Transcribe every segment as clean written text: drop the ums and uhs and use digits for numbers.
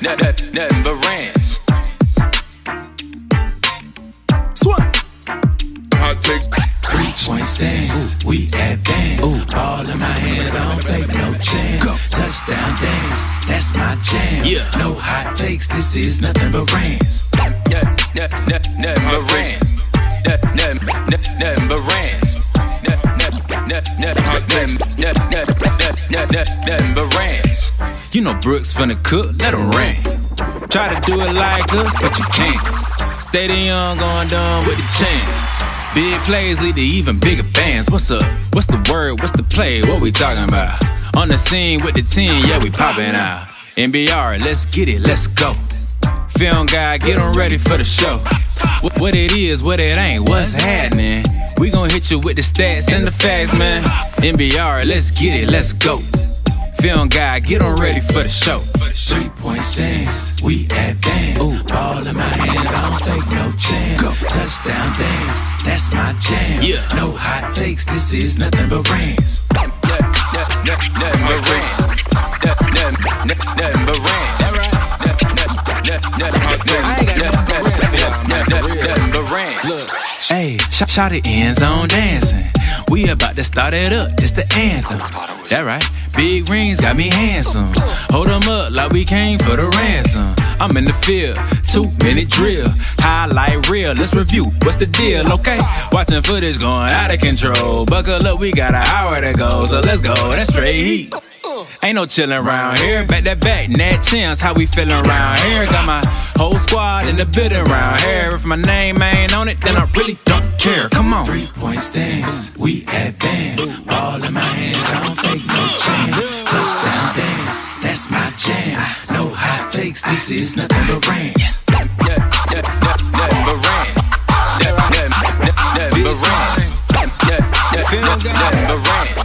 nothing but rants. Swat. Hot takes. 3-point stance, we advance. Ball in my hands, I don't take no chance. Touchdown dance, that's my jam. No hot takes, this is nothing but rants. Nothing but rants. Nothing but rants. Nothing but rants. You know Brooks finna cook, let him rant. Try to do it like us, but you can't. Stay the young, going dumb with the chance. Big plays lead to even bigger bands. What's up? What's the word? What's the play? What we talking about? On the scene with the team, yeah, we popping out. NBR, let's get it, let's go. Film guy, get on ready for the show. What it is, what it ain't, what's happening? We gon' hit you with the stats and the facts, man. NBR, let's get it, let's go. Film guy, get on ready for the show. 3-point stance, we advance. Ball in my hands, I don't take no chance. Touchdown dance, that's my jam. No hot takes, this is nothing but rants. Nothing but rants. Nothing but rants. Nothing but rants. Hey, shout it end zone dancing. We about to start it up, this the anthem. That right, big rings got me handsome. Hold 'em up like we came for the ransom. I'm in the field, 2-minute drill. Highlight reel, let's review, what's the deal, okay? Watching footage going out of control. Buckle up, we got an hour to go, so let's go, that's straight heat. Ain't no chillin' around here. Back that back, Nat Chance, how we feelin' around here? Got my whole squad in the building around here. If my name ain't on it, then I really don't care. Come on. 3-point stance, we advance. Ball in my hands, I don't take no chance. Touchdown dance, that's my jam. No hot takes, this is nothing but rants. Nothing but rants. Nothing but rants. Nothing but rants.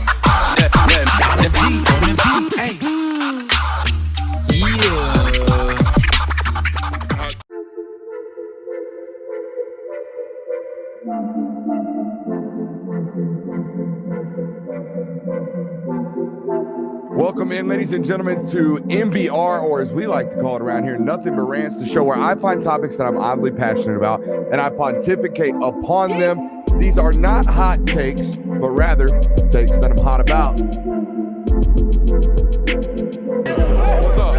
Welcome in, ladies and gentlemen, to MBR, or as we like to call it around here, Nothing But Rants, the show where I find topics that I'm oddly passionate about and I pontificate upon them. These are not hot takes, but rather takes that I'm hot about. What's up?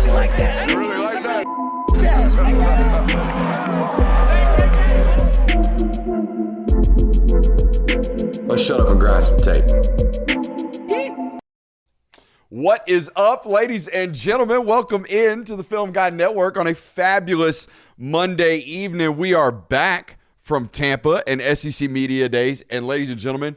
You really like that? Let's shut up and grind some tape. What is up, ladies and gentlemen? Welcome in to the Film Guy Network on a fabulous Monday evening. We are back from Tampa and SEC Media Days. And ladies and gentlemen,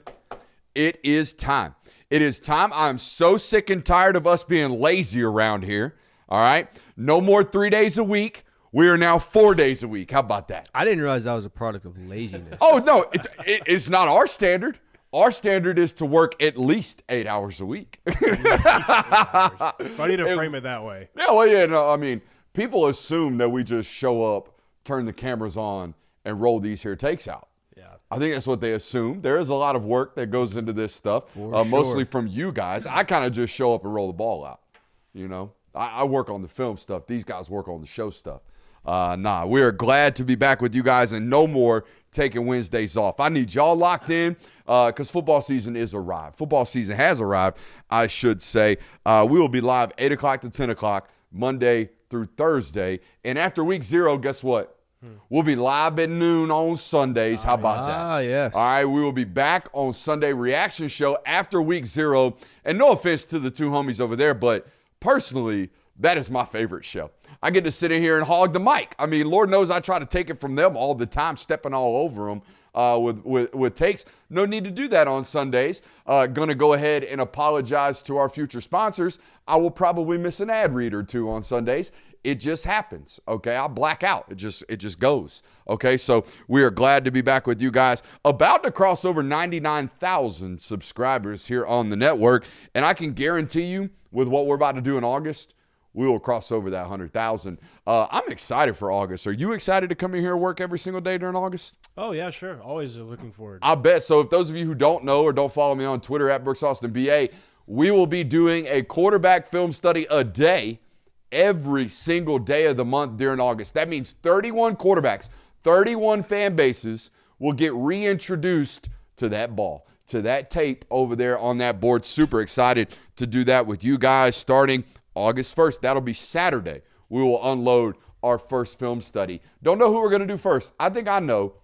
it is time. It is time. I'm so sick and tired of us being lazy around here. All right? No more 3 days a week. We are now 4 days a week. How about that? I didn't realize that was a product of laziness. Oh, no. It's not our standard. Our standard is to work at least 8 hours a week. Funny to frame it that way. Yeah, well, yeah, no, I mean, people assume that we just show up, turn the cameras on, and roll these here takes out. Yeah. I think that's what they assume. There is a lot of work that goes into this stuff, mostly from you guys. I kind of just show up and roll the ball out. You know, I work on the film stuff. These guys work on the show stuff. We are glad to be back with you guys and no more taking Wednesdays off. I need y'all locked in because football season is arrived. Football season has arrived, I should say. We will be live 8 o'clock to 10 o'clock, Monday through Thursday. And after week 0, guess what? We'll be live at noon on Sundays. How about that? Yes. All right, we will be back on Sunday reaction show after week 0. And no offense to the two homies over there, but personally, that is my favorite show. I get to sit in here and hog the mic. I mean, Lord knows I try to take it from them all the time, stepping all over them with takes. No need to do that on Sundays. Going to go ahead and apologize to our future sponsors. I will probably miss an ad read or two on Sundays. It just happens, okay? I black out. It just goes, okay? So we are glad to be back with you guys. About to cross over 99,000 subscribers here on the network. And I can guarantee you with what we're about to do in August, we will cross over that 100,000. I'm excited for August. Are you excited to come in here and work every single day during August? Oh, yeah, sure. Always looking forward. I bet. So if those of you who don't know or don't follow me on Twitter at BrooksAustinBA, we will be doing a quarterback film study a day every single day of the month during August. That means 31 quarterbacks, 31 fan bases will get reintroduced to that ball, to that tape over there on that board. Super excited to do that with you guys starting August 1st. That'll be Saturday. We will unload our first film study. Don't know who we're going to do first. I think I know.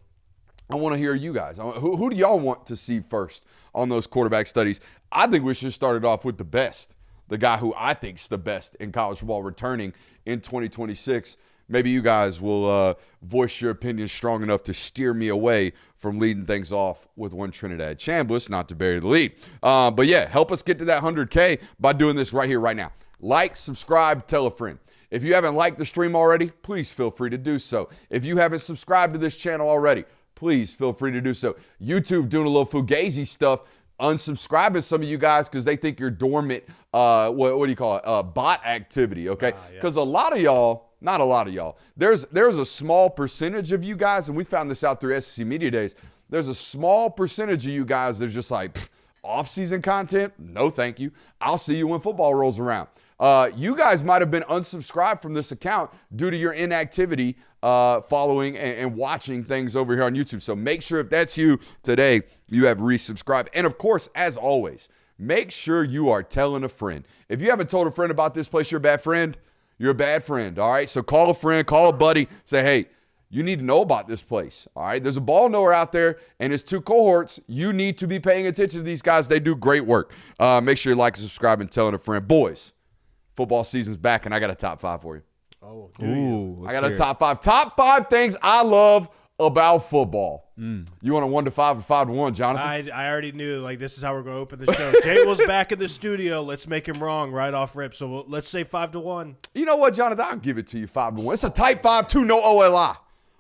I want to hear you guys. Who do y'all want to see first on those quarterback studies? I think we should start it off with the best, the guy who I think's the best in college football returning in 2026. Maybe you guys will voice your opinion strong enough to steer me away from leading things off with one Trinidad Chambliss, not to bury the lead. But yeah, help us get to that 100K by doing this right here, right now. Like, subscribe, tell a friend. If you haven't liked the stream already, please feel free to do so. If you haven't subscribed to this channel already, please feel free to do so. YouTube doing a little fugazi stuff, unsubscribing some of you guys because they think you're dormant, what do you call it, bot activity, okay? Because a lot of y'all, not a lot of y'all, there's a small percentage of you guys, and we found this out through SEC Media Days, there's a small percentage of you guys that are just like, off-season content? No, thank you. I'll see you when football rolls around. You guys might have been unsubscribed from this account due to your inactivity following and watching things over here on YouTube. So make sure if that's you today, you have resubscribed. And of course, as always, make sure you are telling a friend. If you haven't told a friend about this place, you're a bad friend. You're a bad friend, all right? So call a friend, call a buddy, say, hey, you need to know about this place, all right? There's a ball knower out there, and it's 2 cohorts. You need to be paying attention to these guys. They do great work. Make sure you like and subscribe and telling a friend. Boys, football season's back, and I got a top 5 for you. Oh, Ooh, I got a top 5. Top 5 things I love about football. You want a 1 to 5 or 5 to 1, Jonathan? I already knew, like, this is how we're going to open the show. Jay was back in the studio. Let's make him wrong right off rip. So let's say 5 to 1. You know what, Jonathan? I'll give it to you 5 to 1. It's a type 5, too. No OLI.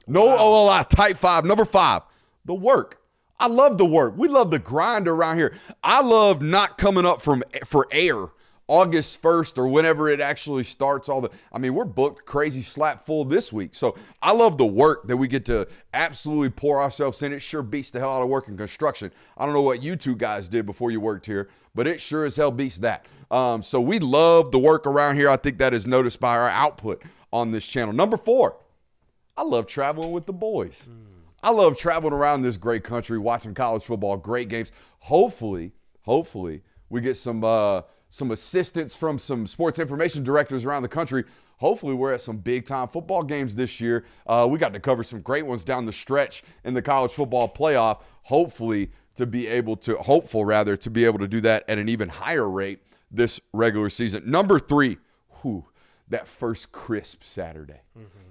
No OLI. Type 5. Number 5, the work. I love the work. We love the grind around here. I love not coming up for air August 1st or whenever it actually starts. We're booked crazy slap full this week. So I love the work that we get to absolutely pour ourselves in. It sure beats the hell out of work in construction. I don't know what you two guys did before you worked here, but it sure as hell beats that. So we love the work around here. I think that is noticed by our output on this channel. Number 4, I love traveling with the boys. I love traveling around this great country, watching college football, great games. Hopefully, we get some assistance from some sports information directors around the country. Hopefully, we're at some big-time football games this year. We got to cover some great ones down the stretch in the college football playoff. Hopefully, to be able to do that at an even higher rate this regular season. Number 3, that first crisp Saturday.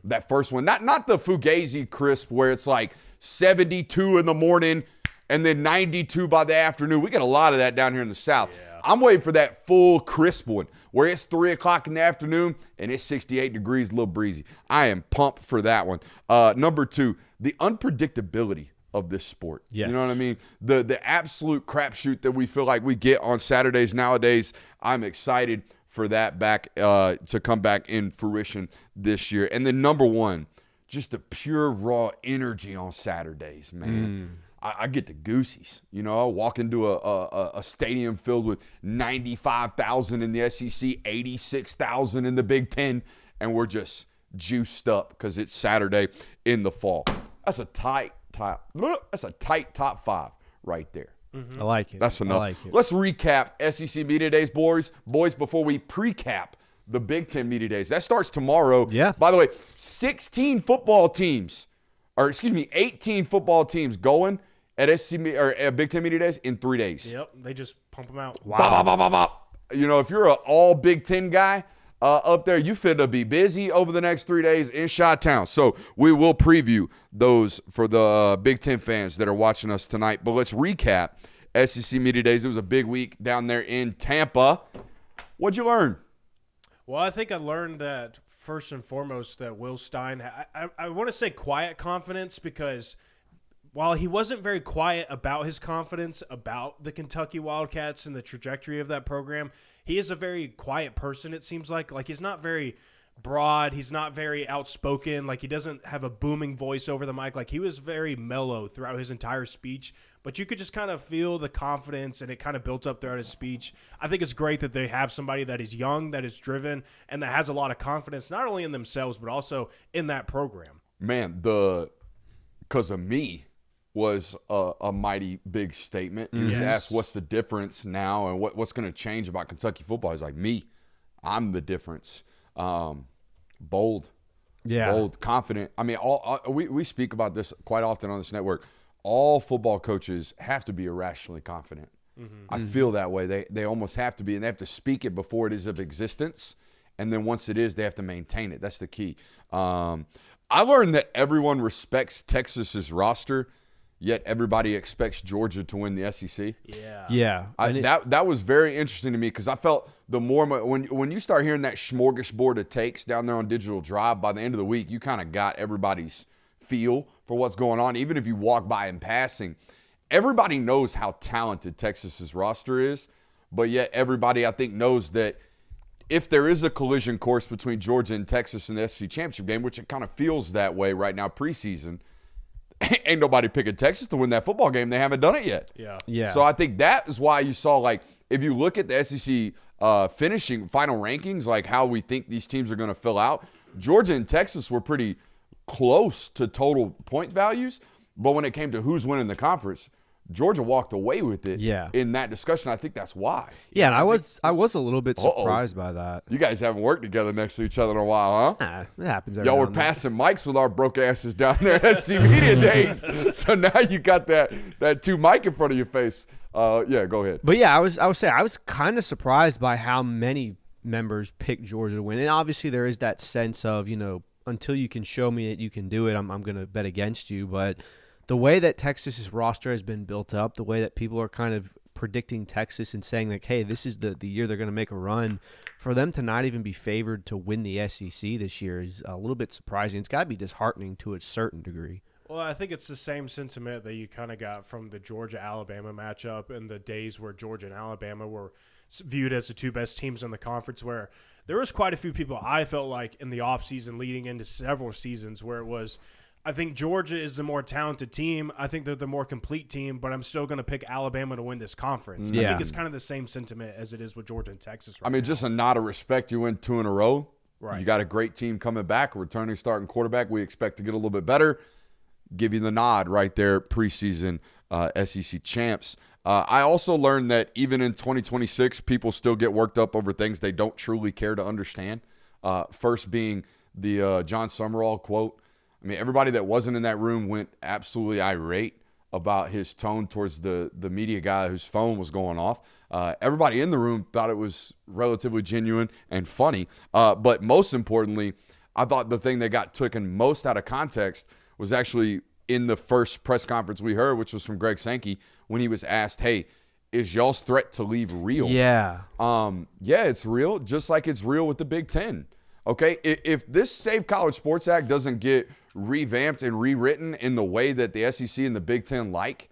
That first one, not the fugazi crisp where it's like 72 in the morning and then 92 by the afternoon. We get a lot of that down here in the South. Yeah. I'm waiting for that full crisp one where it's 3 o'clock in the afternoon and it's 68 degrees, a little breezy. I am pumped for that one. Number 2, the unpredictability of this sport. Yes. You know what I mean? The absolute crapshoot that we feel like we get on Saturdays nowadays. I'm excited for that to come back in fruition this year. And then number 1, just the pure raw energy on Saturdays, man. I get the goosies. You know, I walk into a stadium filled with 95,000 in the SEC, 86,000 in the Big Ten, and we're just juiced up because it's Saturday in the fall. That's a tight top 5 right there. I like it. That's enough. I like it. Let's recap SEC Media Days, boys, before we pre-cap the Big Ten Media Days. That starts tomorrow. Yeah. By the way, 18 football teams going at Big Ten Media Days in 3 days. Yep, they just pump them out. Wow. Bop, bop, bop, bop. You know, if you're an all Big Ten guy up there, you fit to be busy over the next 3 days in Chi-Town. So we will preview those for the Big Ten fans that are watching us tonight. But let's recap SEC Media Days. It was a big week down there in Tampa. What'd you learn? Well, I think I learned that first and foremost that Will Stein, I want to say quiet confidence, because while he wasn't very quiet about his confidence about the Kentucky Wildcats and the trajectory of that program, he is a very quiet person, it seems like. Like, he's not very broad. He's not very outspoken. Like, he doesn't have a booming voice over the mic. Like, he was very mellow throughout his entire speech, but you could just kind of feel the confidence, and it kind of built up throughout his speech. I think it's great that they have somebody that is young, that is driven, and that has a lot of confidence, not only in themselves, but also in that program. Man, because of me was a mighty big statement. He was asked, what's the difference now and what's going to change about Kentucky football? He's like, me, I'm the difference. Bold, confident. I mean, we speak about this quite often on this network. All football coaches have to be irrationally confident. I feel that way. They almost have to be, and they have to speak it before it is of existence. And then once it is, they have to maintain it. That's the key. I learned that everyone respects Texas's roster, yet everybody expects Georgia to win the SEC. Yeah. That was very interesting to me, because I felt the more when you start hearing that smorgasbord of takes down there on Digital Drive, by the end of the week, you kind of got everybody's feel for what's going on. Even if you walk by in passing, everybody knows how talented Texas's roster is, but yet everybody, I think, knows that if there is a collision course between Georgia and Texas in the SEC championship game, which it kind of feels that way right now preseason, ain't nobody picking Texas to win that football game. They haven't done it yet. Yeah. So I think that is why you saw, like, if you look at the SEC finishing final rankings, like how we think these teams are going to fill out, Georgia and Texas were pretty close to total point values. But when it came to who's winning the conference, Georgia walked away with it in that discussion. I think that's why. Yeah, and I was a little bit surprised by that. You guys haven't worked together next to each other in a while, huh? It happens every Y'all now were and then. passing mics with our broke asses down there at SC Media Days. So now you got that two mic in front of your face. Yeah, go ahead. But yeah, I was kind of surprised by how many members picked Georgia to win. And obviously there is that sense of, until you can show me that you can do it, I'm going to bet against you. But the way that Texas's roster has been built up, the way that people are kind of predicting Texas and saying, like, hey, this is the year they're going to make a run, for them to not even be favored to win the SEC this year is a little bit surprising. It's got to be disheartening to a certain degree. Well, I think it's the same sentiment that you kind of got from the Georgia-Alabama matchup in the days where Georgia and Alabama were viewed as the two best teams in the conference, where there was quite a few people I felt like in the offseason leading into several seasons where it was, I think Georgia is the more talented team. I think they're the more complete team, but I'm still going to pick Alabama to win this conference. I think it's kind of the same sentiment as it is with Georgia and Texas right now. Just a nod of respect. You win 2 in a row. Right. You got a great team coming back, a returning starting quarterback. We expect to get a little bit better. Give you the nod right there, preseason SEC champs. I also learned that even in 2026, people still get worked up over things they don't truly care to understand. First being the John Summerall quote. I mean, everybody that wasn't in that room went absolutely irate about his tone towards the media guy whose phone was going off. Everybody in the room thought it was relatively genuine and funny. But most importantly, I thought the thing that got taken most out of context was actually in the first press conference we heard, which was from Greg Sankey, when he was asked, hey, is y'all's threat to leave real? Yeah. Yeah, it's real, just like it's real with the Big Ten. Okay, if this Save College Sports Act doesn't get revamped and rewritten in the way that the SEC and the Big Ten like,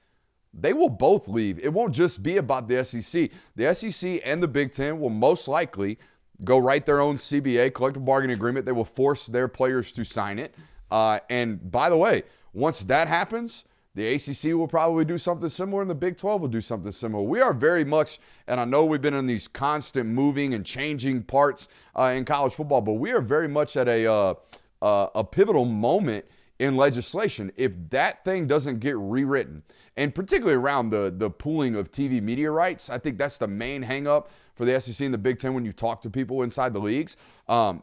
they will both leave. It won't just be about the SEC. The SEC and the Big Ten will most likely go write their own CBA, collective bargaining agreement. They will force their players to sign it. And by the way, once that happens, the ACC will probably do something similar, and the Big 12 will do something similar. We are very much, and I know we've been in these constant moving and changing parts in college football, but we are very much at a pivotal moment in legislation. If that thing doesn't get rewritten, and particularly around the pooling of TV media rights, I think that's the main hang-up for the SEC and the Big Ten when you talk to people inside the leagues.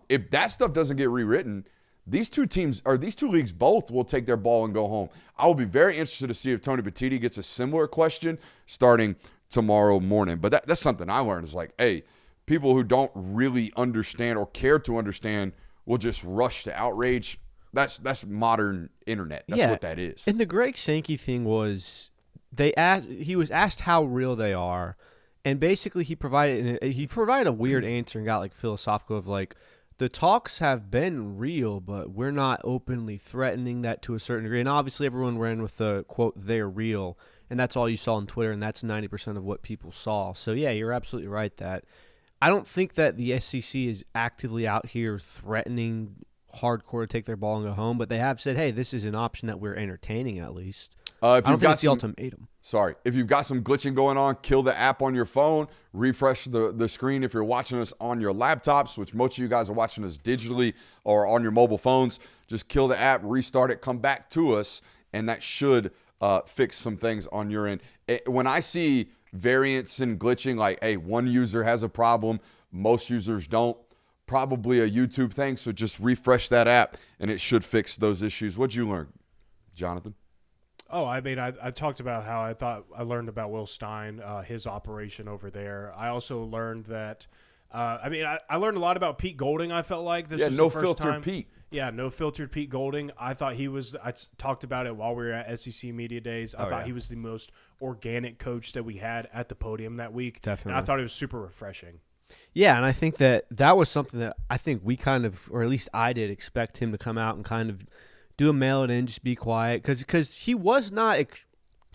If that stuff doesn't get rewritten, these two leagues both will take their ball and go home. I will be very interested to see if Tony Petitti gets a similar question starting tomorrow morning. But that's something I learned is like, hey, people who don't really understand or care to understand will just rush to outrage. That's modern internet. That's what that is. And the Greg Sankey thing was, he was asked how real they are, and basically he provided a weird answer and got like philosophical of like, the talks have been real, but we're not openly threatening that to a certain degree. And obviously everyone ran with the quote, they're real. And that's all you saw on Twitter, and that's 90% of what people saw. So yeah, you're absolutely right that I don't think that the SEC is actively out here threatening hardcore to take their ball and go home, but they have said, hey, this is an option that we're entertaining at least. I don't think it's the ultimatum. Sorry. If you've got some glitching going on, kill the app on your phone, refresh the screen if you're watching us on your laptops, which most of you guys are watching us digitally or on your mobile phones. Just kill the app, restart it, come back to us, and that should fix some things on your end. When I see variants and glitching, like, hey, one user has a problem, most users don't, probably a YouTube thing, so just refresh that app, and it should fix those issues. What'd you learn, Jonathan? Oh, I mean, I talked about how I learned about Will Stein, his operation over there. I also learned that, I learned a lot about Pete Golding. I felt like this was no the first filtered time. Pete. Yeah, no filtered Pete Golding. I thought I talked about it while we were at SEC Media Days. I thought he was the most organic coach that we had at the podium that week. Definitely. And I thought it was super refreshing. Yeah, and I think that was something that I think we kind of, or at least I did, expect him to come out and kind of do a mail-it-in, just be quiet, because he was not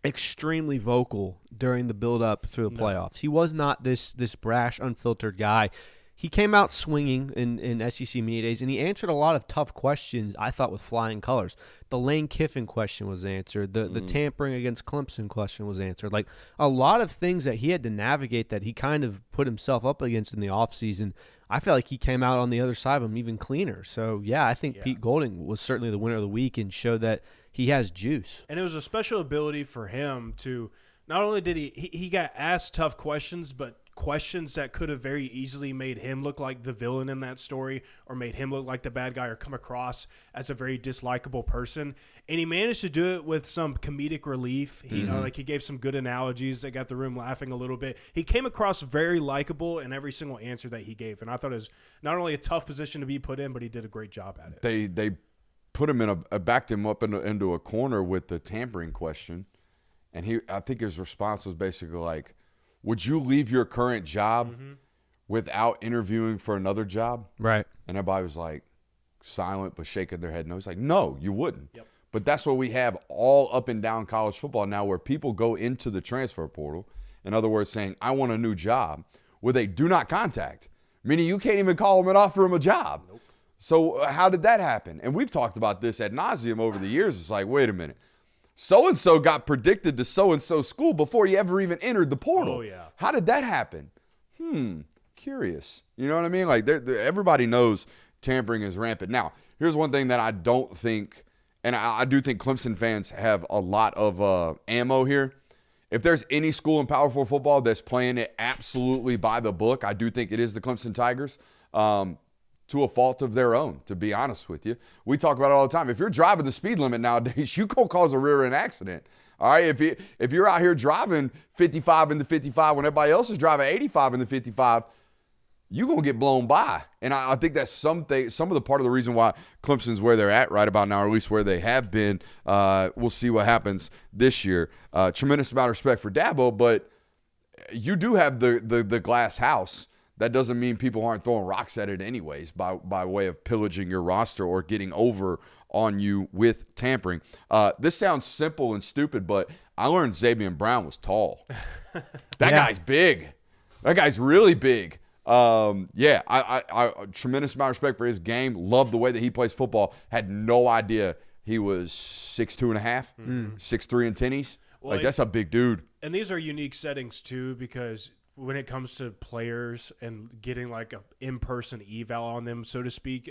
extremely vocal during the build-up through the playoffs. He was not this brash, unfiltered guy. He came out swinging in SEC Media Days, and he answered a lot of tough questions, I thought, with flying colors. The Lane Kiffin question was answered. The tampering against Clemson question was answered. Like, a lot of things that he had to navigate that he kind of put himself up against in the offseason, I felt like he came out on the other side of him even cleaner. So, yeah, I think Pete Golding was certainly the winner of the week and showed that he has juice. And it was a special ability for him to not only did he got asked tough questions, but questions that could have very easily made him look like the villain in that story or made him look like the bad guy or come across as a very dislikable person. And he managed to do it with some comedic relief. He he gave some good analogies that got the room laughing a little bit. He came across very likable in every single answer that he gave. And I thought it was not only a tough position to be put in, but he did a great job at it. They put him backed him up into a corner with the tampering question. And I think his response was basically like, would you leave your current job without interviewing for another job? Right. And everybody was like silent but shaking their head no. He's like, no, you wouldn't. Yep. But that's what we have all up and down college football now, where people go into the transfer portal, in other words, saying, I want a new job, with a do not contact, meaning you can't even call them and offer them a job. Nope. So how did that happen? And we've talked about this ad nauseum over the years. It's like, wait a minute. So-and-so got predicted to so-and-so school before he ever even entered the portal. Oh, yeah. How did that happen? Curious. You know what I mean? Like, everybody knows tampering is rampant. Now, here's one thing that I don't think, and I do think Clemson fans have a lot of ammo here. If there's any school in Power 4 football that's playing it absolutely by the book, I do think it is the Clemson Tigers. To a fault of their own, to be honest with you. We talk about it all the time. If you're driving the speed limit nowadays, you go cause a rear end accident. All right, if you're out here driving 55 in the 55 when everybody else is driving 85 in the 55, you're going to get blown by. And I think that's some of the part of the reason why Clemson's where they're at right about now, or at least where they have been. We'll see what happens this year. Tremendous amount of respect for Dabo, but you do have the glass house. That doesn't mean people aren't throwing rocks at it anyways by way of pillaging your roster or getting over on you with tampering. This sounds simple and stupid, but I learned Xavier Brown was tall. That guy's big. That guy's really big. I tremendous amount of respect for his game. Love the way that he plays football. Had no idea he was 6'2.5", 6'3" and tennies. Well, that's a big dude. And these are unique settings too, because when it comes to players and getting like a in-person eval on them, so to speak,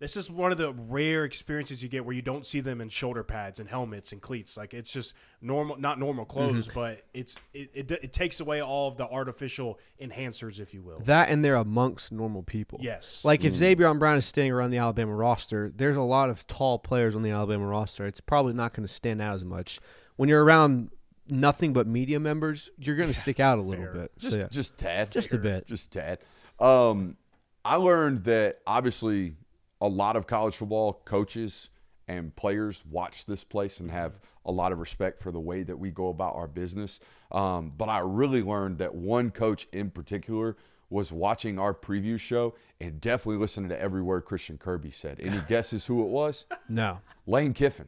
this is one of the rare experiences you get where you don't see them in shoulder pads and helmets and cleats. Like, it's just normal, not normal clothes, but it takes away all of the artificial enhancers, if you will. That, and they're amongst normal people. Yes. Like, if Xavier Brown is staying around the Alabama roster, there's a lot of tall players on the Alabama roster. It's probably not going to stand out as much. When you're around nothing but media members, you're going to stick out a little bit. Just tad. Just a bit. Just tad. I learned that obviously a lot of college football coaches and players watch this place and have a lot of respect for the way that we go about our business. But I really learned that one coach in particular was watching our preview show and definitely listening to every word Christian Kirby said. Any guesses who it was? No. Lane Kiffin.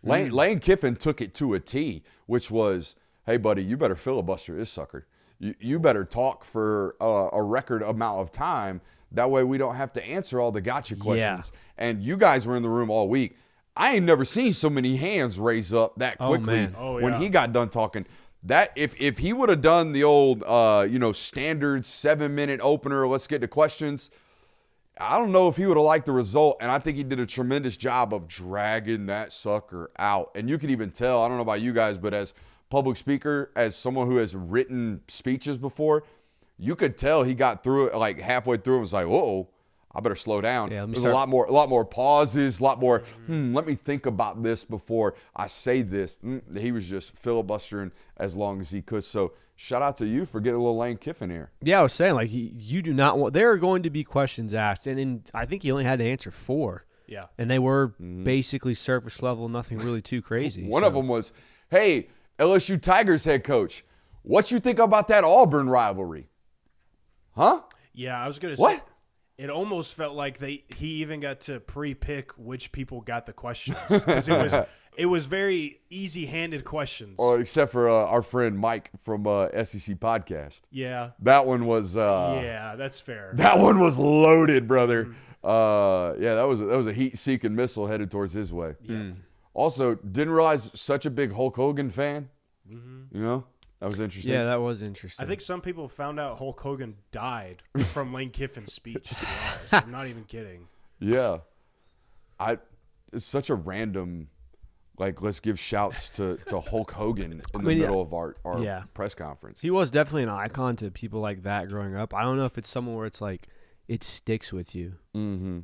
Lane Kiffin took it to a T, which was, hey, buddy, you better filibuster this sucker. you better talk for a record amount of time. That way we don't have to answer all the gotcha questions. And you guys were in the room all week. I ain't never seen so many hands raise up that quickly when he got done talking. That if he would have done the old standard 7-minute opener, let's get to questions, I don't know if he would have liked the result. And I think he did a tremendous job of dragging that sucker out. And you could even tell, I don't know about you guys, but as public speaker, as someone who has written speeches before, you could tell he got through it like halfway through and was like, whoa, I better slow down. Yeah, There's a lot more pauses, a lot more, let me think about this before I say this. He was just filibustering as long as he could. So shout out to you for getting a little Lane Kiffin here. Yeah, I was saying, like, you do not want – there are going to be questions asked, and I think he only had to answer 4. Yeah. And they were basically surface level, nothing really too crazy. One of them was, hey, LSU Tigers head coach, what you think about that Auburn rivalry? Huh? Yeah, I was going to say. What? It almost felt like he even got to pre-pick which people got the questions because it was very easy-handed questions. Or except for our friend Mike from SEC Podcast. Yeah. That one was. Yeah, that's fair. That one was loaded, brother. Yeah, that was a heat-seeking missile headed towards his way. Yeah. Also, didn't realize such a big Hulk Hogan fan. You know, that was interesting. Yeah, that was interesting. I think some people found out Hulk Hogan died from Lane Kiffin's speech, to be honest. I'm not even kidding. Yeah. It's such a random, like, let's give shouts to Hulk Hogan in the middle of our press conference. He was definitely an icon to people like that growing up. I don't know if it's someone where it's like it sticks with you.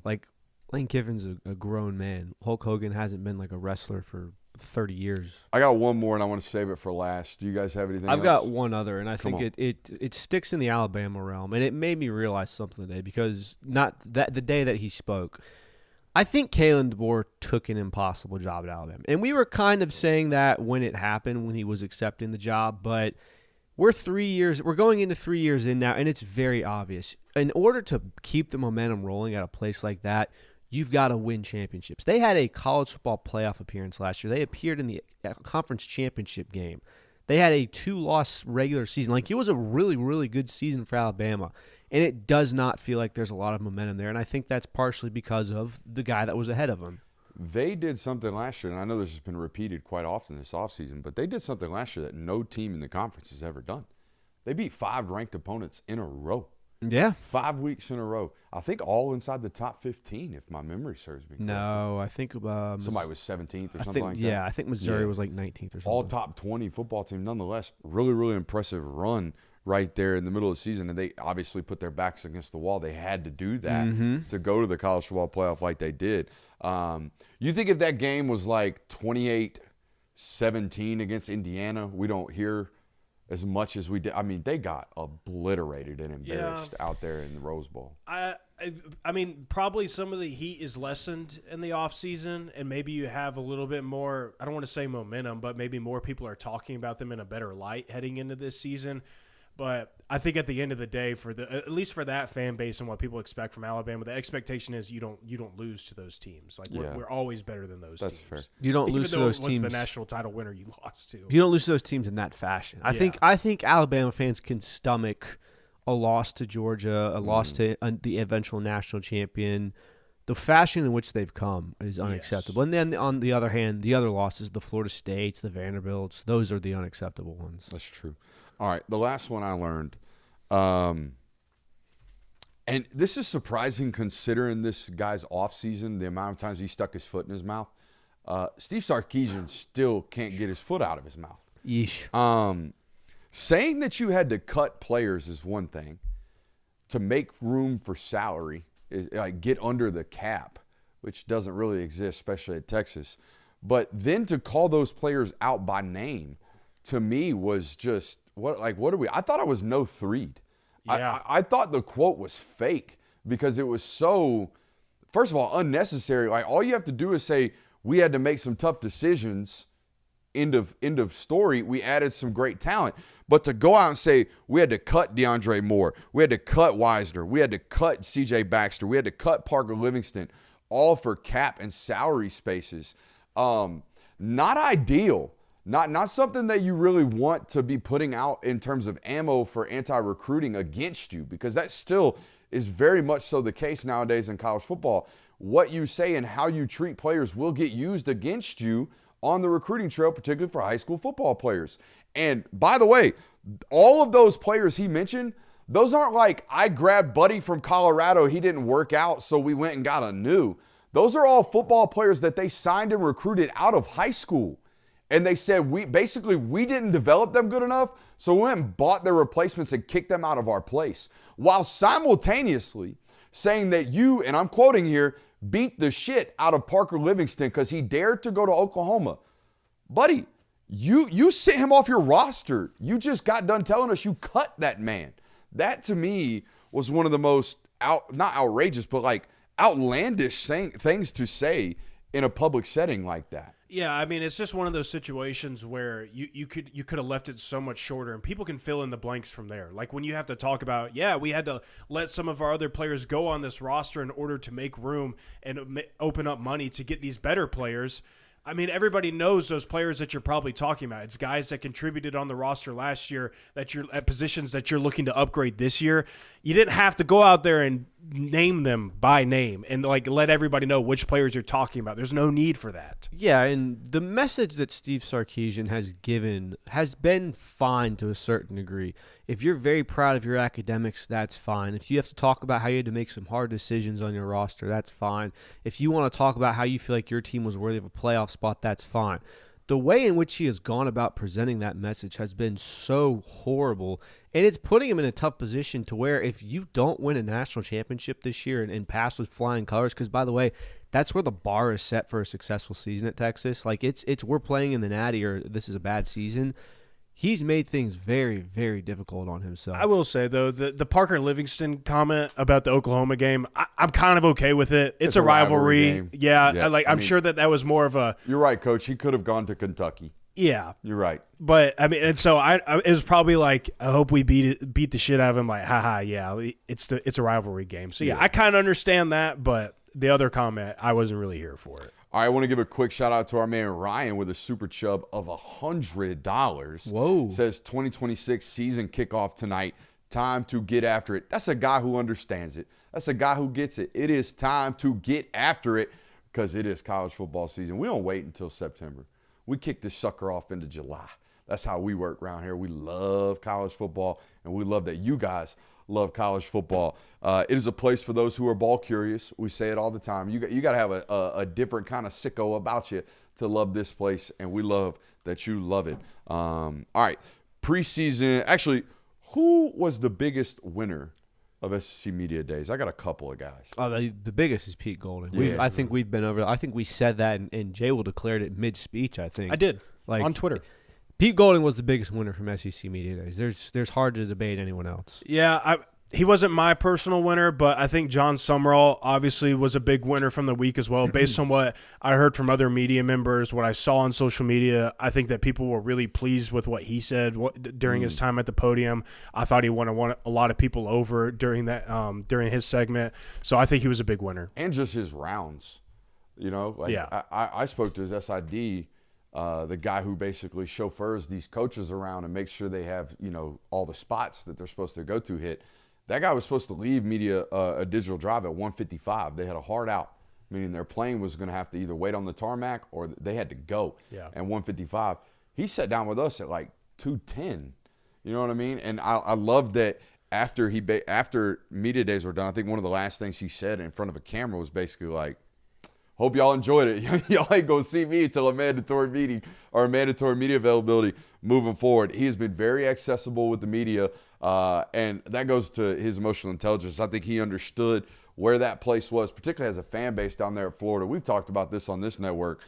Like, Lane Kiffin's a grown man. Hulk Hogan hasn't been like a wrestler for 30 years. I got one more, and I want to save it for last. Do you guys have anything I've else? got one other, and I think on. it sticks in the Alabama realm, and it made me realize something today because the day that he spoke, I think Kalen DeBoer took an impossible job at Alabama. And we were kind of saying that when it happened, when he was accepting the job, but we're going into 3 years in now, and it's very obvious. In order to keep the momentum rolling at a place like that, you've got to win championships. They had a college football playoff appearance last year. They appeared in the conference championship game. They had a 2-loss regular season. Like, it was a really, really good season for Alabama. And it does not feel like there's a lot of momentum there. And I think that's partially because of the guy that was ahead of them. They did something last year, and I know this has been repeated quite often this offseason, but they did something last year that no team in the conference has ever done. They beat 5 ranked opponents in a row. Yeah. 5 weeks in a row. I think all inside the top 15, if my memory serves me correctly. No, I think somebody was 17th or something like that. Yeah, I think Missouri was like 19th or something. All top 20 football team, nonetheless. Really, really impressive run right there in the middle of the season. And they obviously put their backs against the wall. They had to do that to go to the college football playoff like they did. You think if that game was like 28-17 against Indiana, we don't hear as much as we did. I mean, they got obliterated and embarrassed out there in the Rose Bowl. I mean, probably some of the heat is lessened in the offseason, and maybe you have a little bit more, I don't want to say momentum, but maybe more people are talking about them in a better light heading into this season. But I think at the end of the day, at least for that fan base and what people expect from Alabama, the expectation is you don't lose to those teams. Like, we're always better than those teams. That's fair. You don't lose to those teams. What's the national title winner you lost to? You don't lose to those teams in that fashion. I think Alabama fans can stomach a loss to Georgia, a loss to the eventual national champion. The fashion in which they've come is unacceptable. And then on the other hand, the other losses, the Florida States, the Vanderbilts, those are the unacceptable ones. That's true. All right, the last one I learned, and this is surprising considering this guy's offseason, the amount of times he stuck his foot in his mouth. Steve Sarkisian still can't get his foot out of his mouth. Yeesh. Saying that you had to cut players is one thing. To make room for salary, is like get under the cap, which doesn't really exist, especially at Texas. But then to call those players out by name, to me was just what are we? I thought I was no threed. Yeah. I thought the quote was fake because it was so, first of all, unnecessary. Like, all you have to do is say we had to make some tough decisions. End of story. We added some great talent. But to go out and say we had to cut DeAndre Moore, we had to cut Wisner, we had to cut C.J. Baxter, we had to cut Parker Livingston, all for cap and salary spaces. Not ideal. Not something that you really want to be putting out in terms of ammo for anti-recruiting against you, because that still is very much so the case nowadays in college football. What you say and how you treat players will get used against you on the recruiting trail, particularly for high school football players. And by the way, all of those players he mentioned, those aren't like, I grabbed Buddy from Colorado, he didn't work out, so we went and got a new. Those are all football players that they signed and recruited out of high school. And they said, we didn't develop them good enough, so we went and bought their replacements and kicked them out of our place. While simultaneously saying that you, and I'm quoting here, beat the shit out of Parker Livingston because he dared to go to Oklahoma. Buddy, you sent him off your roster. You just got done telling us you cut that man. That to me was one of the most not outrageous, but like outlandish things to say in a public setting like that. Yeah, I mean, it's just one of those situations where you could have left it so much shorter, and people can fill in the blanks from there. Like when you have to talk about, we had to let some of our other players go on this roster in order to make room and open up money to get these better players. I mean, everybody knows those players that you're probably talking about. It's guys that contributed on the roster last year that you're at positions that you're looking to upgrade this year. You didn't have to go out there and name them by name and like let everybody know which players you're talking about. There's no need for that. Yeah, and the message that Steve Sarkisian has given has been fine to a certain degree. If you're very proud of your academics, that's fine. If you have to talk about how you had to make some hard decisions on your roster, that's fine. If you want to talk about how you feel like your team was worthy of a playoff spot, that's fine. The way in which he has gone about presenting that message has been so horrible, and it's putting him in a tough position to where if you don't win a national championship this year and pass with flying colors, because by the way, that's where the bar is set for a successful season at Texas. Like it's we're playing in the Natty or this is a bad season. He's made things very, very difficult on himself. I will say, though, the Parker Livingston comment about the Oklahoma game, I'm kind of okay with it. It's a rivalry. Game. Yeah, I'm sure that was more of a... You're right, Coach. He could have gone to Kentucky. Yeah. You're right. But, I mean, and so it was probably like, I hope we beat the shit out of him. Like, haha, yeah, it's a rivalry game. So, yeah, I kind of understand that, but the other comment, I wasn't really here for it. All right, I want to give a quick shout out to our man Ryan with a super chub of $100. Whoa. Says 2026 season kickoff tonight. Time to get after it. That's a guy who understands it. That's a guy who gets it. It is time to get after it because it is college football season. We don't wait until September. We kick this sucker off into July. That's how we work around here. We love college football, and we love that you guys love college football. It is a place for those who are ball curious. We say it all the time. You got to have a different kind of sicko about you to love this place, and we love that you love it. All right, preseason. Actually, who was the biggest winner of SEC Media Days? I got a couple of guys. The biggest is Pete Golding. Yeah. I think we've been over. I think we said that, and Jay will declared it mid-speech, I think. I did, like on Twitter. Pete Golding was the biggest winner from SEC Media Days. There's hard to debate anyone else. Yeah, he wasn't my personal winner, but I think John Summerall obviously was a big winner from the week as well. Based on what I heard from other media members, what I saw on social media, I think that people were really pleased with what he said during his time at the podium. I thought he won a lot of people over during his segment, so I think he was a big winner. And just his rounds, Yeah. I spoke to his SID. The guy who basically chauffeurs these coaches around and makes sure they have, all the spots that they're supposed to go to hit. That guy was supposed to leave media a digital drive at 1:55. They had a hard out, meaning their plane was going to have to either wait on the tarmac or they had to go at 1:55. He sat down with us at like 2:10. You know what I mean? And I love that after media days were done, I think one of the last things he said in front of a camera was basically like, hope y'all enjoyed it. Y'all ain't going to see me until a mandatory meeting or a mandatory media availability moving forward. He has been very accessible with the media, and that goes to his emotional intelligence. I think he understood where that place was, particularly as a fan base down there at Florida. We've talked about this on this network.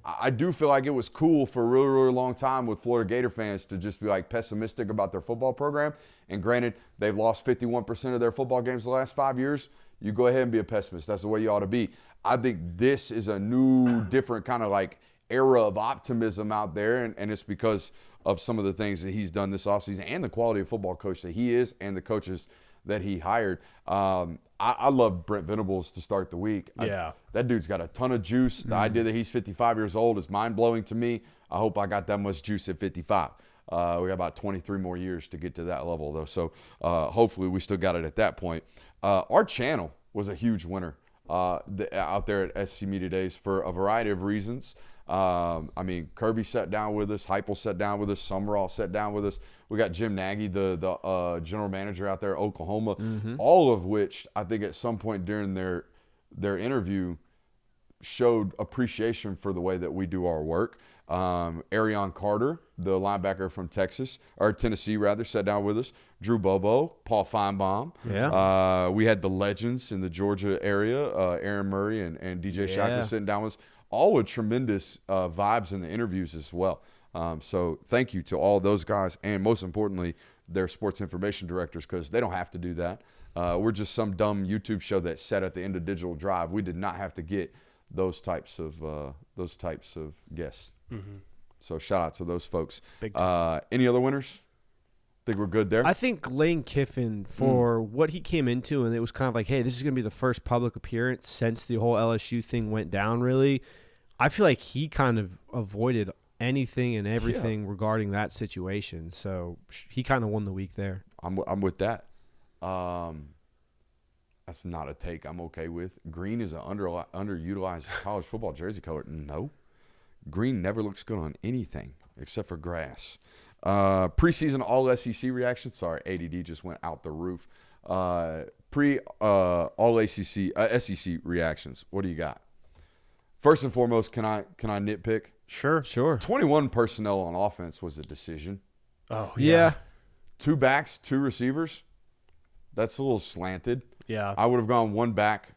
I do feel like it was cool for a really, really long time with Florida Gator fans to just be like pessimistic about their football program. And granted, they've lost 51% of their football games the last 5 years. You go ahead and be a pessimist. That's the way you ought to be. I think this is a new, different kind of like era of optimism out there, and it's because of some of the things that he's done this offseason and the quality of football coach that he is and the coaches that he hired. I love Brent Venables to start the week. Yeah. That dude's got a ton of juice. The idea that he's 55 years old is mind-blowing to me. I hope I got that much juice at 55. We got about 23 more years to get to that level, though. So hopefully we still got it at that point. Our channel was a huge winner out there at SEC Media Days for a variety of reasons. I mean, Kirby sat down with us. Heupel sat down with us. Summerall sat down with us. We got Jim Nagy, the general manager out there at Oklahoma, all of which I think at some point during their interview showed appreciation for the way that we do our work. Arion Carter, the linebacker from Tennessee, sat down with us. Drew Bobo, Paul Feinbaum. Yeah. We had the legends in the Georgia area, Aaron Murray and DJ Shaka sitting down with us. All with tremendous vibes in the interviews as well. So thank you to all those guys, and most importantly, their sports information directors, because they don't have to do that. We're just some dumb YouTube show that sat at the end of Digital Drive. We did not have to get those types of guests. So shout out to those folks. Any other winners? Think we're good there? I think Lane Kiffin, for what he came into, and it was kind of like, hey, this is going to be the first public appearance since the whole LSU thing went down, really. I feel like he kind of avoided anything and everything regarding that situation. So he kind of won the week there. I'm with that. That's not a take I'm okay with. Green is an underutilized college football jersey color. No. Green never looks good on anything except for grass. Preseason all-SEC reactions. Sorry, ADD just went out the roof. All-ACC SEC reactions. What do you got? First and foremost, can I nitpick? Sure. 21 personnel on offense was a decision. Oh, Yeah. 2 backs, 2 receivers. That's a little slanted. Yeah. I would have gone 1 back,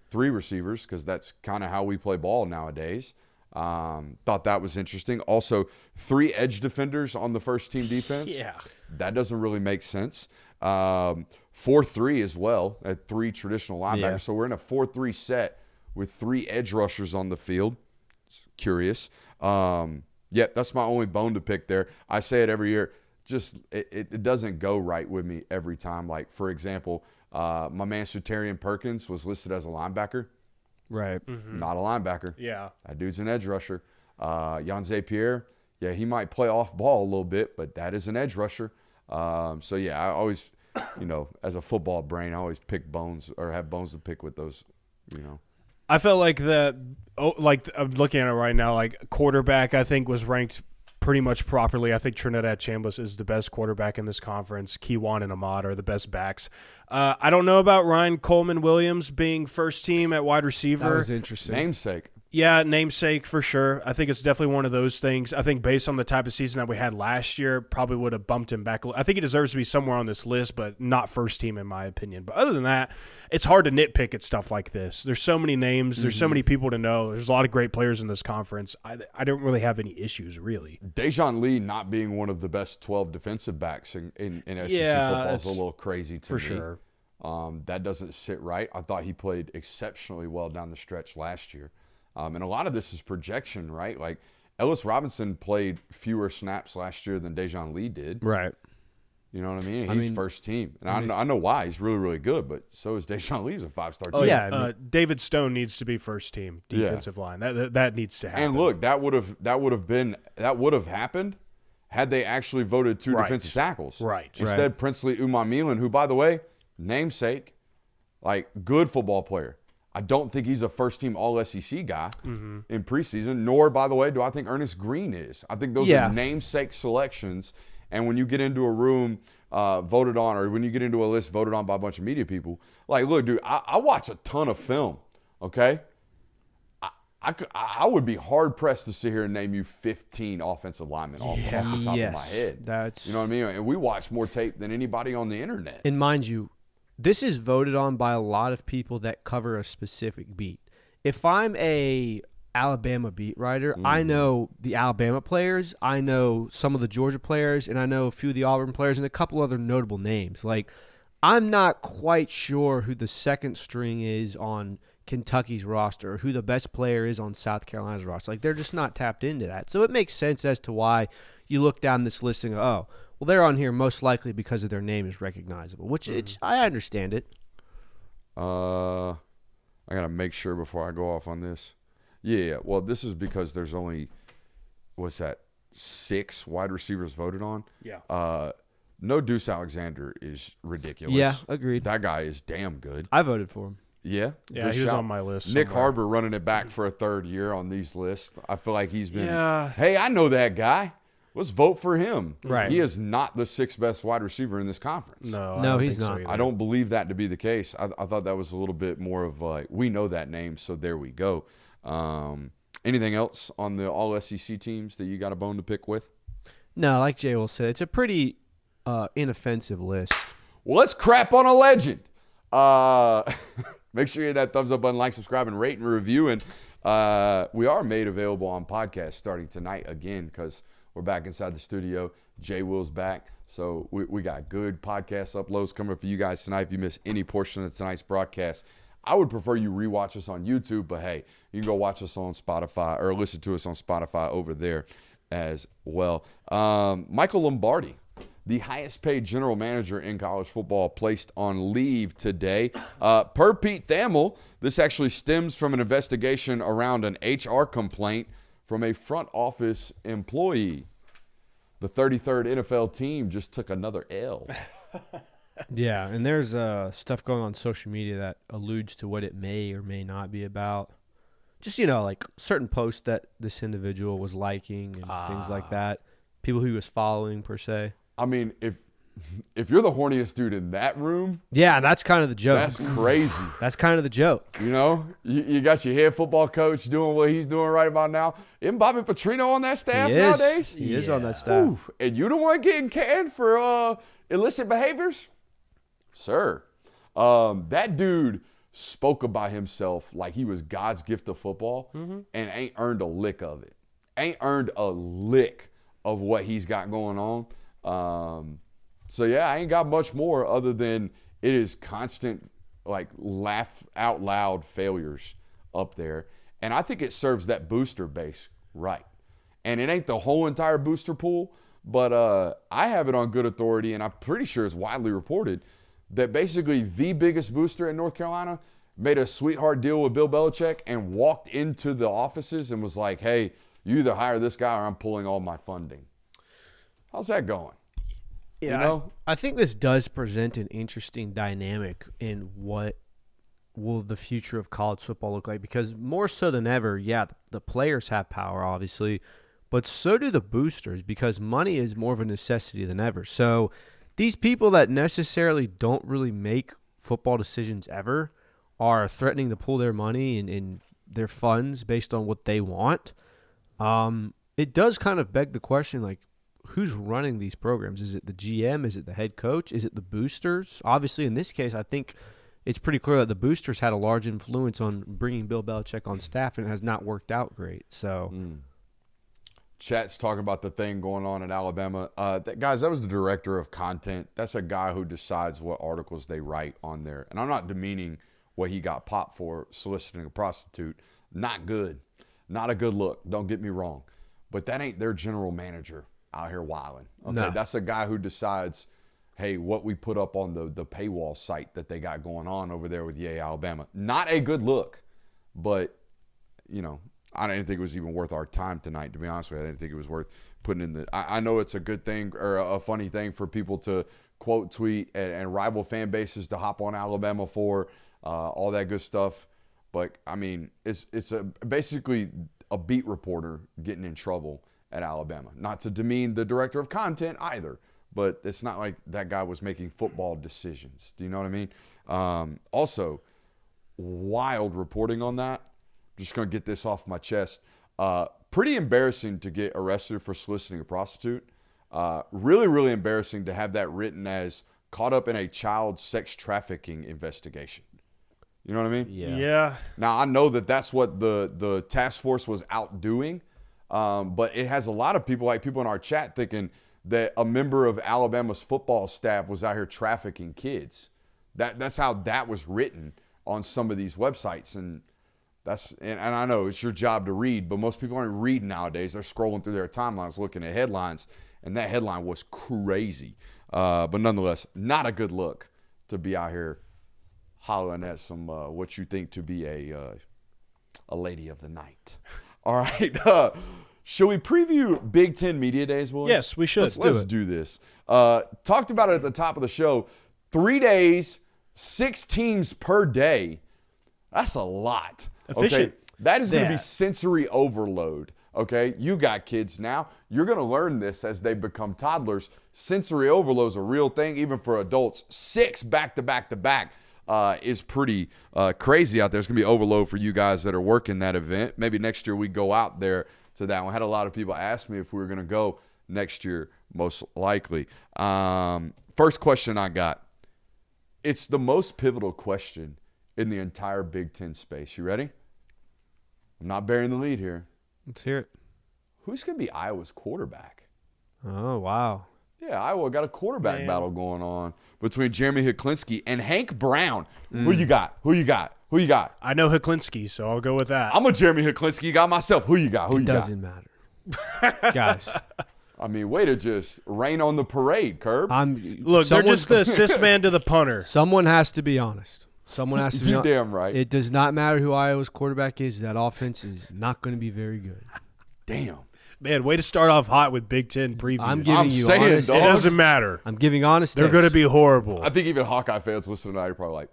3 receivers, because that's kind of how we play ball nowadays. Thought that was interesting. Also, 3 edge defenders on the first team defense. Yeah. That doesn't really make sense. 4-3 as well at 3 traditional linebackers. Yeah. So we're in a 4-3 set with 3 edge rushers on the field. Curious. That's my only bone to pick there. I say it every year. Just it doesn't go right with me every time. Like, for example, my man Sutarian Perkins was listed as a linebacker. Right. Not a linebacker. Yeah. That dude's an edge rusher. Jan Zapier, he might play off ball a little bit, but that is an edge rusher. I always, as a football brain, I always pick bones or have bones to pick with those, I felt like I'm looking at it right now, like quarterback, I think, was ranked pretty much properly. I think Trinidad Chambliss is the best quarterback in this conference. Keywan and Ahmad are the best backs. I don't know about Ryan Coleman-Williams being first team at wide receiver. That was interesting. namesake. Yeah, namesake for sure. I think it's definitely one of those things. I think based on the type of season that we had last year, probably would have bumped him back. I think he deserves to be somewhere on this list, but not first team in my opinion. But other than that, it's hard to nitpick at stuff like this. There's so many names. There's so many people to know. There's a lot of great players in this conference. I don't really have any issues, really. Dejan Lee not being one of the best 12 defensive backs in SEC football is a little crazy to me. For sure. That doesn't sit right. I thought he played exceptionally well down the stretch last year. And a lot of this is projection, right? Like, Ellis Robinson played fewer snaps last year than Dejan Lee did. Right. You know what I mean? He's first team. And I know why. He's really, really good, but so is Dejan Lee. He's a 5-star team. Oh, yeah. David Stone needs to be first team defensive line. That needs to happen. And look, that would have happened had they actually voted 2 defensive tackles. Right. Instead, Princely Umamilan, who, by the way, namesake, like, good football player. I don't think he's a first-team All-SEC guy in preseason, nor, by the way, do I think Ernest Green is. I think those are namesake selections, and when you get into a room voted on, or when you get into a list voted on by a bunch of media people, like, look, dude, I watch a ton of film, okay? I would be hard-pressed to sit here and name you 15 offensive linemen off the top of my head. You know what I mean? And we watch more tape than anybody on the internet. And mind you, this is voted on by a lot of people that cover a specific beat. If I'm a Alabama beat writer, I know the Alabama players, I know some of the Georgia players, and I know a few of the Auburn players and a couple other notable names. Like, I'm not quite sure who the second string is on Kentucky's roster or who the best player is on South Carolina's roster. Like, they're just not tapped into that. So it makes sense as to why you look down this list and go, oh, well, they're on here most likely because of their name is recognizable, which I understand it. I gotta make sure before I go off on this. Yeah. Well, this is because there's only, what's that, 6 wide receivers voted on. Yeah. No Deuce Alexander is ridiculous. Yeah, agreed. That guy is damn good. I voted for him. Yeah. Yeah, good he was shout. on my list. Nick somewhere. Harbor running it back for a 3rd year on these lists. I feel like he's been. Yeah. Hey, I know that guy. Let's vote for him. Right. He is not the 6th best wide receiver in this conference. No, No, I don't he's think so not. either. I don't believe that to be the case. I thought that was a little bit more of like, we know that name, so there we go. Anything else on the all SEC teams that you got a bone to pick with? No, like Jay will say, it's a pretty inoffensive list. Well, let's crap on a legend. Make sure you hit that thumbs up button, like, subscribe, and rate and review. And we are made available on podcast starting tonight again because we're back inside the studio. Jay Will's back. So we got good podcast uploads coming for you guys tonight. If you miss any portion of tonight's broadcast, I would prefer you rewatch us on YouTube. But, hey, you can go watch us on Spotify or listen to us on Spotify over there as well. Michael Lombardi, the highest paid general manager in college football, placed on leave today. Per Pete Thamel, this actually stems from an investigation around an HR complaint from a front office employee. The 33rd NFL team just took another L. Yeah, and there's stuff going on social media that alludes to what it may or may not be about. Just, like certain posts that this individual was liking and things like that. People he was following, per se. I mean, if you're the horniest dude in that room, Yeah, that's kind of the joke. that's crazy. That's kind of the joke. You got your head football coach doing what he's doing right about now. Isn't Bobby Petrino on that staff nowadays? He is on that staff. Ooh, and you the one getting canned for illicit behaviors? Sir, that dude spoke about himself like he was God's gift of football and ain't earned a lick of it. Ain't earned a lick of what he's got going on. So, yeah, I ain't got much more other than it is constant, like, laugh out loud failures up there. And I think it serves that booster base right. And it ain't the whole entire booster pool, but I have it on good authority, and I'm pretty sure it's widely reported that basically the biggest booster in North Carolina made a sweetheart deal with Bill Belichick and walked into the offices and was like, hey, you either hire this guy or I'm pulling all my funding. How's that going? Yeah, I think this does present an interesting dynamic in what will the future of college football look like, because more so than ever, yeah, the players have power, obviously, but so do the boosters, because money is more of a necessity than ever. So these people that necessarily don't really make football decisions ever are threatening to pull their money and their funds based on what they want. It does kind of beg the question, like, who's running these programs? Is it the GM? Is it the head coach? Is it the boosters? Obviously, in this case, I think it's pretty clear that the boosters had a large influence on bringing Bill Belichick on staff, and it has not worked out great. So, Chat's talking about the thing going on in Alabama. Guys, that was the director of content. That's a guy who decides what articles they write on there. And I'm not demeaning what he got popped for, soliciting a prostitute. Not good. Not a good look. Don't get me wrong. But that ain't their general manager out here wilding. Okay, No. That's a guy who decides, hey, what we put up on the paywall site that they got going on over there with Yale, Alabama. Not a good look, but, I didn't think it was even worth our time tonight, to be honest with you. I didn't think it was worth putting in the – I know it's a good thing or a funny thing for people to quote tweet and rival fan bases to hop on Alabama for, all that good stuff. But, I mean, it's basically a beat reporter getting in trouble at Alabama. Not to demean the director of content either, but it's not like that guy was making football decisions. Do you know what I mean? Also, wild reporting on that. Just going to get this off my chest. Pretty embarrassing to get arrested for soliciting a prostitute. Really, really embarrassing to have that written as caught up in a child sex trafficking investigation. You know what I mean? Yeah. Now, I know that that's what the task force was out doing, but it has a lot of people, like people in our chat, thinking that a member of Alabama's football staff was out here trafficking kids. That's how that was written on some of these websites. And I know it's your job to read, but most people aren't reading nowadays. They're scrolling through their timelines looking at headlines. and that headline was crazy. But nonetheless, not a good look to be out here hollering at some what you think to be a lady of the night. All right. Should we preview Big Ten Media Days, boys? Yes, we should. Let's do this. Talked about it at the top of the show. 3 days, 6 teams per day. That's a lot. Efficient. Okay? That is going to Yeah. be sensory overload. Okay? You got kids now. You're going to learn this as they become toddlers. Sensory overload is a real thing, even for adults. 6 back-to-back-to-back is pretty crazy out there. It's going to be overload for you guys that are working that event. Maybe next year we go out there to that one. I had a lot of people ask me if we were going to go next year, most likely. First question I got. It's the most pivotal question in the entire Big Ten space. You ready? I'm not bearing the lead here. Let's hear it. Who's going to be Iowa's quarterback? Oh, wow. Yeah, Iowa got a quarterback battle going on between Jeremy Huklinski and Hank Brown. Who you got? Who you got? Who you got? I know Huklinski, so I'll go with that. I'm a Jeremy Huklinski guy myself. Who you got? Who you got? Doesn't matter. Guys, I mean, way to just rain on the parade, Curb. Look, they're just the assist man to the punter. Someone has to be honest. Someone has to be You honest. damn right. It does not matter who Iowa's quarterback is. That offense is not going to be very good. Damn. Man, way to start off hot with Big Ten previews. I'm giving you saying, honest. dog. It doesn't matter. I'm giving honest. They're going to be horrible. I think even Hawkeye fans listening tonight are probably like,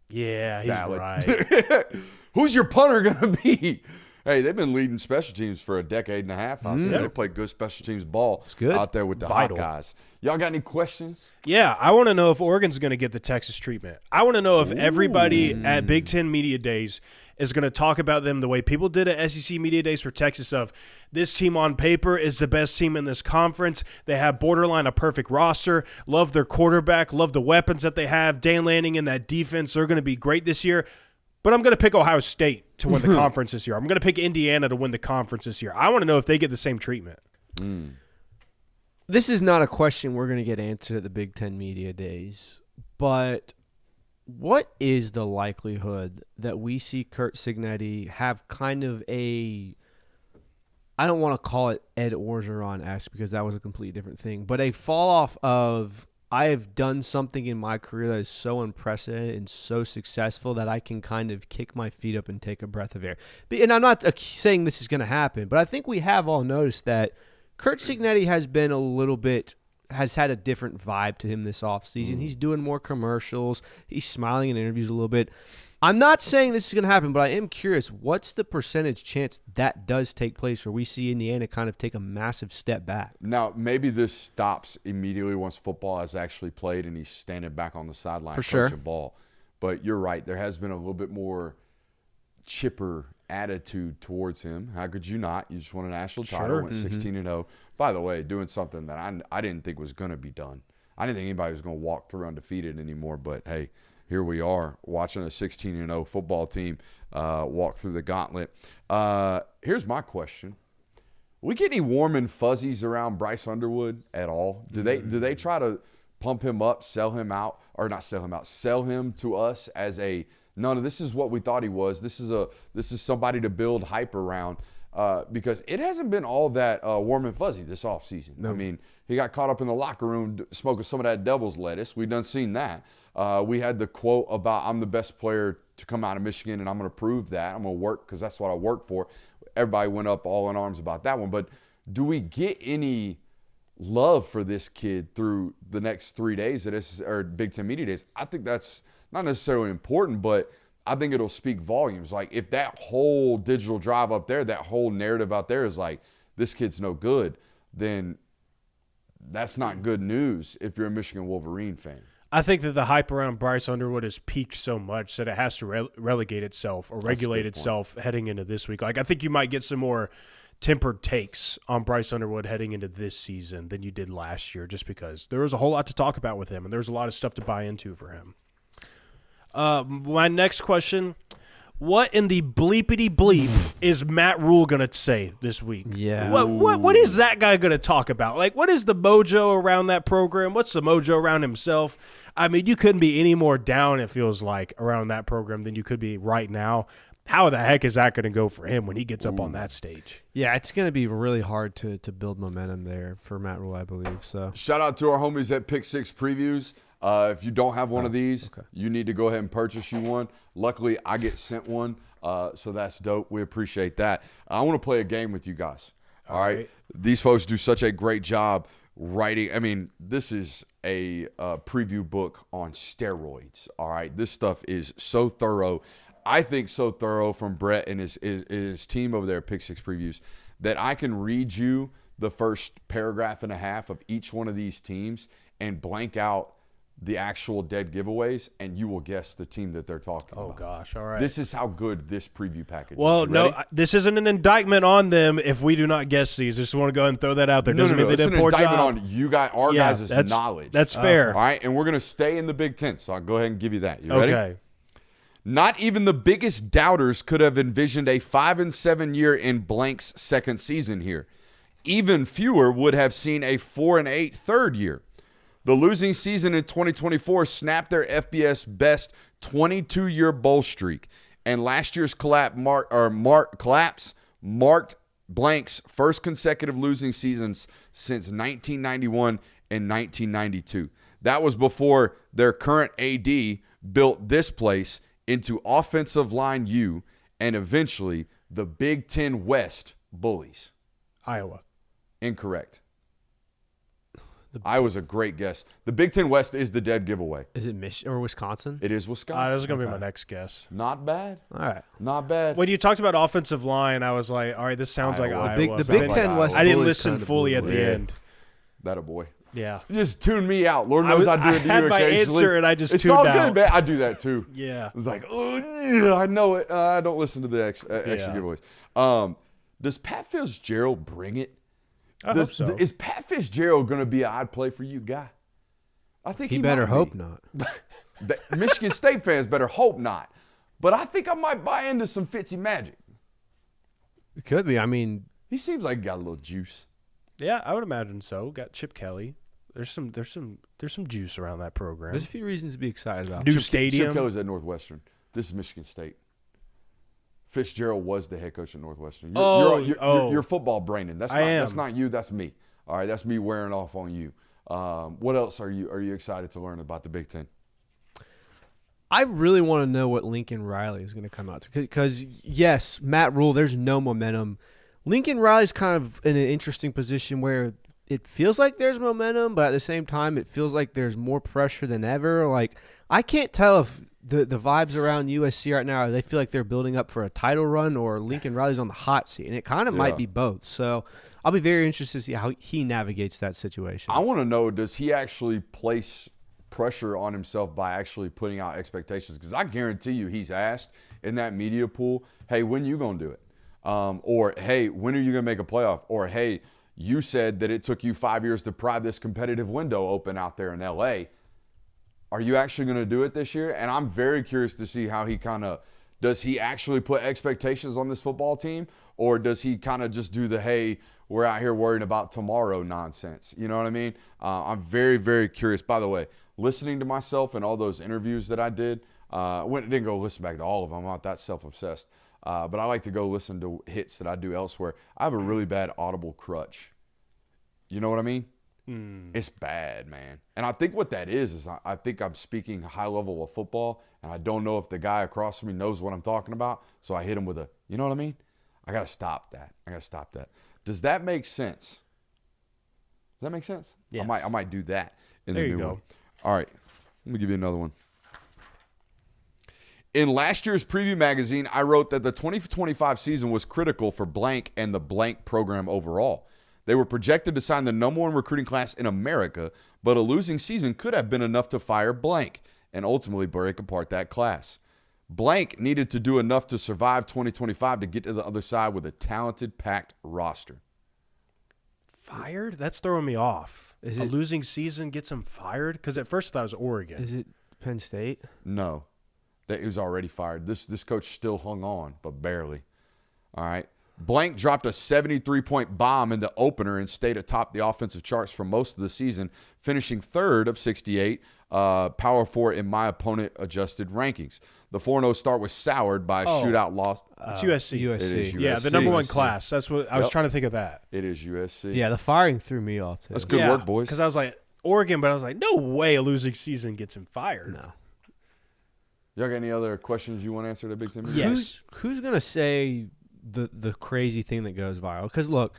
Yeah, he's valid. right. Who's your punter going to be? Hey, they've been leading special teams for a decade and a half out there. They play good special teams ball good. out there with the Vital. Hawkeyes. Y'all got any questions? Yeah, I want to know if Oregon's going to get the Texas treatment. I want to know if everybody at Big Ten Media Days is going to talk about them the way people did at SEC Media Days for Texas of this team on paper is the best team in this conference. They have borderline a perfect roster. Love their quarterback. Love the weapons that they have. Dan Lanning and that defense, they're going to be great this year. But I'm going to pick Ohio State to win the conference this year. I'm going to pick Indiana to win the conference this year. I want to know if they get the same treatment. This is not a question we're going to get answered at the Big Ten Media Days, but what is the likelihood that we see Kurt Cignetti have kind of a, I don't want to call it Ed Orgeron-esque because that was a completely different thing, but a fall off of, I have done something in my career that is so unprecedented and so successful that I can kind of kick my feet up and take a breath of air. And I'm not saying this is going to happen, but I think we have all noticed that Kurt Cignetti has been a little bit, has had a different vibe to him this offseason. He's doing more commercials. He's smiling in interviews a little bit. I'm not saying this is going to happen, but I am curious, what's the percentage chance that does take place where we see Indiana kind of take a massive step back? Now, maybe this stops immediately once football has actually played and he's standing back on the sideline coaching ball. But you're right. There has been a little bit more chipper attitude towards him. How could you not? You just won a national title, went 16-0. By the way, doing something that I didn't think was going to be done. I didn't think anybody was going to walk through undefeated anymore, but hey, here we are watching a 16-0 football team walk through the gauntlet. Here's my question. We get any warm and fuzzies around Bryce Underwood at all? Do they try to pump him up, sell him out, or not sell him out, sell him to us as a no, this is what we thought he was. This is somebody to build hype around because it hasn't been all that warm and fuzzy this offseason. No. I mean, he got caught up in the locker room smoking some of that devil's lettuce. We've done seen that. We had the quote about I'm the best player to come out of Michigan and I'm going to prove that. I'm going to work because that's what I work for. Everybody went up all in arms about that one. But do we get any love for this kid through the next 3 days or Big Ten Media Days? I think that's not necessarily important, but I think it'll speak volumes. Like if that whole digital drive up there, that whole narrative out there is like, this kid's no good, then that's not good news if you're a Michigan Wolverine fan. I think that the hype around Bryce Underwood has peaked so much that it has to relegate itself or regulate itself heading into this week. Like I think you might get some more tempered takes on Bryce Underwood heading into this season than you did last year just because there was a whole lot to talk about with him and there's a lot of stuff to buy into for him. My next question, what in the bleepity bleep is Matt Rule going to say this week? Yeah. What is that guy going to talk about? Like, what is the mojo around that program? What's the mojo around himself? I mean, you couldn't be any more down, it feels like, around that program than you could be right now. How the heck is that going to go for him when he gets up on that stage? Yeah, it's going to be really hard to build momentum there for Matt Rule, I believe. So Shout out to our homies at Pick Six Previews. If you don't have one of these, you need to go ahead and purchase you one. Luckily, I get sent one, so that's dope. We appreciate that. I want to play a game with you guys. All right? These folks do such a great job writing. I mean, this is a preview book on steroids. All right, this stuff is so thorough. I think so thorough from Brett and his team over there at Pick Six Previews that I can read you the first paragraph and a half of each one of these teams and blank out the actual dead giveaways, and you will guess the team that they're talking about. Oh, gosh. All right. This is how good this preview package Well, is. no, this isn't an indictment on them if we do not guess these. I just want to go ahead and throw that out there. Doesn't mean they it's did an a poor indictment job. on you guys, our guys' knowledge. That's fair. All right, and we're going to stay in the Big Ten, so I'll go ahead and give you that. You ready? Okay. Not even the biggest doubters could have envisioned a 5-7 year in blank's second season here. Even fewer would have seen a 4-8 third year. The losing season in 2024 snapped their FBS best 22-year bowl streak, and last year's collapse marked blank's first consecutive losing seasons since 1991 and 1992. That was before their current AD built this place into offensive line U and eventually the Big Ten West bullies. Iowa. Incorrect. Iowa's a great guess. The Big Ten West is the dead giveaway. is it Michigan or Wisconsin? It is Wisconsin. That was going to be my next guess. Not bad. All right. Not bad. When you talked about offensive line, I was like, all right, this sounds like Iowa. Iowa. The Sounds Big like Ten Iowa. West. I didn't bullies listen kinda fully blew at me. the Yeah. end. That a boy. Yeah. You just tune me out. Lord knows I do it to had you my occasionally. answer and I just it's tuned all out. good, man. I do that too. Yeah. It's like, oh, yeah, I know it. I don't listen to the extra Yeah. giveaways. Does Pat Fitzgerald bring it? I hope so. Is Pat Fitzgerald going to be an odd play for you, guy? I think He he better might hope be. not. The Michigan State fans better hope not. But I think I might buy into some Fitzy magic. It could be. I mean, He seems like he got a little juice. Yeah, I would imagine so. Got Chip Kelly. There's some juice around that program. there's a few reasons to be excited about. New Chip stadium. Kelly's at Northwestern. This is Michigan State. Fitzgerald was the head coach at Northwestern. You're football braining. That's not you. That's me. All right, that's me wearing off on you. What else are you excited to learn about the Big Ten? I really want to know what Lincoln Riley is going to come out to because yes, Matt Rule, there's no momentum. Lincoln Riley's kind of in an interesting position where it feels like there's momentum, but at the same time, it feels like there's more pressure than ever. Like I can't tell if the vibes around USC right now, they feel like they're building up for a title run or Lincoln Riley's on the hot seat, and it kind of might be both. So I'll be very interested to see how he navigates that situation. I want to know, does he actually place pressure on himself by actually putting out expectations? Because I guarantee you he's asked in that media pool, hey, when you going to do it? Or, hey, when are you going to make a playoff? Or, hey, you said that it took you 5 years to pry this competitive window open out there in L.A. Are you actually going to do it this year? And I'm very curious to see how he does he actually put expectations on this football team? Or does he kind of just do the, hey, we're out here worrying about tomorrow nonsense? You know what I mean? I'm very, very curious. By the way, listening to myself and all those interviews that I did, didn't go listen back to all of them. I'm not that self-obsessed. But I like to go listen to hits that I do elsewhere. I have a really bad audible crutch. You know what I mean? It's bad, man. And I think what that is I think I'm speaking high level of football, and I don't know if the guy across from me knows what I'm talking about, so I hit him with a, you know what I mean? I got to stop that. Does that make sense? Does that make sense? Yes. I might do that in There the you new go. one. All right. Let me give you another one. In last year's preview magazine, I wrote that the 2025 season was critical for blank and the blank program overall. They were projected to sign the #1 recruiting class in America, but a losing season could have been enough to fire blank and ultimately break apart that class. Blank needed to do enough to survive 2025 to get to the other side with a talented, packed roster. Fired? That's throwing me off. Is a it- losing season gets him fired? Because at first I thought it was Oregon. Is it Penn State? No, that he was already fired. This coach still hung on, but barely. All right. Blank dropped a 73-point bomb in the opener and stayed atop the offensive charts for most of the season, finishing third of 68, Power 4 in my opponent adjusted rankings. The 4-0 start was soured by a shootout loss. It's USC. USC. It is USC. Yeah, the number one class. That's what I was trying to think of that. It is USC. Yeah, the firing threw me off too. That's good work, boys. Because I was like, Oregon, but I was like, no way a losing season gets him fired. No. Y'all got any other questions you want to answer to Big Ten? Yes. Who's gonna say the crazy thing that goes viral? Because look,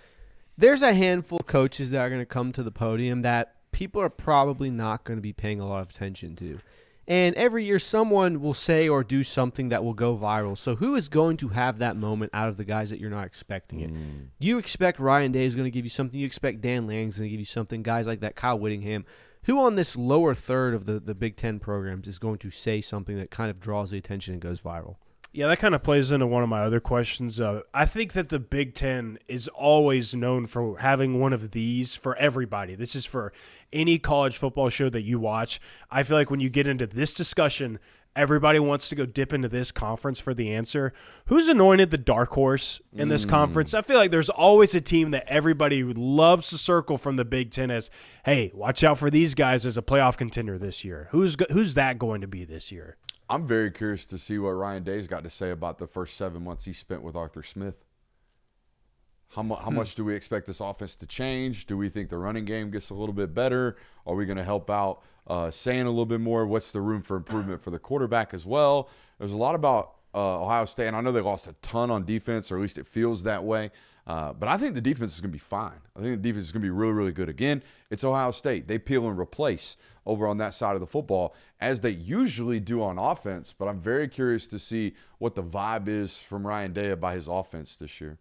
there's a handful of coaches that are gonna come to the podium that people are probably not gonna be paying a lot of attention to. And every year someone will say or do something that will go viral. So who is going to have that moment out of the guys that you're not expecting it? You expect Ryan Day is going to give you something. You expect Dan Lanning's going to give you something. Guys like that, Kyle Whittingham. Who on this lower third of the Big Ten programs is going to say something that kind of draws the attention and goes viral? Yeah, that kind of plays into one of my other questions. I think that the Big Ten is always known for having one of these for everybody. This is for any college football show that you watch. I feel like when you get into this discussion, everybody wants to go dip into this conference for the answer. Who's anointed the dark horse in this conference? I feel like there's always a team that everybody loves to circle from the Big Ten as, hey, watch out for these guys as a playoff contender this year. Who's that going to be this year? I'm very curious to see what Ryan Day's got to say about the first 7 months he spent with Arthur Smith. How much do we expect this offense to change? Do we think the running game gets a little bit better? Are we going to help out saying a little bit more? What's the room for improvement for the quarterback as well? There's a lot about Ohio State, and I know they lost a ton on defense, or at least it feels that way. But I think the defense is going to be fine. I think the defense is going to be really, really good. Again, it's Ohio State. They peel and replace over on that side of the football, as they usually do on offense. But I'm very curious to see what the vibe is from Ryan Day about his offense this year.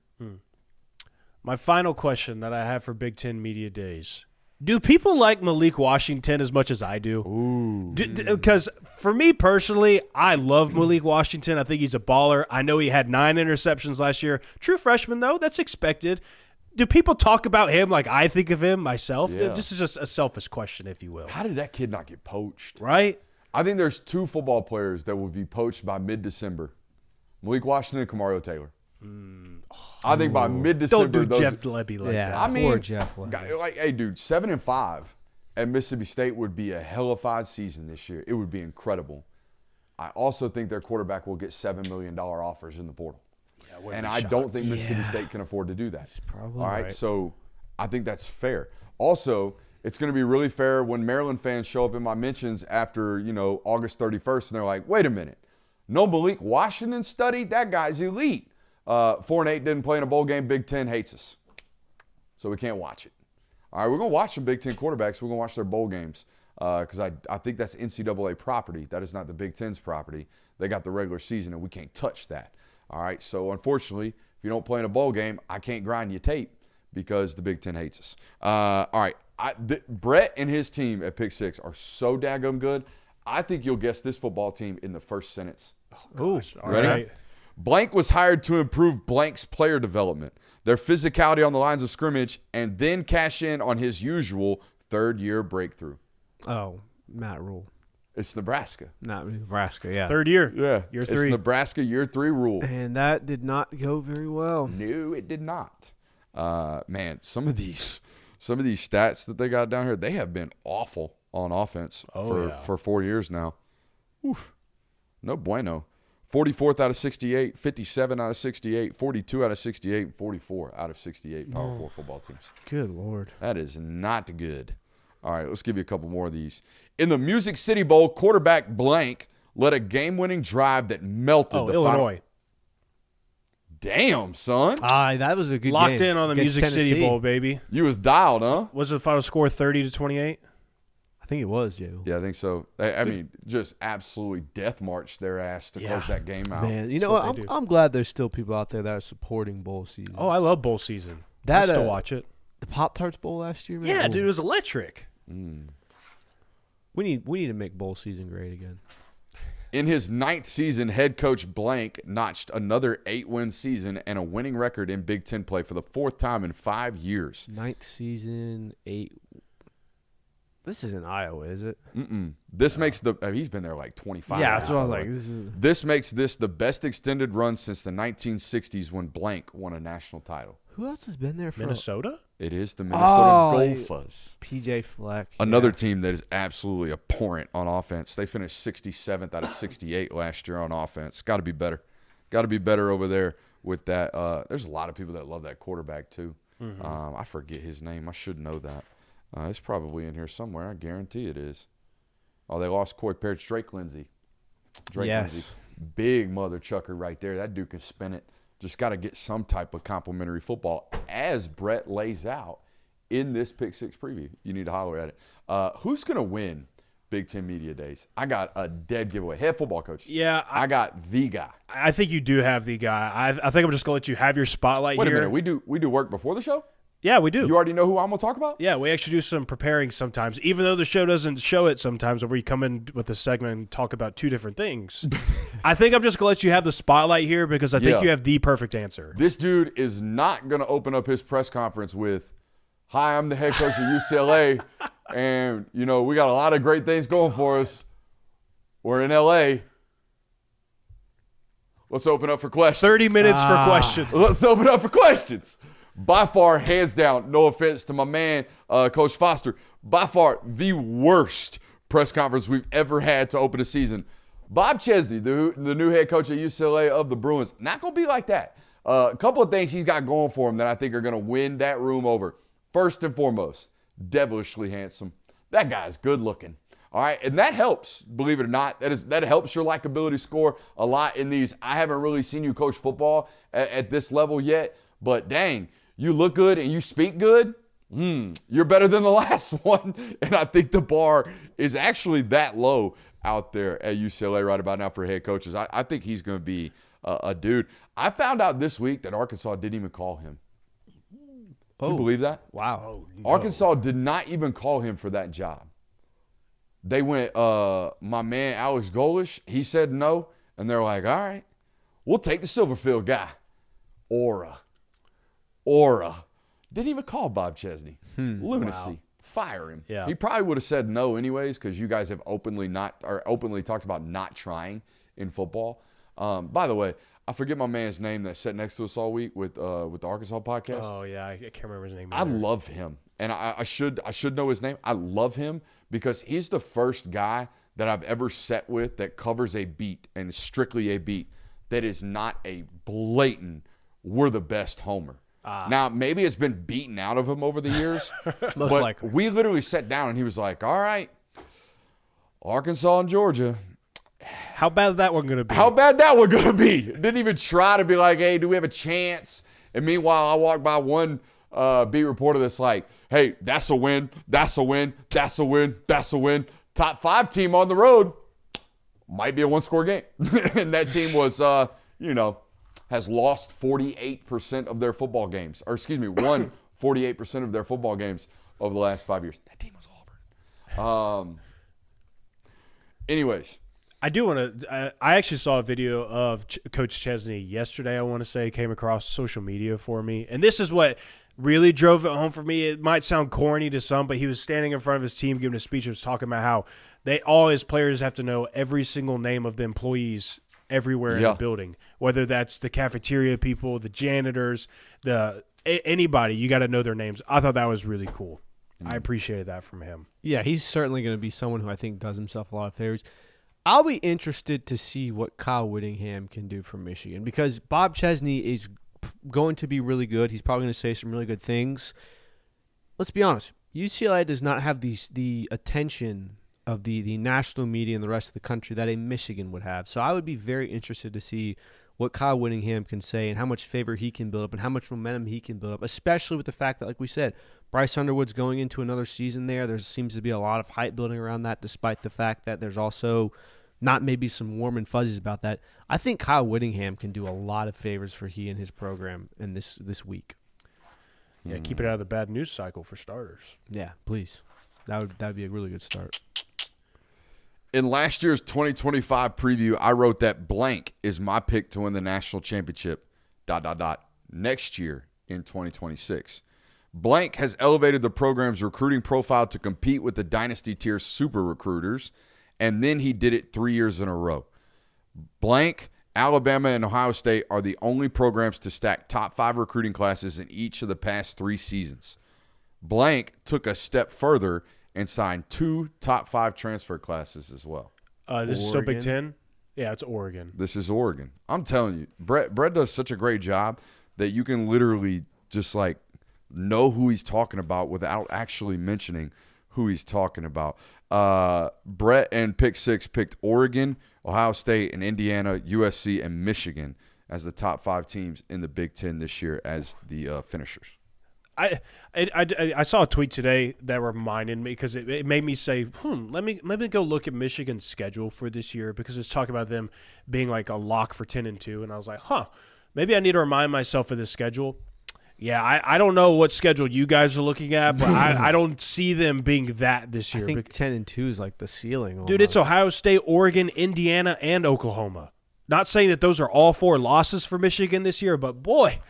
My final question that I have for Big Ten Media Days. Do people like Malik Washington as much as I do? Ooh. Because for me personally, I love Malik Washington. I think he's a baller. I know he had 9 interceptions last year. True freshman, though. That's expected. Do people talk about him like I think of him myself? Yeah. This is just a selfish question, if you will. How did that kid not get poached? Right? I think there's 2 football players that will be poached by mid-December. Malik Washington and Kamario Taylor. I think by mid-December, Don't do Jeff Lebby like that. I mean, poor Jeff Lebby. like, hey, dude, 7-5 at Mississippi State would be a hellified season this year. It would be incredible. I also think their quarterback will get $7 million offers in the portal. And I don't think Mississippi State can afford to do that. probably All right, right. so I think that's fair. Also, it's going to be really fair when Maryland fans show up in my mentions after, August 31st, and they're like, wait a minute. No Malik Washington studied? That guy's elite. 4-8 didn't play in a bowl game. Big Ten hates us. So we can't watch it. All right, we're going to watch some Big Ten quarterbacks. We're going to watch their bowl games because I think that's NCAA property. That is not the Big Ten's property. They got the regular season, and we can't touch that. All right, so unfortunately, if you don't play in a bowl game, I can't grind your tape because the Big Ten hates us. All right, Brett and his team at Pick Six are so daggum good. I think you'll guess this football team in the first sentence. All Ready? right. Blank was hired to improve Blank's player development, their physicality on the lines of scrimmage, and then cash in on his usual third-year breakthrough. Oh, Matt Rule. It's Nebraska. Not Nebraska, yeah. Third year. Yeah. Year It's 3. Nebraska year 3 rule. And that did not go very well. No, it did not. Man, some of these stats that they got down here, they have been awful on offense for 4 years now. Oof. No bueno. 44th out of 68, 57 out of 68, 42 out of 68, and 44 out of 68 Power 4 football teams. Good Lord. That is not good. All right, let's give you a couple more of these. In the Music City Bowl, quarterback Blank led a game-winning drive that melted the Illinois. Damn, son. That was a good Locked game in on the against Music City Tennessee. Bowl, baby. You was dialed, huh? Was the final score 30-28? I think it was, Joe. Yeah, I think so. I mean, just absolutely death marched their ass to close that game out. Man, you That's know what what? they do. I'm glad there's still people out there that are supporting bowl season. Oh, I love bowl season. I That, still watch it. The Pop-Tarts Bowl last year, man? Yeah, Oh. dude, it was electric. We need to make bowl season great again. In his 9th season, head coach Blank notched another 8-win season and a winning record in Big Ten play for the 4th time in 5 years. 9th season, 8. This isn't Iowa, is it? This makes he's been there like 25 Yeah, years, that's what I was by the like. way. This makes this the best extended run since the 1960s when blank won a national title. Who else has been there for Minnesota? It is the Minnesota Oh, Gophers. PJ Fleck. Another yeah. team that is absolutely abhorrent on offense. They finished 67th out of 68 last year on offense. Got to be better. Got to be better over there with that. There's a lot of people that love that quarterback too. I forget his name. I should know that. It's probably in here somewhere. I guarantee it is. Oh, they lost Coy Parrish. Drake Lindsey. Lindsey. Big mother chucker right there. That dude can spin it. Just got to get some type of complimentary football as Brett lays out in this Pick 6 preview. You need to holler at it. Who's going to win Big Ten Media Days? I got a dead giveaway. Head football coach. Yeah. I got the guy. I think you do have the guy. I think I'm just going to let you have your spotlight Wait here. a minute. We do work before the show? Yeah, we do. You already know who I'm going to talk about? Yeah, we actually do some preparing sometimes, even though the show doesn't show it sometimes, where we come in with a segment and talk about two different things. I think I'm just going to let you have the spotlight here because I think you have the perfect answer. This dude is not going to open up his press conference with, "Hi, I'm the head coach of UCLA, and, we got a lot of great things going for us. We're in L.A. Let's open up for questions." 30 minutes for questions. Let's open up for questions. By far, hands down, no offense to my man, Coach Foster, by far the worst press conference we've ever had to open a season. Bob Chesney, the new head coach at UCLA of the Bruins, not going to be like that. A couple of things he's got going for him that I think are going to win that room over. First and foremost, devilishly handsome. That guy's good looking. All right, and that helps, believe it or not. That helps your likability score a lot in these. I haven't really seen you coach football at this level yet, but dang, you look good and you speak good. You're better than the last one. And I think the bar is actually that low out there at UCLA right about now for head coaches. I think he's going to be a dude. I found out this week that Arkansas didn't even call him. Can you believe that? Wow. Oh, no. Arkansas did not even call him for that job. They went, my man Alex Golish, he said no. And they're like, all right, we'll take the Silverfield guy. Aura. Didn't even call Bob Chesney. Lunacy. Wow. Fire him. Yeah. He probably would have said no anyways because you guys have openly talked about not trying in football. By the way, I forget my man's name that sat next to us all week with the Arkansas podcast. Oh, yeah. I can't remember his name I either. love him, and I should know his name. I love him because he's the first guy that I've ever sat with that covers a beat and strictly a beat that is not a blatant "we're the best" homer. Now, maybe it's been beaten out of him over the years. Most but likely. we literally sat down and he was like, all right, Arkansas and Georgia. How bad that one going to be? How bad that one going to be? Didn't even try to be like, hey, do we have a chance? And meanwhile, I walked by one beat reporter that's like, hey, that's a win, that's a win, that's a win, that's a win. Top 5 team on the road might be a one-score game. And that team was, has lost 48% of their football games. Or excuse me, won 48% of their football games over the last 5 years. That team was Auburn. Anyways. I do want to I actually saw a video of Coach Chesney yesterday, I want to say, came across social media for me. And this is what really drove it home for me. It might sound corny to some, but he was standing in front of his team giving a speech. He was talking about how all his players have to know every single name of the employees everywhere in the building, whether that's the cafeteria people, the janitors, anybody. You got to know their names. I thought that was really cool. I appreciated that from him. Yeah, he's certainly going to be someone who I think does himself a lot of favors. I'll be interested to see what Kyle Whittingham can do for Michigan because Bob Chesney is going to be really good. He's probably going to say some really good things. Let's be honest. UCLA does not have the attention of the national media and the rest of the country that a Michigan would have. So I would be very interested to see what Kyle Whittingham can say and how much favor he can build up and how much momentum he can build up, especially with the fact that, like we said, Bryce Underwood's going into another season there. There seems to be a lot of hype building around that, despite the fact that there's also not maybe some warm and fuzzies about that. I think Kyle Whittingham can do a lot of favors for he and his program in this week. Yeah, keep it out of the bad news cycle for starters. Yeah, please. That would be a really good start. In last year's 2025 preview, I wrote that blank is my pick to win the national championship, ... next year in 2026. Blank has elevated the program's recruiting profile to compete with the dynasty tier super recruiters, and then he did it 3 years in a row. Blank, Alabama, and Ohio State are the only programs to stack top 5 recruiting classes in each of the past 3 seasons. Blank took a step further and signed 2 top 5 transfer classes as well. This is so Big Ten? Yeah, it's Oregon. This is Oregon. I'm telling you, Brett does such a great job that you can literally just like know who he's talking about without actually mentioning who he's talking about. Brett and Pick 6 picked Oregon, Ohio State, and Indiana, USC, and Michigan as the top 5 teams in the Big Ten this year as the finishers. I saw a tweet today that reminded me because it made me say, let me go look at Michigan's schedule for this year because it's talking about them being like a lock for 10-2, and I was like, maybe I need to remind myself of this schedule. Yeah, I don't know what schedule you guys are looking at, but I don't see them being that this year. I think 10-2 is like the ceiling. Dude, it's Ohio State, Oregon, Indiana, and Oklahoma. Not saying that those are all 4 losses for Michigan this year, but boy,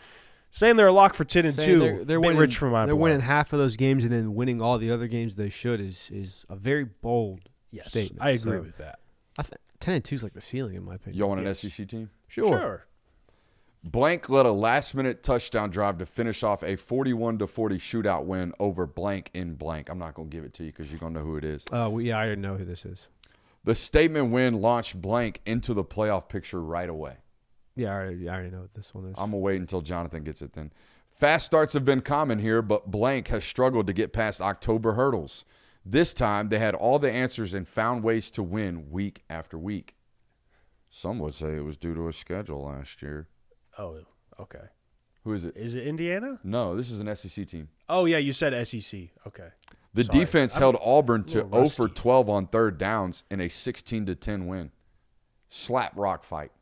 saying they're a lock for 10-2, they're winning, rich from my They're winning half of those games and then winning all the other games they should is a very bold statement. I agree with that. I think 10-2 is like the ceiling in my opinion. Y'all want an SEC team? Sure. Blank led a last-minute touchdown drive to finish off a 41-40 shootout win over blank in blank. I'm not going to give it to you because you're going to know who it is. I already know who this is. The statement win launched blank into the playoff picture right away. Yeah, I already know what this one is. I'm going to wait until Jonathan gets it then. Fast starts have been common here, but blank has struggled to get past October hurdles. This time, they had all the answers and found ways to win week after week. Some would say it was due to a schedule last year. Oh, okay. Who is it? Is it Indiana? No, this is an SEC team. Oh, yeah, you said SEC. Okay. The Sorry. defense held Auburn to 0 for rusty. 12 on third downs in a 16-10 win. Slap rock fight.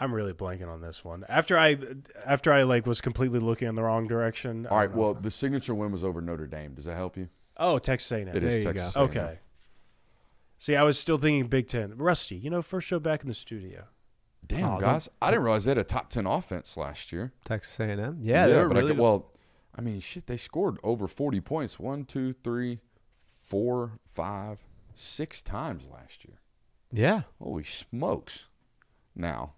I'm really blanking on this one. After I like was completely looking in the wrong direction. All right, well, the signature win was over Notre Dame. Does that help you? Oh, Texas A&M. It is Texas go. A&M. Okay. See, I was still thinking Big Ten. Rusty, first show back in the studio. Damn, guys. I didn't realize they had a top 10 offense last year. Texas A&M? Yeah, they were but really they scored over 40 points 1, 2, 3, 4, 5, 6 times last year. Yeah. Holy smokes. Now,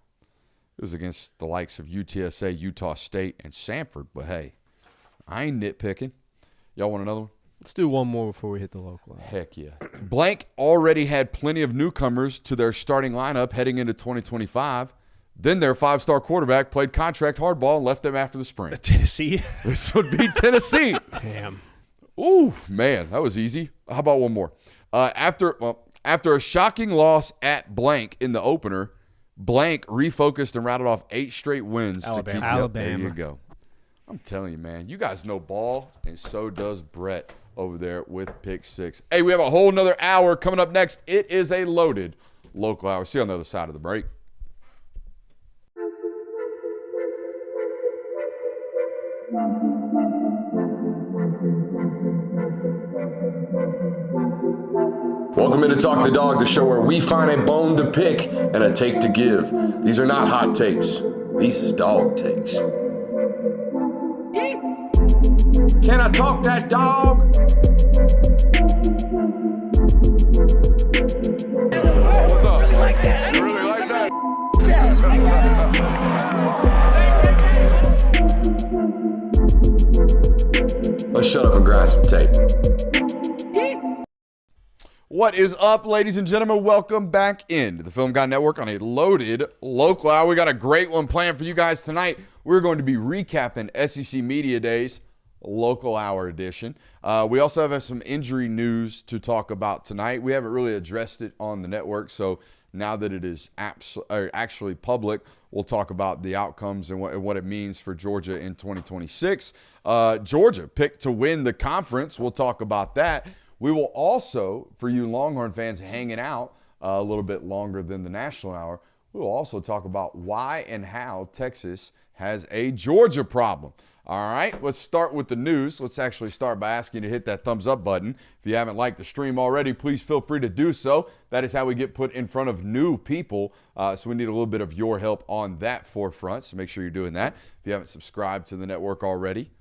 it was against the likes of UTSA, Utah State, and Samford, but hey, I ain't nitpicking. Y'all want another one? Let's do one more before we hit the local. Heck yeah. Blank already had plenty of newcomers to their starting lineup heading into 2025. Then their 5-star quarterback played contract hardball and left them after the spring. Tennessee. This would be Tennessee. Damn. Ooh, man, that was easy. How about one more? After a shocking loss at blank in the opener, blank refocused and rattled off 8 straight wins to keep Alabama. There you go. I'm telling you, man, you guys know ball, and so does Brett over there with Pick 6. Hey, we have a whole nother hour coming up next. It is a loaded local hour. See you on the other side of the break. Welcome into Talk the Dog, the show where we find a bone to pick and a take to give. These are not hot takes. These is dog takes. Can I talk that dog? What's up? You really like that? Let's shut up and grind some tape. What is up, ladies and gentlemen? Welcome back into the Film Guy Network on a loaded local hour. We got a great one planned for you guys tonight. We're going to be recapping SEC Media Days local hour edition. We also have some injury news to talk about tonight. We haven't really addressed it on the network, so now that it is actually public, we'll talk about the outcomes and what it means for Georgia in 2026. Georgia picked to win the conference. We'll talk about that. We will also, for you Longhorn fans hanging out a little bit longer than the national hour, we will also talk about why and how Texas has a Georgia problem. All right, let's start with the news. Let's actually start by asking you to hit that thumbs up button. If you haven't liked the stream already, please feel free to do so. That is how we get put in front of new people. So we need a little bit of your help on that forefront. So make sure you're doing that. If you haven't subscribed to the network already,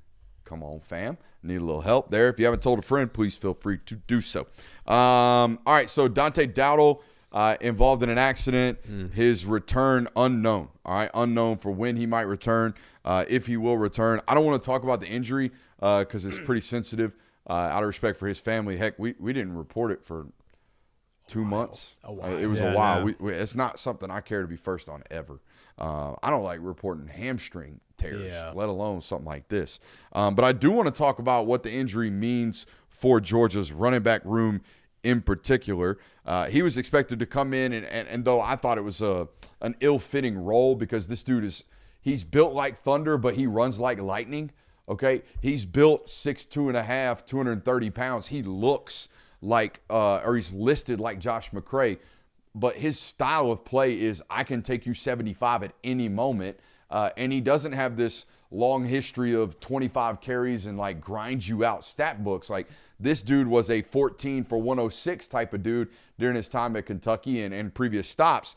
Come on, fam. Need a little help there. If you haven't told a friend, please feel free to do so. All right, so Dante Dowdle involved in an accident. His return unknown. All right, unknown for when he might return, if he will return. I don't want to talk about the injury because it's pretty sensitive. Out of respect for his family, heck, we didn't report it for 2 months. It was a while. It's not something I care to be first on ever. I don't like reporting hamstring tears, let alone something like this. But I do want to talk about what the injury means for Georgia's running back room in particular. He was expected to come in, and though I thought it was an ill-fitting role because this dude he's built like thunder, but he runs like lightning. Okay, he's built 6'2.5", 230 pounds. He looks like, or he's listed like Josh McCray, but his style of play is I can take you 75 at any moment, and he doesn't have this long history of 25 carries and like grind you out stat books. Like this dude was a 14 for 106 type of dude during his time at Kentucky and previous stops.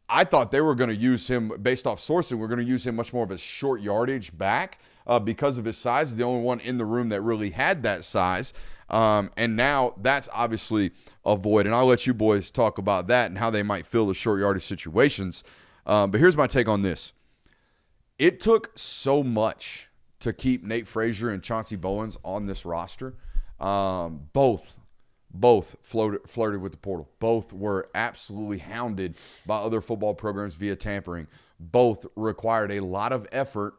I thought they were going to use him, based off sourcing, we're going to use him much more of a short yardage back because of his size. The only one in the room that really had that size. And now that's obviously a void. And I'll let you boys talk about that and how they might fill the short yardage situations. But here's my take on this. It took so much to keep Nate Frazier and Chauncey Bowens on this roster. Both flirted with the portal. Both were absolutely hounded by other football programs via tampering. Both required a lot of effort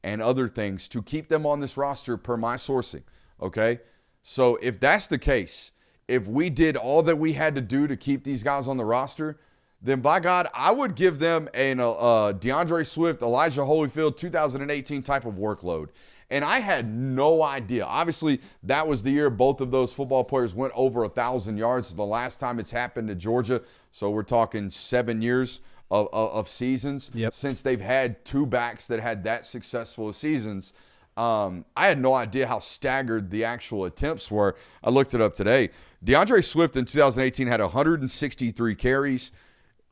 and other things to keep them on this roster per my sourcing, okay? So if that's the case, if we did all that we had to do to keep these guys on the roster, then by God, I would give them an DeAndre Swift, Elijah Holyfield 2018 type of workload. And I had no idea. Obviously, that was the year both of those football players went over 1,000 yards. The last time it's happened to Georgia. So we're talking 7 years of seasons since they've had two backs that had that successful of seasons. I had no idea how staggered the actual attempts were. I looked it up today. DeAndre Swift in 2018 had 163 carries.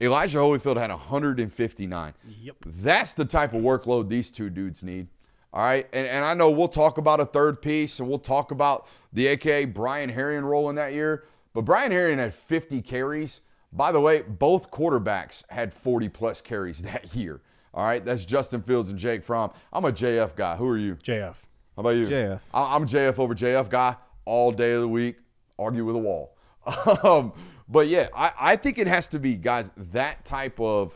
Elijah Holyfield had 159. Yep. That's the type of workload these two dudes need. All right, and I know we'll talk about a third piece, and we'll talk about the AKA Brian Herrien role in that year, but Brian Herrien had 50 carries. By the way, both quarterbacks had 40-plus carries that year. All right, that's Justin Fields and Jake Fromm. I'm a JF guy. Who are you? JF. How about you? JF. I'm a JF over JF guy all day of the week. Argue with a wall. But, yeah, I think it has to be, guys, that type of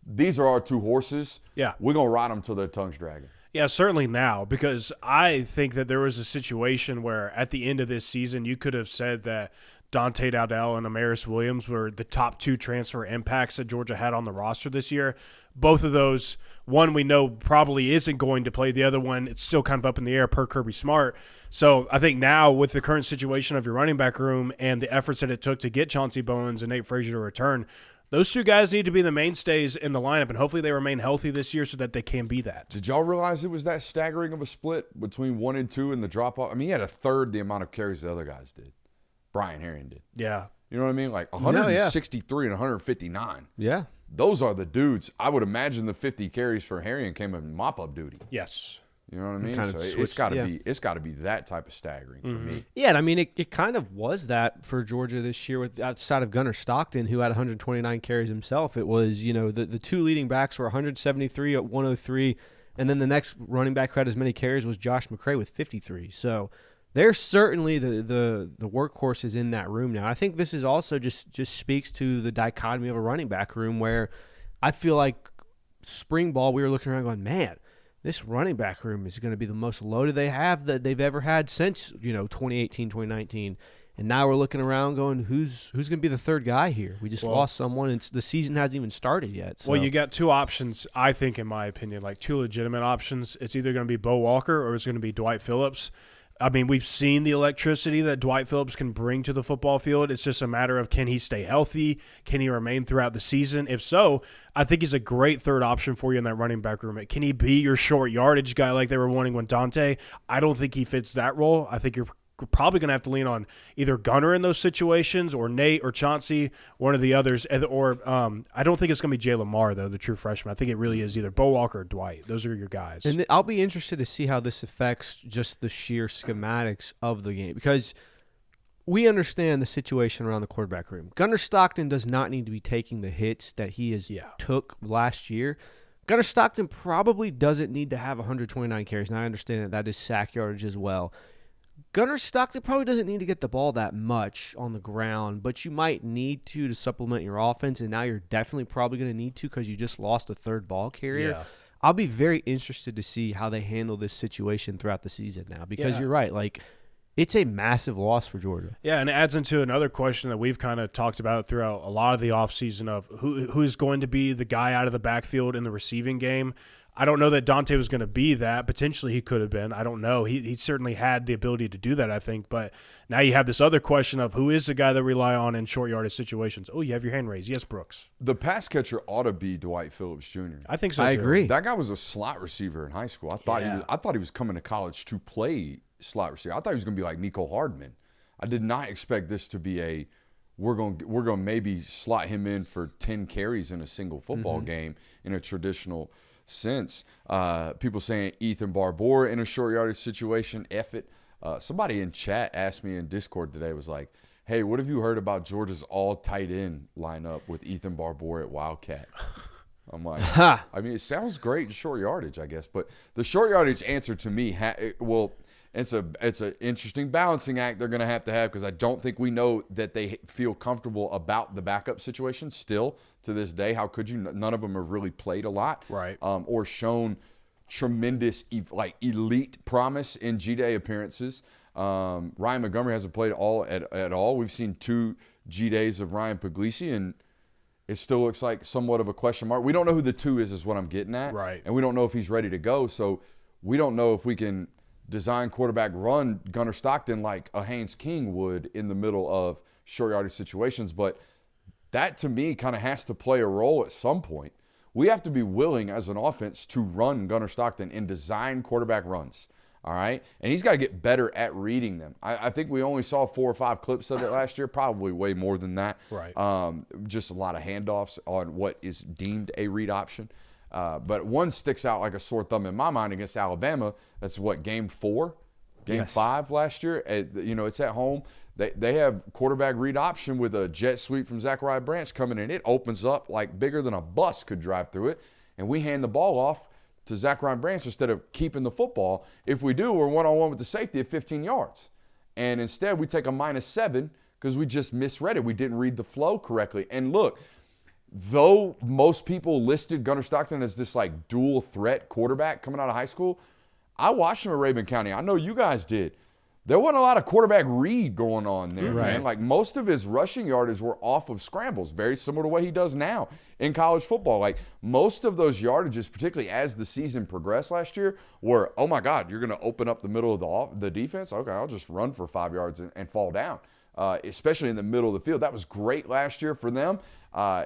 these are our two horses. Yeah. We're going to ride them till their tongue's dragging. Yeah, certainly now, because I think that there was a situation where at the end of this season you could have said that Dante Dowdle and Amaris Williams were the top two transfer impacts that Georgia had on the roster this year. Both of those, one we know probably isn't going to play. The other one, it's still kind of up in the air per Kirby Smart. So I think now with the current situation of your running back room and the efforts that it took to get Chauncey Bowens and Nate Frazier to return, those two guys need to be the mainstays in the lineup, and hopefully they remain healthy this year so that they can be that. Did y'all realize it was that staggering of a split between 1 and 2 and the drop-off? I mean, he had a third the amount of carries the other guys did. Brian Herrien did. Yeah. You know what I mean? Like 163 and 159. Yeah. Those are the dudes. I would imagine the 50 carries for Herrien came in mop-up duty. Yes. You know what I mean? Kind of So it's got to be that type of staggering for me. Yeah, I mean, it kind of was that for Georgia this year with outside of Gunnar Stockton, who had 129 carries himself. It was, the two leading backs were 173 at 103, and then the next running back who had as many carries was Josh McCray with 53. So they're certainly the workhorses in that room now. I think this is also just speaks to the dichotomy of a running back room where I feel like spring ball we were looking around going, man, this running back room is going to be the most loaded they have that they've ever had since, 2018, 2019. And now we're looking around going, who's going to be the third guy here? We just lost someone, and the season hasn't even started yet. So. Well, you got two options, I think, in my opinion, like two legitimate options. It's either going to be Bo Walker or it's going to be Dwight Phillips. I mean, we've seen the electricity that Dwight Phillips can bring to the football field. It's just a matter of can he stay healthy? Can he remain throughout the season? If so, I think he's a great third option for you in that running back room. Can he be your short yardage guy like they were wanting with Dante? I don't think he fits that role. I think you're probably going to have to lean on either Gunner in those situations or Nate or Chauncey, one of the others. Or I don't think it's going to be Jay Lamar, though, the true freshman. I think it really is either Bo Walker or Dwight. Those are your guys. And I'll be interested to see how this affects just the sheer schematics of the game, because we understand the situation around the quarterback room. Gunner Stockton does not need to be taking the hits that he took last year. Gunner Stockton probably doesn't need to have 129 carries. Now, I understand that is sack yardage as well. Gunner Stockton probably doesn't need to get the ball that much on the ground, but you might need to supplement your offense, and now you're definitely probably going to need to because you just lost a third ball carrier. Yeah. I'll be very interested to see how they handle this situation throughout the season now, because you're right. Like, it's a massive loss for Georgia. Yeah, and it adds into another question that we've kind of talked about throughout a lot of the offseason of who's going to be the guy out of the backfield in the receiving game. I don't know that Dante was going to be that. Potentially he could have been. I don't know. He certainly had the ability to do that, I think. But now you have this other question of who is the guy that rely on in short yardage situations. Oh, you have your hand raised. Yes, Brooks. The pass catcher ought to be Dwight Phillips Jr. I think so, I too. agree. That guy was a slot receiver in high school. I thought he was coming to college to play slot receiver. I thought he was going to be like Mecole Hardman. I did not expect this to be we're going to maybe slot him in for 10 carries in a single football game in a traditional sense. People saying Ethan Barbour in a short yardage situation, F it. Somebody in chat asked me in Discord today, was like, hey, what have you heard about Georgia's all tight end lineup with Ethan Barbour at Wildcat? I'm like, I mean, it sounds great in short yardage, I guess. But the short yardage answer to me, it's an interesting balancing act they're going to have because I don't think we know that they feel comfortable about the backup situation still to this day. How could you? None of them have really played a lot, right? Or shown tremendous elite promise in G-Day appearances. Ryan Montgomery hasn't played at all. We've seen 2 G-Days of Ryan Puglisi, and it still looks like somewhat of a question mark. We don't know who the 2 is what I'm getting at, right? And we don't know if he's ready to go. So we don't know if we can design quarterback run Gunner Stockton like a Haynes King would in the middle of short yardage situations. But that, to me, kind of has to play a role at some point. We have to be willing as an offense to run Gunner Stockton and design quarterback runs, all right? And he's got to get better at reading them. I think we only saw 4 or 5 clips of it last year, probably way more than that. Right. Just a lot of handoffs on what is deemed a read option. But one sticks out like a sore thumb in my mind against Alabama. That's what, game 4? Game 5 last year? It's at home. They have quarterback read option with a jet sweep from Zachariah Branch coming in. It opens up like bigger than a bus could drive through it. And we hand the ball off to Zachariah Branch instead of keeping the football. If we do, we're one-on-one with the safety at 15 yards. And instead we take a -7 because we just misread it. We didn't read the flow correctly. And look, though most people listed Gunner Stockton as this like dual threat quarterback coming out of high school, I watched him at Rabun County. I know you guys did. There wasn't a lot of quarterback read going on there, man. Like most of his rushing yardage were off of scrambles, very similar to what he does now in college football. Like most of those yardages, particularly as the season progressed last year, were, oh my God, you're going to open up the middle of the defense? Okay, I'll just run for 5 yards and fall down, especially in the middle of the field. That was great last year for them.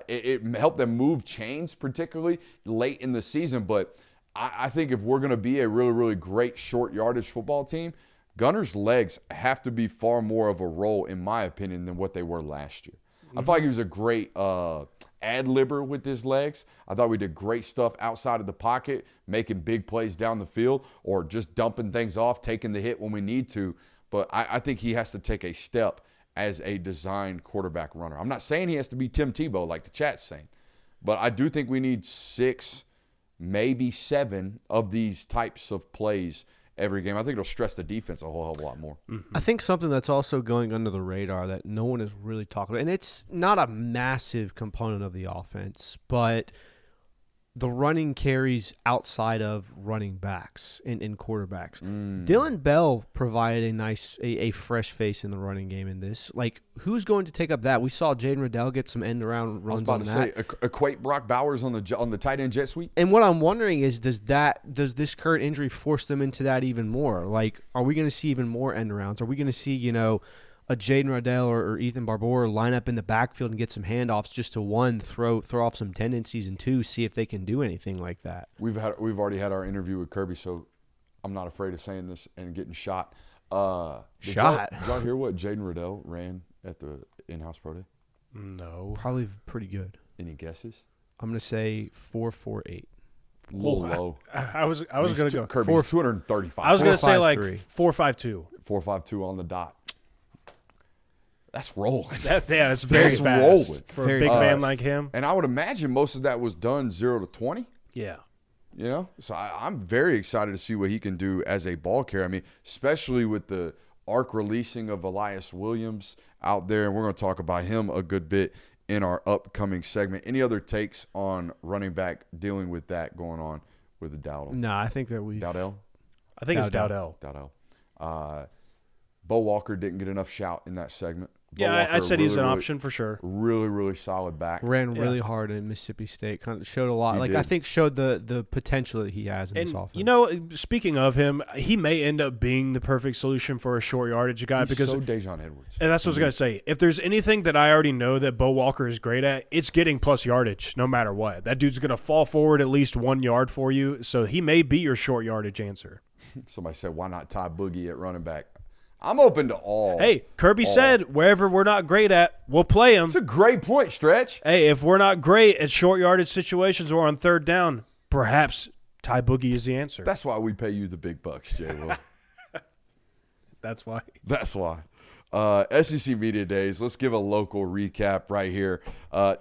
It helped them move chains, particularly late in the season. But I think if we're going to be a really, really great short yardage football team, Gunner's legs have to be far more of a role, in my opinion, than what they were last year. I felt like he was a great ad-libber with his legs. I thought we did great stuff outside of the pocket, making big plays down the field, or just dumping things off, taking the hit when we need to. But I think he has to take a step as a designed quarterback runner. I'm not saying he has to be Tim Tebow like the chat's saying, but I do think we need 6, maybe 7 of these types of plays every game. I think it'll stress the defense a whole hell of a lot more. I think something that's also going under the radar that no one is really talking about, and it's not a massive component of the offense, but the running carries outside of running backs and quarterbacks. Dylan Bell provided a fresh face in the running game in this. Like, who's going to take up that? We saw Jaden Riddell get some end around runs on that. I was about to say, equate Brock Bowers on the tight end jet sweep. And what I'm wondering is, does this current injury force them into that even more? Like, are we going to see even more end arounds? Are we going to see, a Jaden Riddell or Ethan Barbour line up in the backfield and get some handoffs just to, 1, throw off some tendencies, and 2, see if they can do anything like that? We've already had our interview with Kirby, so I'm not afraid of saying this and getting shot. Shot. Did y'all hear what Jaden Riddell ran at the in-house pro day? No. Probably pretty good. Any guesses? I'm gonna say 4.48. A little low. I was gonna go. Kirby's 235. I was gonna say like 4.53. 4.52. 4.52 on the dot. That's rolling. That's very That's fast rolling. for Very a big fast. man like him. And I would imagine most of that was done 0 to 20. Yeah. You know, so I'm very excited to see what he can do as a ball carrier. I mean, especially with the arc releasing of Elias Williams out there, and we're going to talk about him a good bit in our upcoming segment. Any other takes on running back dealing with that going on with the Dowdle? No, I think that we. Dowdell? I think it's Dowdell. Dowdell. Bo Walker didn't get enough shout in that segment. Bo Yeah, I Walker, said he's an really, option for sure. Really, really solid back. Ran really hard in Mississippi State. Kind of showed a lot. He Like did. I think showed the potential that he has in this And offense. you know, speaking of him, he may end up being the perfect solution for a short yardage guy He's because so Dejon Edwards. and that's what I was gonna say. If there's anything that I already know that Bo Walker is great at, it's getting plus yardage, no matter what. That dude's gonna fall forward at least 1 yard for you, so he may be your short yardage answer. Somebody said, why not Ty Boogie at running back? I'm open to all. Hey, Kirby all. said wherever we're not great at, we'll play him. It's a great point, Stretch. Hey, if we're not great at short yardage situations or on third down, perhaps Ty Boogie is the answer. That's why we pay you the big bucks, Jay Will. That's why. That's why. SEC Media Days. Let's give a local recap right here.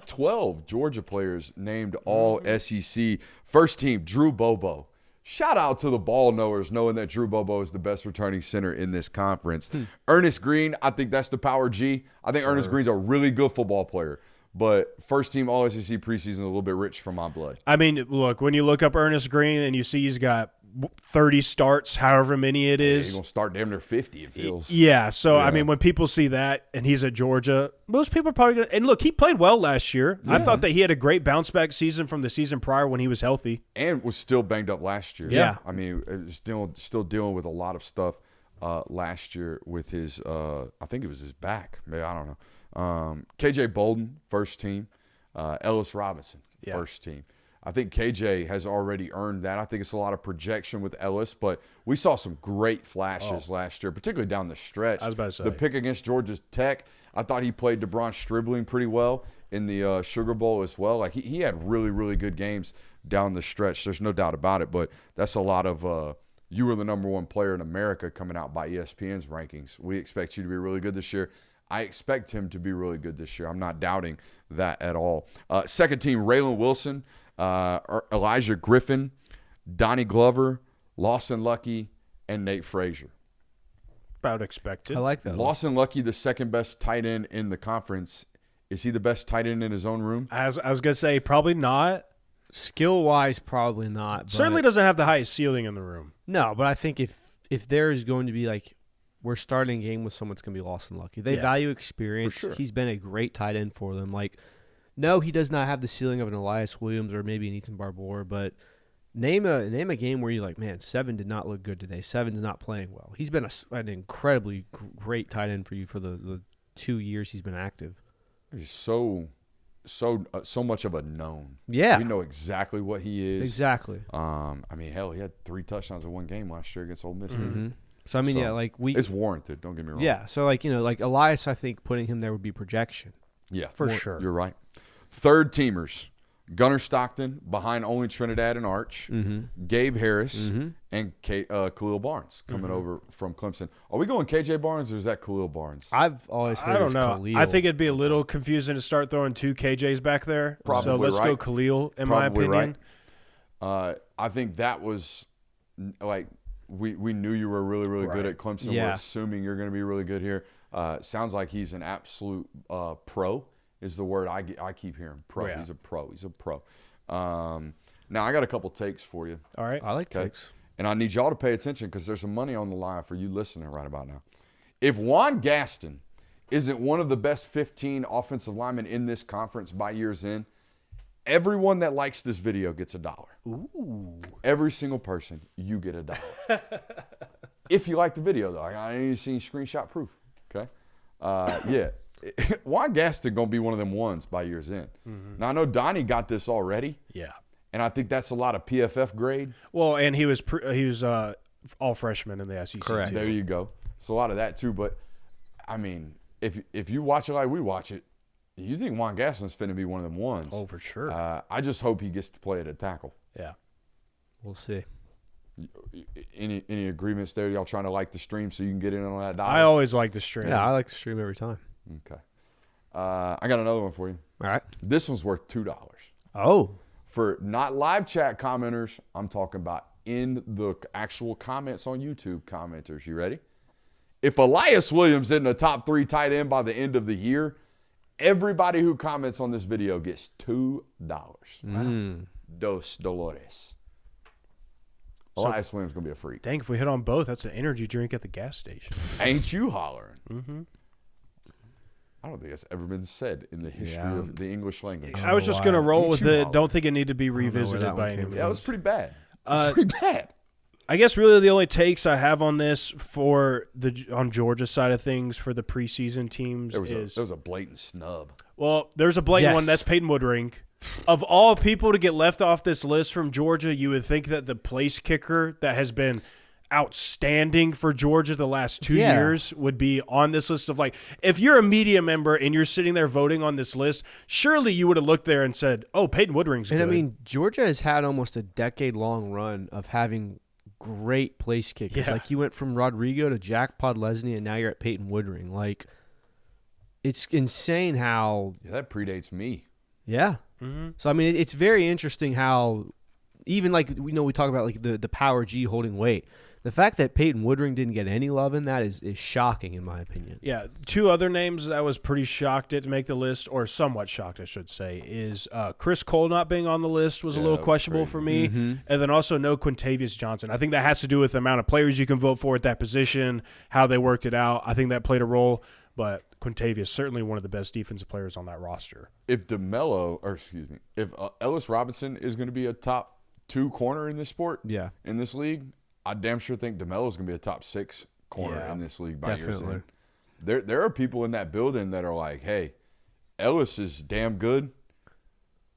12 Georgia players named all SEC. First team, Drew Bobo. Shout out to the ball knowers, knowing that Drew Bobo is the best returning center in this conference. Ernest Green, I think that's the power G. I think Ernest Green's a really good football player. But first team All SEC preseason a little bit rich for my blood. I mean, look, when you look up Ernest Green and you see he's got 30 starts, however many it He's is. going to start damn near 50, it feels. Yeah, so Yeah. I mean, when people see that and he's at Georgia, most people are probably going to – and look, he played well last year. I thought that he had a great bounce-back season from the season prior when he was healthy. And was still banged up last year. Yeah. I mean, it was still dealing with a lot of stuff last year with his I think it was his back. Maybe, I don't know. KJ Bolden, first team. Ellis Robinson, first team. I think KJ has already earned that. I think it's a lot of projection with Ellis, but we saw some great flashes last year, particularly down the stretch. I was about to say. The pick against Georgia Tech, I thought he played DeBron Stribling pretty well in the Sugar Bowl as well. Like he had really, really good games down the stretch. There's no doubt about it, but that's a lot of you were the number one player in America coming out by ESPN's rankings. We expect you to be really good this year. I expect him to be really good this year. I'm not doubting that at all. Second team, Raylan Wilson, Elijah Griffin, Donnie Glover, Lawson Lucky, and Nate Frazier. About expected. I like that. Lawson Lucky, the second best tight end in the conference. Is he the best tight end in his own room? I was going to say probably not. Skill wise, probably not. But Certainly doesn't have the highest ceiling in the room. No, but I think if there is going to be like we're starting a game with someone that's going to be Lawson Lucky. They value experience. For sure. He's been a great tight end for them. Like, no, he does not have the ceiling of an Elias Williams or maybe an Ethan Barbour, but name a game where you're like, man, Seven did not look good today. Seven's not playing well. He's been an incredibly great tight end for you for the 2 years he's been active. He's so much of a known. Yeah. We know exactly what he is. Exactly. I mean, hell, he had 3 touchdowns in one game last year against Ole Miss. didn't he? Mm-hmm. So I mean, yeah, like it's warranted. Don't get me wrong. Yeah, so like like Elias, I think putting him there would be projection. Yeah, For sure. You're right. Third teamers: Gunnar Stockton behind only Trinidad and Arch, Gabe Harris, and Khalil Barnes coming over from Clemson. Are we going KJ Barnes or is that Khalil Barnes? I've always heard I don't it's know. Khalil. I think it'd be a little confusing to start throwing 2 KJs back there. Probably so let's go right. Khalil, in my Probably opinion. right. I think that was like we knew you were really, really good at Clemson. We're Yeah. assuming you're going to be really good here. Sounds like he's an absolute pro is the word I keep hearing. Pro. Yeah. He's a pro. He's a pro. Now, I got a couple takes for you. All right. I like Okay. takes. And I need y'all to pay attention because there's some money on the line for you listening right about now. If Juan Gaston isn't one of the best 15 offensive linemen in this conference by year's end, everyone that likes this video gets $1. Ooh. Every single person, you get $1. If you like the video, though. I ain't seen screenshot proof. Okay? Yeah. Juan Gaston going to be one of them ones by year's end. Now, I know Donnie got this already. Yeah. And I think that's a lot of PFF grade. Well, and he was all freshman in the SEC. Correct. Too. There you go. It's a lot of that too. But I mean, if you watch it like we watch it, you think Juan Gaslin's finna be one of them ones. Oh, for sure. I just hope he gets to play at a tackle. Yeah. We'll see. Any agreements there? Y'all trying to like the stream so you can get in on that dollar? I always like the stream. Yeah, I like to stream every time. Okay. I got another one for you. All right. This one's worth $2. Oh. For not live chat commenters, I'm talking about in the actual comments on YouTube commenters. You ready? If Elias Williams is in the top 3 tight end by the end of the year, everybody who comments on this video gets $2. Dos Dolores. Elias Williams going to be a freak. Dang, if we hit on both, that's an energy drink at the gas station. Ain't you hollering? Mm-hmm. I don't think that's ever been said in the history of the English language. I was just going to roll with it. hollering? Don't think it needed to be revisited by any means. Yeah, it was pretty bad. Pretty bad. I guess really the only takes I have on this on Georgia's side of things for the preseason teams There was a blatant snub. Well, there's a blatant Yes. one. That's Peyton Woodring. Of all people to get left off this list from Georgia, you would think that the place kicker that has been outstanding for Georgia the last 2 years would be on this list of like, if you're a media member and you're sitting there voting on this list, surely you would have looked there and said, oh, Peyton Woodring's good. And I mean, Georgia has had almost a decade-long run of having great place kickers. Yeah. Like you went from Rodrigo to Jack Podlesny, and now you're at Peyton Woodring. Like, it's insane how. Yeah, that predates me. Yeah. Mm-hmm. So I mean, it's very interesting how, even like we talk about like the power G holding weight. The fact that Peyton Woodring didn't get any love in that is shocking, in my opinion. Yeah, 2 other names that I was pretty shocked at to make the list, or somewhat shocked, I should say, is Chris Cole not being on the list was a little that was questionable crazy. for me, and then also no Quintavious Johnson. I think that has to do with the amount of players you can vote for at that position, how they worked it out. I think that played a role, but Quintavious certainly one of the best defensive players on that roster. If Ellis Robinson is going to be a top 2 corner in this sport, in this league, I damn sure think DeMelo's going to be a top 6 corner in this league by year's end. There are people in that building that are like, hey, Ellis is damn good.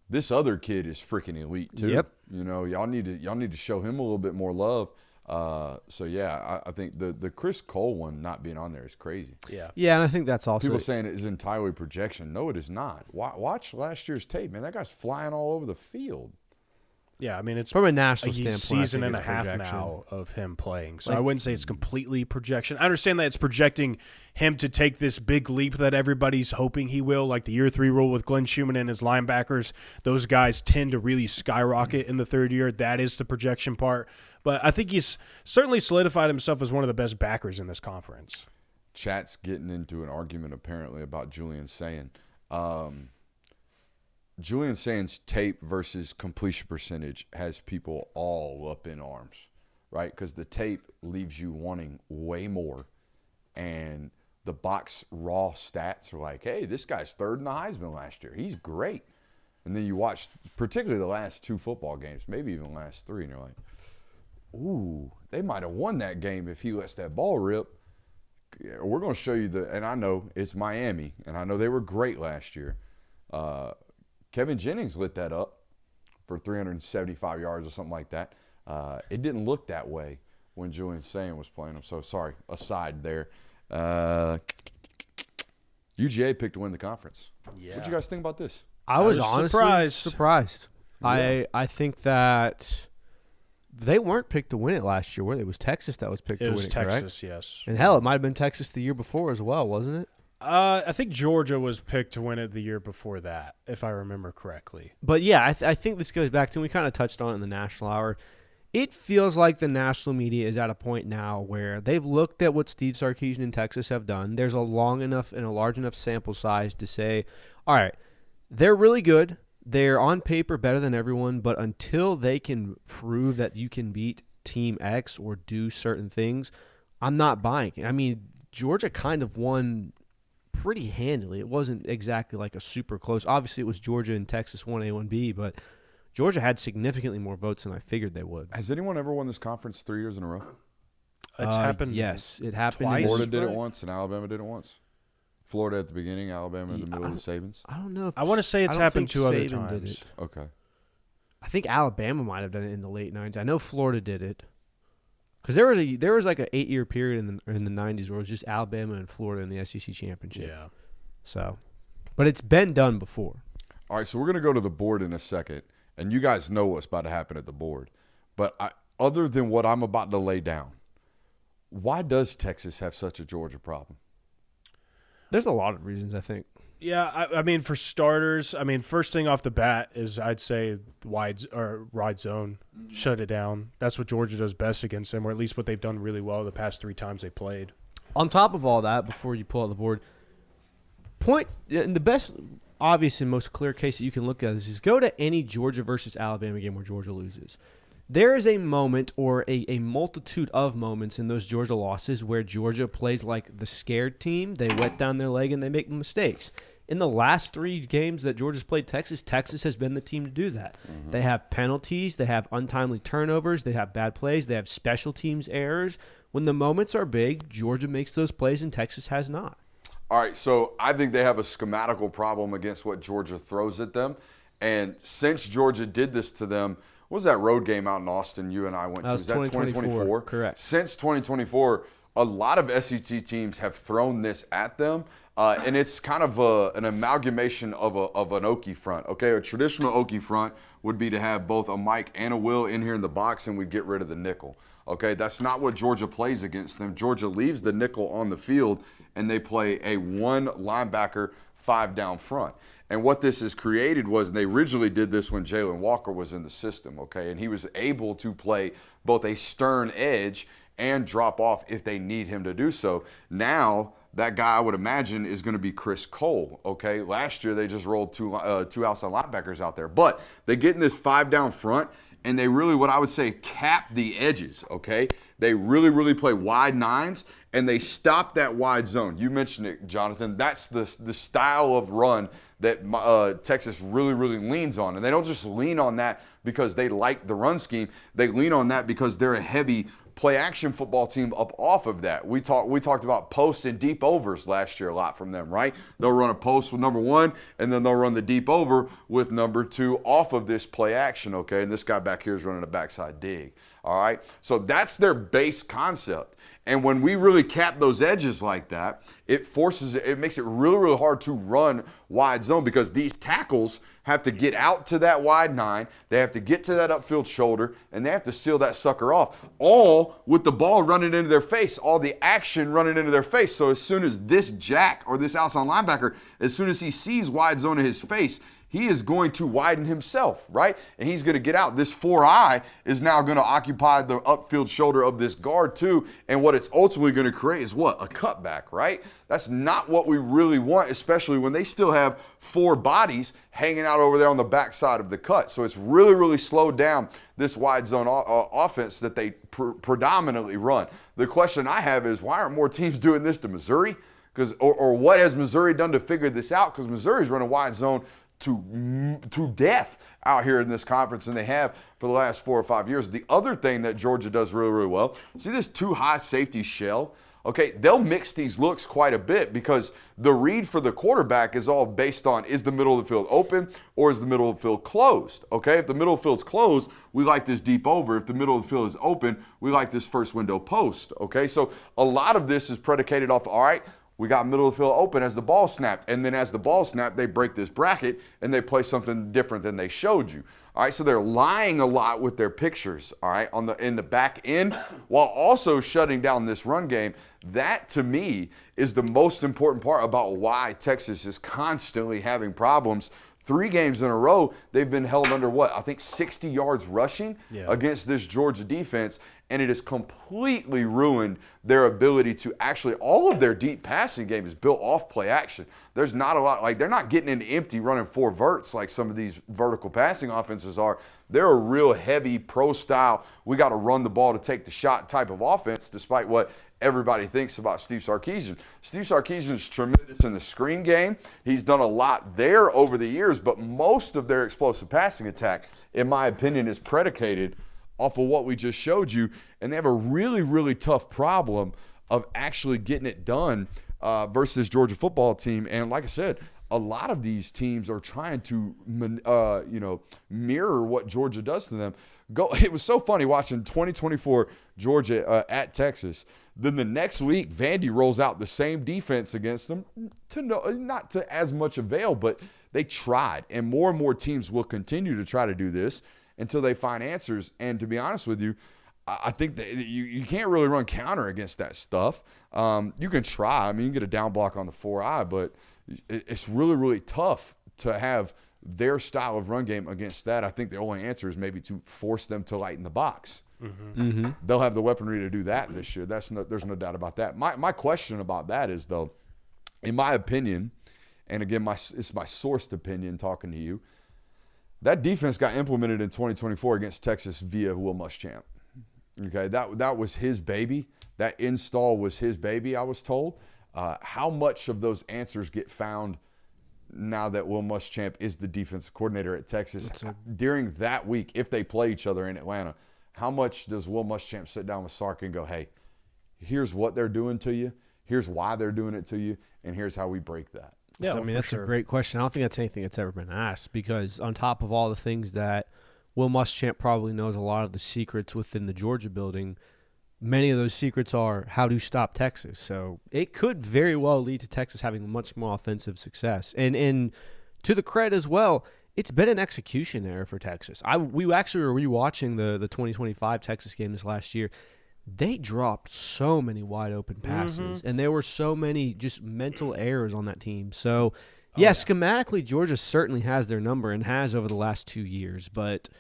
This other kid is freaking elite too. Yep. You know, y'all need to show him a little bit more love. So yeah, I think the Chris Cole one not being on there is crazy. Yeah. Yeah, and I think that's also People saying it is entirely projection. No, it is not. Watch last year's tape, man. That guy's flying all over the field. Yeah, I mean, it's from a national a standpoint. season I and think a it's half projection. now of him playing. So Like- I wouldn't say it's completely projection. I understand that it's projecting him to take this big leap that everybody's hoping he will, like the year 3 rule with Glenn Schumann and his linebackers. Those guys tend to really skyrocket in the 3rd year. That is the projection part. But I think he's certainly solidified himself as one of the best backers in this conference. Chat's getting into an argument apparently about Julian Sayin. Julian Sayin's tape versus completion percentage has people all up in arms, right? Because the tape leaves you wanting way more, and the box raw stats are like, hey, this guy's 3rd in the Heisman last year. He's great. And then you watch particularly the last 2 football games, maybe even the last 3, and you're like, ooh, they might have won that game if he lets that ball rip. We're going to show you and I know it's Miami, and I know they were great last year. Kevin Jennings lit that up for 375 yards or something like that. It didn't look that way when Julian Sayin was playing him. So, sorry, aside there. UGA picked to win the conference. Yeah. What do you guys think about this? I was was honestly surprised. Yeah. I think that they weren't picked to win it last year, were they? It was Texas that was picked It to was win it, Texas, correct? yes. And hell, it might have been Texas the year before as well, wasn't it? I think Georgia was picked to win it the year before that, if I remember correctly. But yeah, I think this goes back to, we kind of touched on it in the national hour. It feels like the national media is at a point now where they've looked at what Steve Sarkisian and Texas have done. There's a long enough and a large enough sample size to say, all right, they're really good. They're on paper better than everyone, but until they can prove that you can beat Team X or do certain things, I'm not buying it. I mean, Georgia kind of won pretty handily. It wasn't exactly like a super close. Obviously, it was Georgia and Texas 1A, 1B, but Georgia had significantly more votes than I figured they would. Has anyone ever won this conference 3 years in a row? It's happened. Yes, it happened. twice. Florida did it right? once and Alabama did it once. Florida at the beginning, Alabama in the middle of the Sabins. I don't know. If, I wanna say it's I don't happened think 2 other Saban did times. it. Okay. I think Alabama might have done it in the late 90s. I know Florida did it. Because there was like an 8-year period in the 90s where it was just Alabama and Florida in the SEC championship. Yeah. So, but it's been done before. All right, so we're going to go to the board in a second, and you guys know what's about to happen at the board. But other than what I'm about to lay down, why does Texas have such a Georgia problem? There's a lot of reasons, I think. Yeah, I mean, for starters, first thing off the bat is I'd say wide zone, shut it down. That's what Georgia does best against them, or at least what they've done really well the past 3 times they played. On top of all that, before you pull out the board, the best, obvious and most clear case that you can look at is go to any Georgia versus Alabama game where Georgia loses. There is a moment or a multitude of moments in those Georgia losses where Georgia plays like the scared team. They wet down their leg and they make mistakes. In the last 3 games that Georgia's played Texas, Texas has been the team to do that. Mm-hmm. They have penalties. They have untimely turnovers. They have bad plays. They have special teams errors. When the moments are big, Georgia makes those plays and Texas has not. All right, so I think they have a schematical problem against what Georgia throws at them. And since Georgia did this to them, what was that road game out in Austin you and I went to? Was that 2024? Correct. Since 2024, a lot of SEC teams have thrown this at them. And it's kind of an amalgamation of an Okie front. Okay, a traditional Okie front would be to have both a Mike and a Will in here in the box, and we'd get rid of the nickel. Okay, that's not what Georgia plays against them. Georgia leaves the nickel on the field, and they play a 1 linebacker, 5 down front. And what this has created was, and they originally did this when Jalen Walker was in the system, okay, and he was able to play both a stern edge and drop off if they need him to do so. Now, that guy, I would imagine, is going to be Chris Cole, okay? Last year, they just rolled two outside linebackers out there. But they get in this 5 down front, and they really, what I would say, cap the edges, okay? They really, really play wide nines, and they stop that wide zone. You mentioned it, Jonathan. That's the style of run that Texas really, really leans on. And they don't just lean on that because they like the run scheme. They lean on that because they're a heavy play-action football team up off of that. We talked about post and deep overs last year a lot from them, right? They'll run a post with number 1, and then they'll run the deep over with number 2 off of this play action, okay? And this guy back here is running a backside dig, all right? So that's their base concept. And when we really cap those edges like that, it makes it really, really hard to run wide zone because these tackles have to get out to that wide 9, they have to get to that upfield shoulder, and they have to seal that sucker off, all with the ball running into their face, all the action running into their face. So as soon as this jack or this outside linebacker, as soon as he sees wide zone in his face, he is going to widen himself, right? And he's going to get out. This 4-eye is now going to occupy the upfield shoulder of this guard too. And what it's ultimately going to create is what? A cutback, right? That's not what we really want, especially when they still have 4 bodies hanging out over there on the backside of the cut. So it's really, really slowed down this wide zone offense that they predominantly run. The question I have is, why aren't more teams doing this to Missouri? Or what has Missouri done to figure this out? Because Missouri's running wide zone to death out here in this conference, and they have for the last 4 or 5 years. The other thing that Georgia does really, really well, see this 2 high safety shell? Okay, they'll mix these looks quite a bit because the read for the quarterback is all based on, is the middle of the field open or is the middle of the field closed? Okay, if the middle of the field's closed, we like this deep over. If the middle of the field is open, we like this first window post. Okay, so a lot of this is predicated off, all right, we got middle of the field open as the ball snapped. And then as the ball snapped, they break this bracket and they play something different than they showed you. All right, so they're lying a lot with their pictures, all right, in the back end, while also shutting down this run game. That, to me, is the most important part about why Texas is constantly having problems. 3 games in a row, they've been held under what? I think 60 yards rushing against this Georgia defense, and it has completely ruined their ability to actually, all of their deep passing game is built off play action. There's not a lot, like they're not getting into empty running 4 verts like some of these vertical passing offenses are. They're a real heavy pro style, we got to run the ball to take the shot type of offense, despite what everybody thinks about Steve Sarkisian. Steve Sarkisian is tremendous in the screen game. He's done a lot there over the years, but most of their explosive passing attack, in my opinion, is predicated off of what we just showed you, and they have a really, really tough problem of actually getting it done versus Georgia football team. And like I said, a lot of these teams are trying to, mirror what Georgia does to them. It was so funny watching 2024 Georgia at Texas. Then the next week, Vandy rolls out the same defense against them not to as much avail, but they tried. And more teams will continue to try to do this until they find answers. And to be honest with you, I think that you can't really run counter against that stuff. You can try. I mean, you can get a down block on the 4-eye, but it's really, really tough to have their style of run game against that. I think the only answer is maybe to force them to lighten the box. Mm-hmm. They'll have the weaponry to do that this year. There's no doubt about that. My question about that is, though, in my opinion, and again, it's my sourced opinion talking to you, that defense got implemented in 2024 against Texas via Will Muschamp. Okay, that was his baby. That install was his baby, I was told. How much of those answers get found now that Will Muschamp is the defensive coordinator at Texas during that week, if they play each other in Atlanta? How much does Will Muschamp sit down with Sark and go, hey, here's what they're doing to you, here's why they're doing it to you, and here's how we break that? Yeah, so, I mean, that's a great question. I don't think that's anything that's ever been asked, because on top of all the things that Will Muschamp probably knows, a lot of the secrets within the Georgia building, many of those secrets are how to stop Texas. So it could very well lead to Texas having much more offensive success. And to the credit as well, it's been an execution error for Texas. We actually were rewatching the 2025 Texas game this last year. They dropped so many wide open passes, and there were so many just mental errors on that team. So, schematically, Georgia certainly has their number and has over the last 2 years, but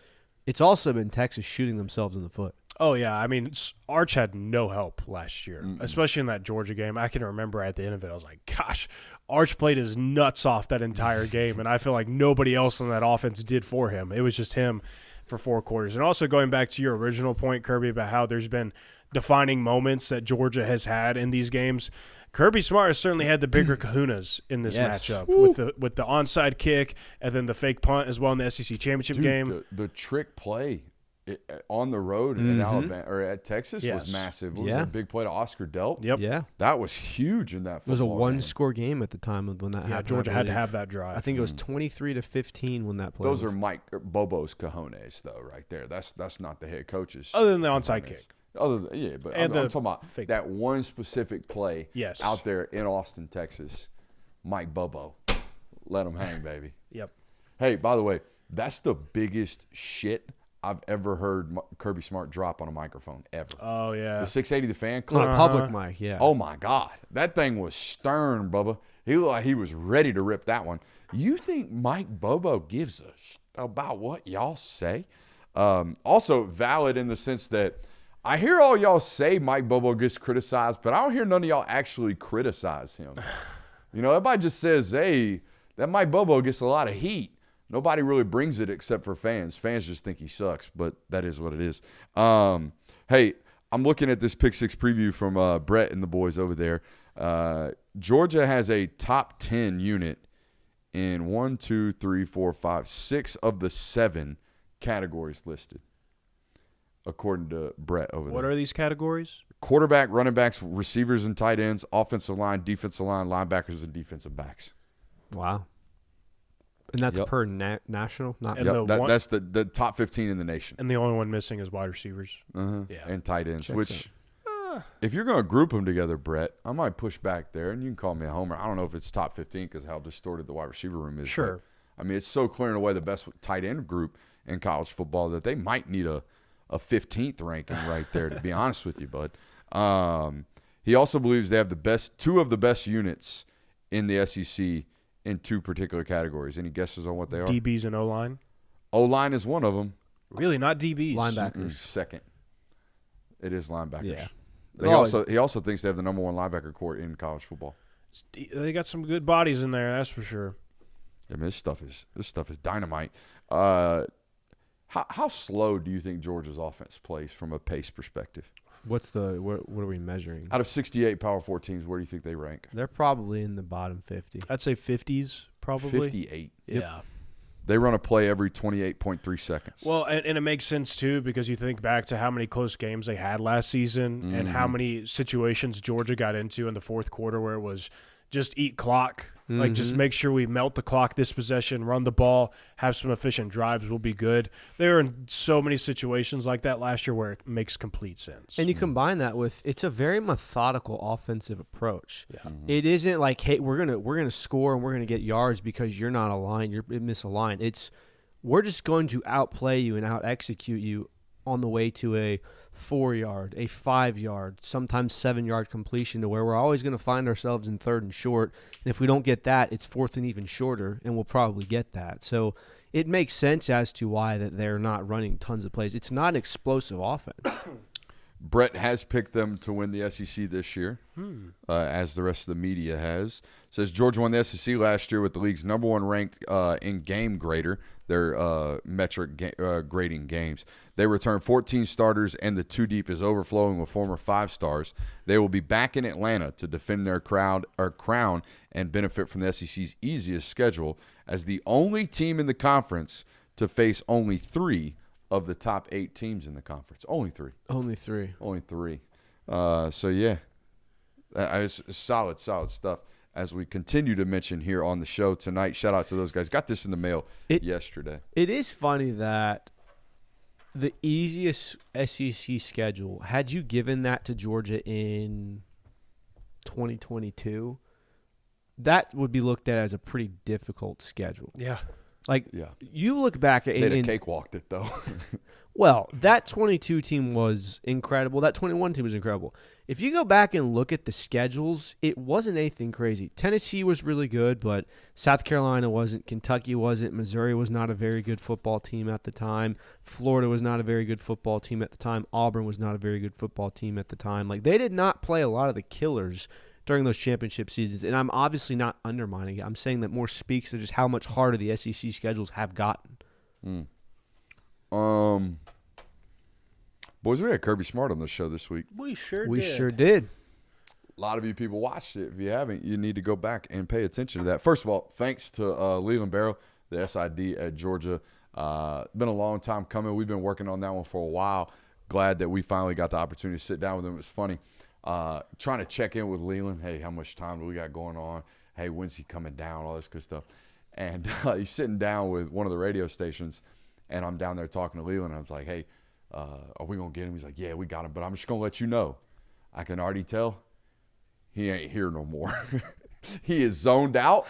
it's also been Texas shooting themselves in the foot. Oh, yeah. I mean, Arch had no help last year, especially in that Georgia game. I can remember at the end of it, I was like, gosh, Arch played his nuts off that entire game, and I feel like nobody else on that offense did for him. It was just him for 4 quarters. And also going back to your original point, Kirby, about how there's been defining moments that Georgia has had in these games, Kirby Smart has certainly had the bigger kahunas in this matchup with the onside kick and then the fake punt as well in the SEC championship game. The trick play on the road in Alabama or at Texas was massive. It was a big play to Oscar Delp. Yep. Yeah. That was huge in that football It was a game. one-score game at the time when that happened. Yeah, Georgia had to have that drive. I think it was 23-15 when that play Those are Mike Bobo's cojones, though, right there. That's not the head coach's. Other than the onside kick. But I'm talking about that one specific play out there in Austin, Texas. Mike Bobo. Let him hang, baby. Yep. Hey, by the way, that's the biggest shit I've ever heard Kirby Smart drop on a microphone ever. Oh, yeah. The 680 The Fan on a public mic, yeah. Oh, my God. That thing was stern, Bubba. He looked like he was ready to rip that one. You think Mike Bobo gives a shit about what y'all say? Also valid in the sense that I hear all y'all say Mike Bobo gets criticized, but I don't hear none of y'all actually criticize him. Everybody just says, hey, that Mike Bobo gets a lot of heat. Nobody really brings it except for fans. Fans just think he sucks, but that is what it is. Hey, I'm looking at this Pick 6 preview from Brett and the boys over there. Georgia has a top 10 unit in 6 of the 7 categories listed, according to Brett over there. What are these categories? Quarterback, running backs, receivers and tight ends, offensive line, defensive line, linebackers, and defensive backs. Wow. And that's per national? Not that's the top 15 in the nation. And the only one missing is wide receivers. Yeah. And tight ends, which if you're going to group them together, Brett, I might push back there, and you can call me a homer. I don't know if it's top 15 because how distorted the wide receiver room is. Sure. But, I mean, it's so clear and away the best tight end group in college football that they might need a 15th ranking right there, to be honest with you, bud. He also believes they have two of the best units in the SEC in 2 particular categories. Any guesses on what they are? DBs and O-line? O-line is one of them. Really, not DBs? Linebackers. Second. It is linebackers. Yeah. He also thinks they have the number 1 linebacker core in college football. They got some good bodies in there, that's for sure. I mean, this stuff is dynamite. How slow do you think Georgia's offense plays from a pace perspective? What are we measuring? Out of 68 Power 4 teams, where do you think they rank? They're probably in the bottom 50. I'd say 50s, probably. 58. Yeah. Yep. They run a play every 28.3 seconds. Well, and it makes sense, too, because you think back to how many close games they had last season and how many situations Georgia got into in the fourth quarter where it was just eat clock Like, just make sure we melt the clock this possession, run the ball, have some efficient drives, we'll be good. They were in so many situations like that last year where it makes complete sense. And you combine that with it's a very methodical offensive approach. Yeah. It isn't like, hey, we're gonna score and we're gonna get yards because you're not aligned, you're misaligned. It's we're just going to outplay you and out execute you on the way to a 4-yard, a 5-yard, sometimes 7-yard completion, to where we're always going to find ourselves in 3rd and short. And if we don't get that, it's 4th and even shorter, and we'll probably get that. So it makes sense as to why that they're not running tons of plays. It's not an explosive offense. Brett has picked them to win the SEC this year, as the rest of the media has. Says Georgia won the SEC last year with the league's #1 ranked in-game grader, their metric grading games. They returned 14 starters, and the 2 deep is overflowing with former 5-stars. They will be back in Atlanta to defend their crown and benefit from the SEC's easiest schedule as the only team in the conference to face only 3 of the top 8 teams in the conference. Only 3. Only 3. Only 3. So, yeah, it's solid stuff. As we continue to mention here on the show tonight, shout out to those guys. Got this in the mail yesterday. It is funny that the easiest SEC schedule, had you given that to Georgia in 2022, that would be looked at as a pretty difficult schedule. Yeah. Like, Yeah. you look back at They'd have cakewalked it, though. Well, that 22 team was incredible. That 21 team was incredible. If you go back and look at the schedules, it wasn't anything crazy. Tennessee was really good, but South Carolina wasn't. Kentucky wasn't. Missouri was not a very good football team at the time. Florida was not a very good football team at the time. Auburn was not a very good football team at the time. Like, they did not play a lot of the killers during those championship seasons, and I'm obviously not undermining it. I'm saying that more speaks to just how much harder the SEC schedules have gotten. Boys, we had Kirby Smart on the show this week. We sure did. A lot of you people watched it. If you haven't, you need to go back and pay attention to that. First of all, thanks to Leland Barrow, the SID at Georgia. Been a long time coming. We've been working on that one for a while. Glad that we finally got the opportunity to sit down with him. It was funny. Trying to check in with Leland. Hey, how much time do we got going on? Hey, when's he coming down? All this good stuff. And he's sitting down with one of the radio stations, and I'm down there talking to Leland. And I was like, hey, are we going to get him? He's like, yeah, we got him. But I'm just going to let you know. I can already tell he ain't here no more. He is zoned out.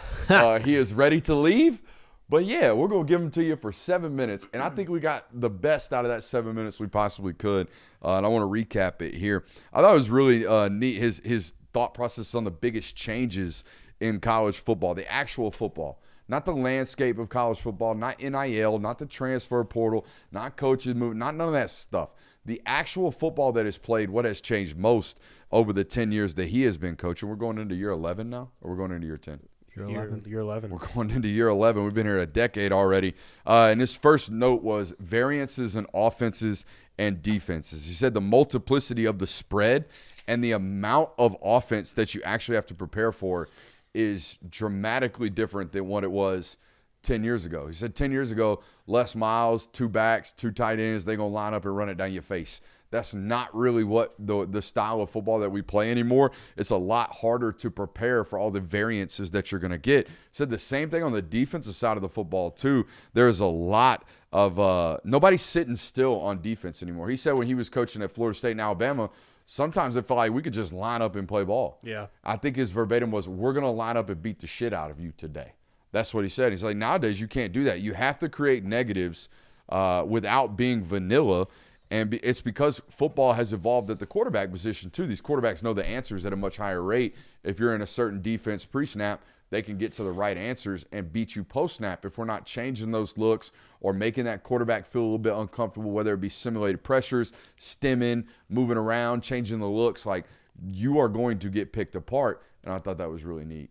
He is ready to leave. But, yeah, we're going to give him to you for 7 minutes. And I think we got the best out of that 7 minutes we possibly could. And I want to recap it here. I thought it was really neat, his thought process on the biggest changes in college football, the actual football. Not the landscape of college football, not NIL, not the transfer portal, not coaches moving, not none of that stuff. The actual football that is played, what has changed most over the 10 years that he has been coaching. We're going into year 11 now, or we're going into year 10? Year 11. We're going into year 11. We've been here a decade already. And his first note was variances in offenses and defenses. He said the multiplicity of the spread and the amount of offense that you actually have to prepare for is dramatically different than what it was 10 years ago. He said 10 years ago, Les Miles, 2 backs, 2 tight ends, they're going to line up and run it down your face. That's not really what the style of football that we play anymore. It's a lot harder to prepare for all the variances that you're going to get. He said the same thing on the defensive side of the football, too. There's a lot of nobody's sitting still on defense anymore. He said when he was coaching at Florida State and Alabama, sometimes it felt like we could just line up and play ball. Yeah. I think his verbatim was, we're going to line up and beat the shit out of you today. That's what he said. He's like, nowadays you can't do that. You have to create negatives without being vanilla. And it's because football has evolved at the quarterback position, too. These quarterbacks know the answers at a much higher rate. If you're in a certain defense pre-snap, they can get to the right answers and beat you post-snap if we're not changing those looks or making that quarterback feel a little bit uncomfortable, whether it be simulated pressures, stemming, moving around, changing the looks. Like, you are going to get picked apart, and I thought that was really neat.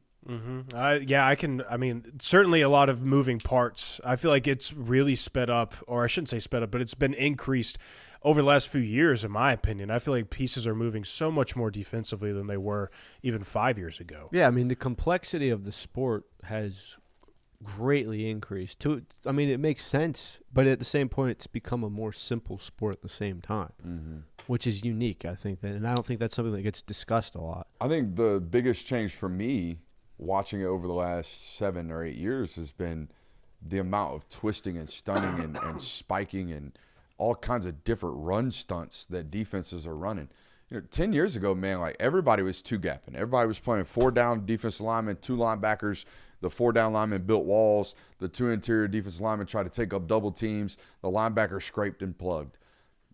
Certainly a lot of moving parts. I feel like it's really sped up, or I shouldn't say sped up, but it's been increased over the last few years, in my opinion. I feel like pieces are moving so much more defensively than they were even 5 years ago. Yeah, I mean, the complexity of the sport has greatly increased. It makes sense, but at the same point, it's become a more simple sport at the same time, which is unique, I think. And I don't think that's something that gets discussed a lot. I think the biggest change for me watching it over the last 7 or 8 years has been the amount of twisting and stunning and spiking and all kinds of different run stunts that defenses are running. 10 years ago, man, like everybody was two-gapping. Everybody was playing 4-down defensive linemen, 2 linebackers. The 4-down linemen built walls. The 2 interior defensive linemen tried to take up double teams. The linebacker scraped and plugged.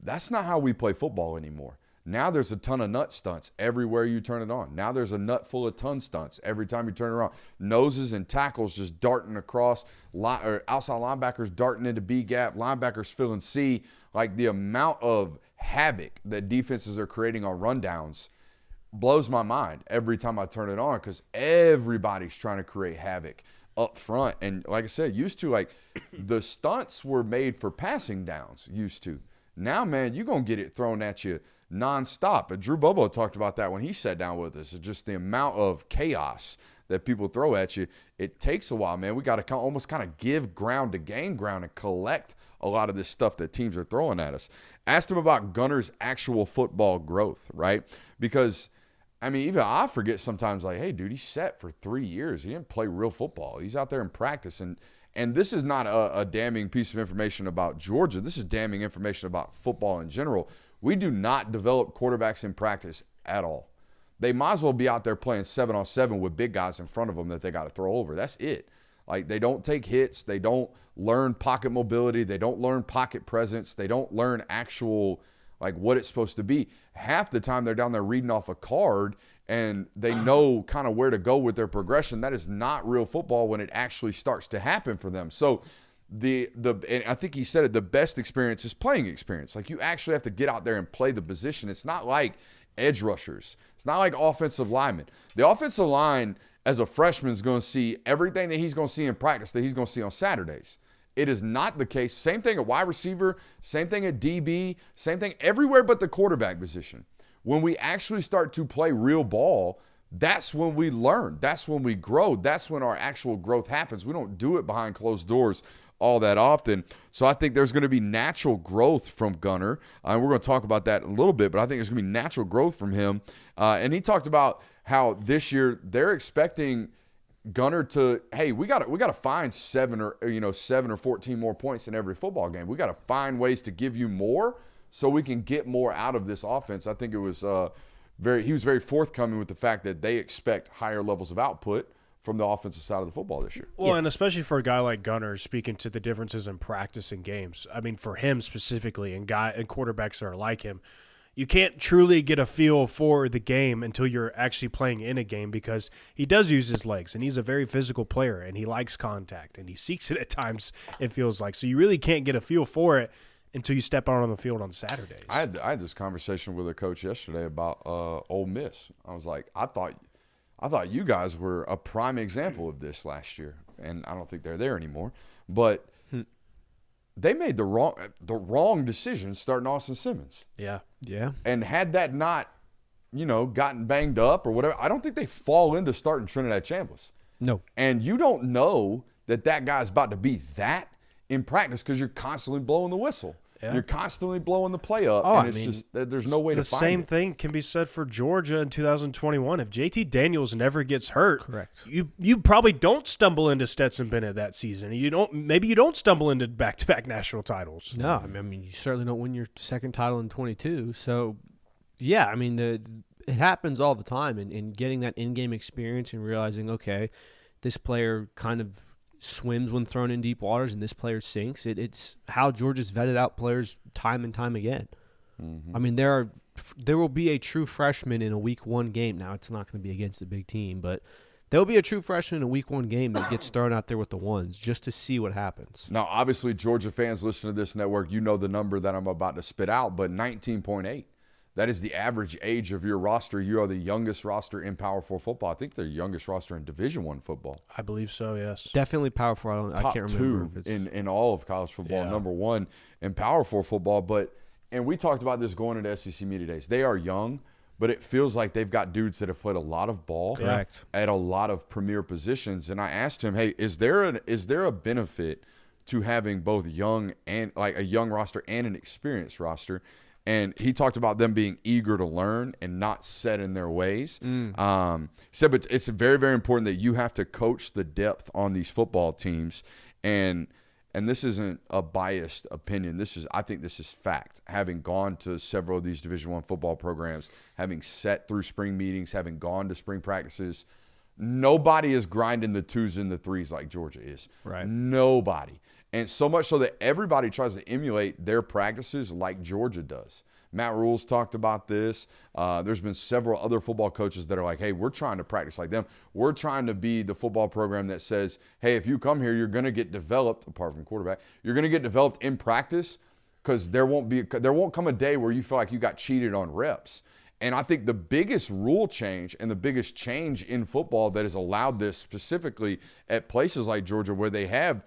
That's not how we play football anymore. Now there's a ton of nut stunts everywhere you turn it on. Now there's a nut full of ton stunts every time you turn it on. Noses and tackles just darting across, or outside linebackers darting into B gap, linebackers filling C. Like the amount of havoc that defenses are creating on rundowns blows my mind every time I turn it on, because everybody's trying to create havoc up front. And like I said, used to, like, the stunts were made for passing downs, used to. Now, man, you're going to get it thrown at you nonstop. But Drew Bobo talked about that when he sat down with us. It's just the amount of chaos that people throw at you. It takes a while, man. We got to almost kind of give ground to gain ground and collect a lot of this stuff that teams are throwing at us. Asked him about Gunner's actual football growth, right? Because, I mean, even I forget sometimes, like, hey, dude, he's set for 3 years. He didn't play real football. He's out there in practice. And this is not a damning piece of information about Georgia. This is damning information about football in general. We do not develop quarterbacks in practice at all. They might as well be out there playing 7-on-7 with big guys in front of them that they got to throw over. That's it. Like, they don't take hits. They don't learn pocket mobility. They don't learn pocket presence. They don't learn actual, like, what it's supposed to be. Half the time they're down there reading off a card and they know kind of where to go with their progression. That is not real football when it actually starts to happen for them. So and I think he said it, the best experience is playing experience. Like, you actually have to get out there and play the position. It's not like edge rushers. It's not like offensive linemen. The offensive line as a freshman is going to see everything that he's going to see in practice that he's going to see on Saturdays. It is not the case. Same thing at wide receiver, same thing at DB, same thing everywhere but the quarterback position. When we actually start to play real ball, that's when we learn. That's when we grow. That's when our actual growth happens. We don't do it behind closed doors all that often. So I think there's going to be natural growth from Gunner. And we're going to talk about that in a little bit, but I think there's going to be natural growth from him. And he talked about how this year they're expecting Gunner to, hey, we got to find 7 or 14 more points in every football game. We got to find ways to give you more so we can get more out of this offense. I think it was he was very forthcoming with the fact that they expect higher levels of output from the offensive side of the football this year. Well, and especially for a guy like Gunner, speaking to the differences in practice and games. I mean, for him specifically, and quarterbacks that are like him, you can't truly get a feel for the game until you're actually playing in a game, because he does use his legs, and he's a very physical player, and he likes contact, and he seeks it at times, it feels like. So you really can't get a feel for it until you step out on the field on Saturdays. I had this conversation with a coach yesterday about Ole Miss. I was like, I thought you guys were a prime example of this last year, and I don't think they're there anymore. But they made the wrong decision starting Austin Simmons. Yeah. And had that not, gotten banged up or whatever, I don't think they fall into starting Trinidad Chambliss. No. And you don't know that guy's about to be that in practice because you're constantly blowing the whistle. Yeah. You're constantly blowing the play up, and it's just there's no way to find it. The same thing can be said for Georgia in 2021. If JT Daniels never gets hurt, correct, you probably don't stumble into Stetson Bennett that season. Maybe you don't stumble into back-to-back national titles. No, I mean you certainly don't win your second title in 22. So, yeah, I mean it happens all the time, and getting that in-game experience and realizing, okay, this player kind of swims when thrown in deep waters and this player sinks. It's how Georgia's vetted out players time and time again. Mm-hmm. I mean, there will be a true freshman in a week 1 game. Now, it's not going to be against a big team, but there'll be a true freshman in a week 1 game that gets thrown out there with the ones just to see what happens. Now, obviously, Georgia fans listening to this network, you know the number that I'm about to spit out, but 19.8. That is the average age of your roster. You are the youngest roster in Power 4 football. I think they're the youngest roster in Division I football. I believe so, yes. Definitely Power 4. I can't remember if it's in all of college football. Yeah. Number 1 in Power 4 football. And we talked about this going into SEC Media Days. They are young, but it feels like they've got dudes that have played a lot of ball. Correct. At a lot of premier positions. And I asked him, hey, is there a benefit to having both young and like a young roster and an experienced roster? And he talked about them being eager to learn and not set in their ways. He said, but it's very, very important that you have to coach the depth on these football teams. And this isn't a biased opinion. I think this is fact. Having gone to several of these Division I football programs, having sat through spring meetings, having gone to spring practices, nobody is grinding the 2s and the 3s like Georgia is. Right. Nobody. And so much so that everybody tries to emulate their practices like Georgia does. Matt Rule's talked about this. There's been several other football coaches that are like, hey, we're trying to practice like them. We're trying to be the football program that says, hey, if you come here, you're going to get developed, apart from quarterback, you're going to get developed in practice because there won't come a day where you feel like you got cheated on reps. And I think the biggest rule change and the biggest change in football that has allowed this specifically at places like Georgia where they have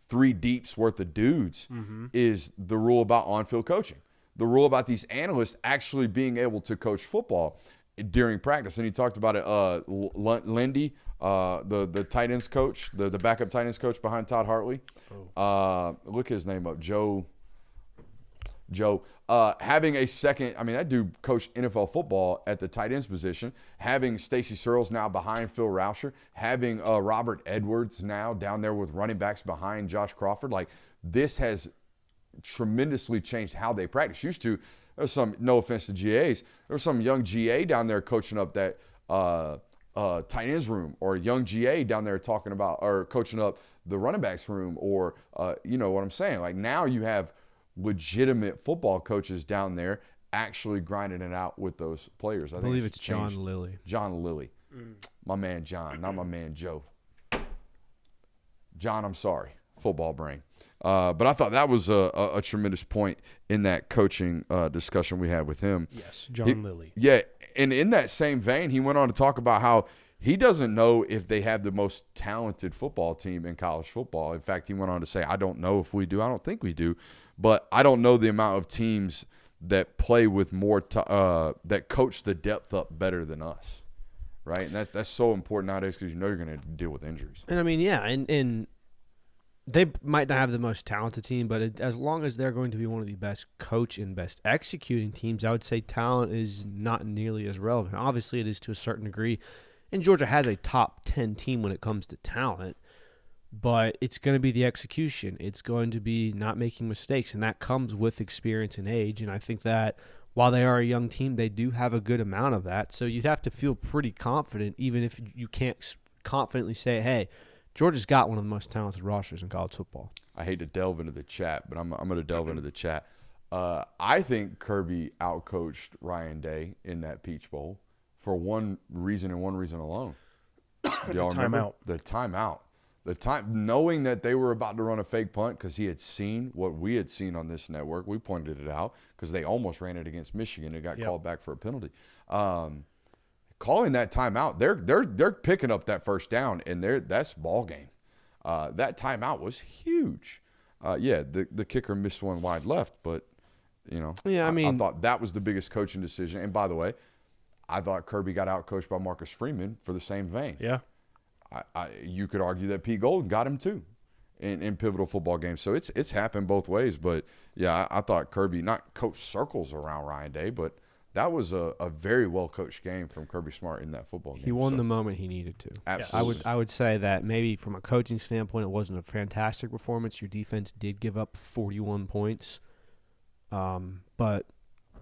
3 deeps worth of dudes is the rule about on-field coaching. The rule about these analysts actually being able to coach football during practice. And he talked about it, Lindy, the tight ends coach, the backup tight ends coach behind Todd Hartley. Look his name up, Joe. Having a second, I mean, that dude coached NFL football at the tight ends position. Having Stacey Searles now behind Phil Rauscher. Having Robert Edwards now down there with running backs behind Josh Crawford. Like, this has tremendously changed how they practice. Used to, there's some, no offense to GAs, there's some young GA down there coaching up that tight ends room, or a young GA down there talking about or coaching up the running backs room, or you know what I'm saying. Like, now you have legitimate football coaches down there actually grinding it out with those players. I believe it's John Lilly. John Lilly. My man John, not my man Joe. John, I'm sorry. Football brain. But I thought that was a tremendous point in that coaching discussion we had with him. Yes, John Lilly. Yeah, and in that same vein, he went on to talk about how he doesn't know if they have the most talented football team in college football. In fact, he went on to say, I don't know if we do. I don't think we do. But I don't know the amount of teams that play with more that coach the depth up better than us, right? And that's so important nowadays because you know you're going to deal with injuries. And I mean, yeah, and they might not have the most talented team, but as long as they're going to be one of the best coach and best executing teams, I would say talent is not nearly as relevant. Obviously, it is to a certain degree, and Georgia has a top 10 team when it comes to talent. But it's going to be the execution. It's going to be not making mistakes, and that comes with experience and age. And I think that while they are a young team, they do have a good amount of that. So you'd have to feel pretty confident, even if you can't confidently say, hey, Georgia's got one of the most talented rosters in college football. I hate to delve into the chat, but I'm going to delve into the chat. I think Kirby outcoached Ryan Day in that Peach Bowl for one reason and one reason alone. Do y'all remember? The timeout. The time, knowing that they were about to run a fake punt because he had seen what we had seen on this network. We pointed it out because they almost ran it against Michigan. It got called back for a penalty. Calling that timeout, they're picking up that first down, and that's ball game. That timeout was huge. The kicker missed one wide left, but I thought that was the biggest coaching decision. And by the way, I thought Kirby got outcoached by Marcus Freeman for the same vein. Yeah. You could argue that Pete Golden got him too in pivotal football games. So it's happened both ways. But, yeah, I thought Kirby not coached circles around Ryan Day, but that was a very well-coached game from Kirby Smart in that football game. He won the moment he needed to. Absolutely. I would say that maybe from a coaching standpoint, it wasn't a fantastic performance. Your defense did give up 41 points. But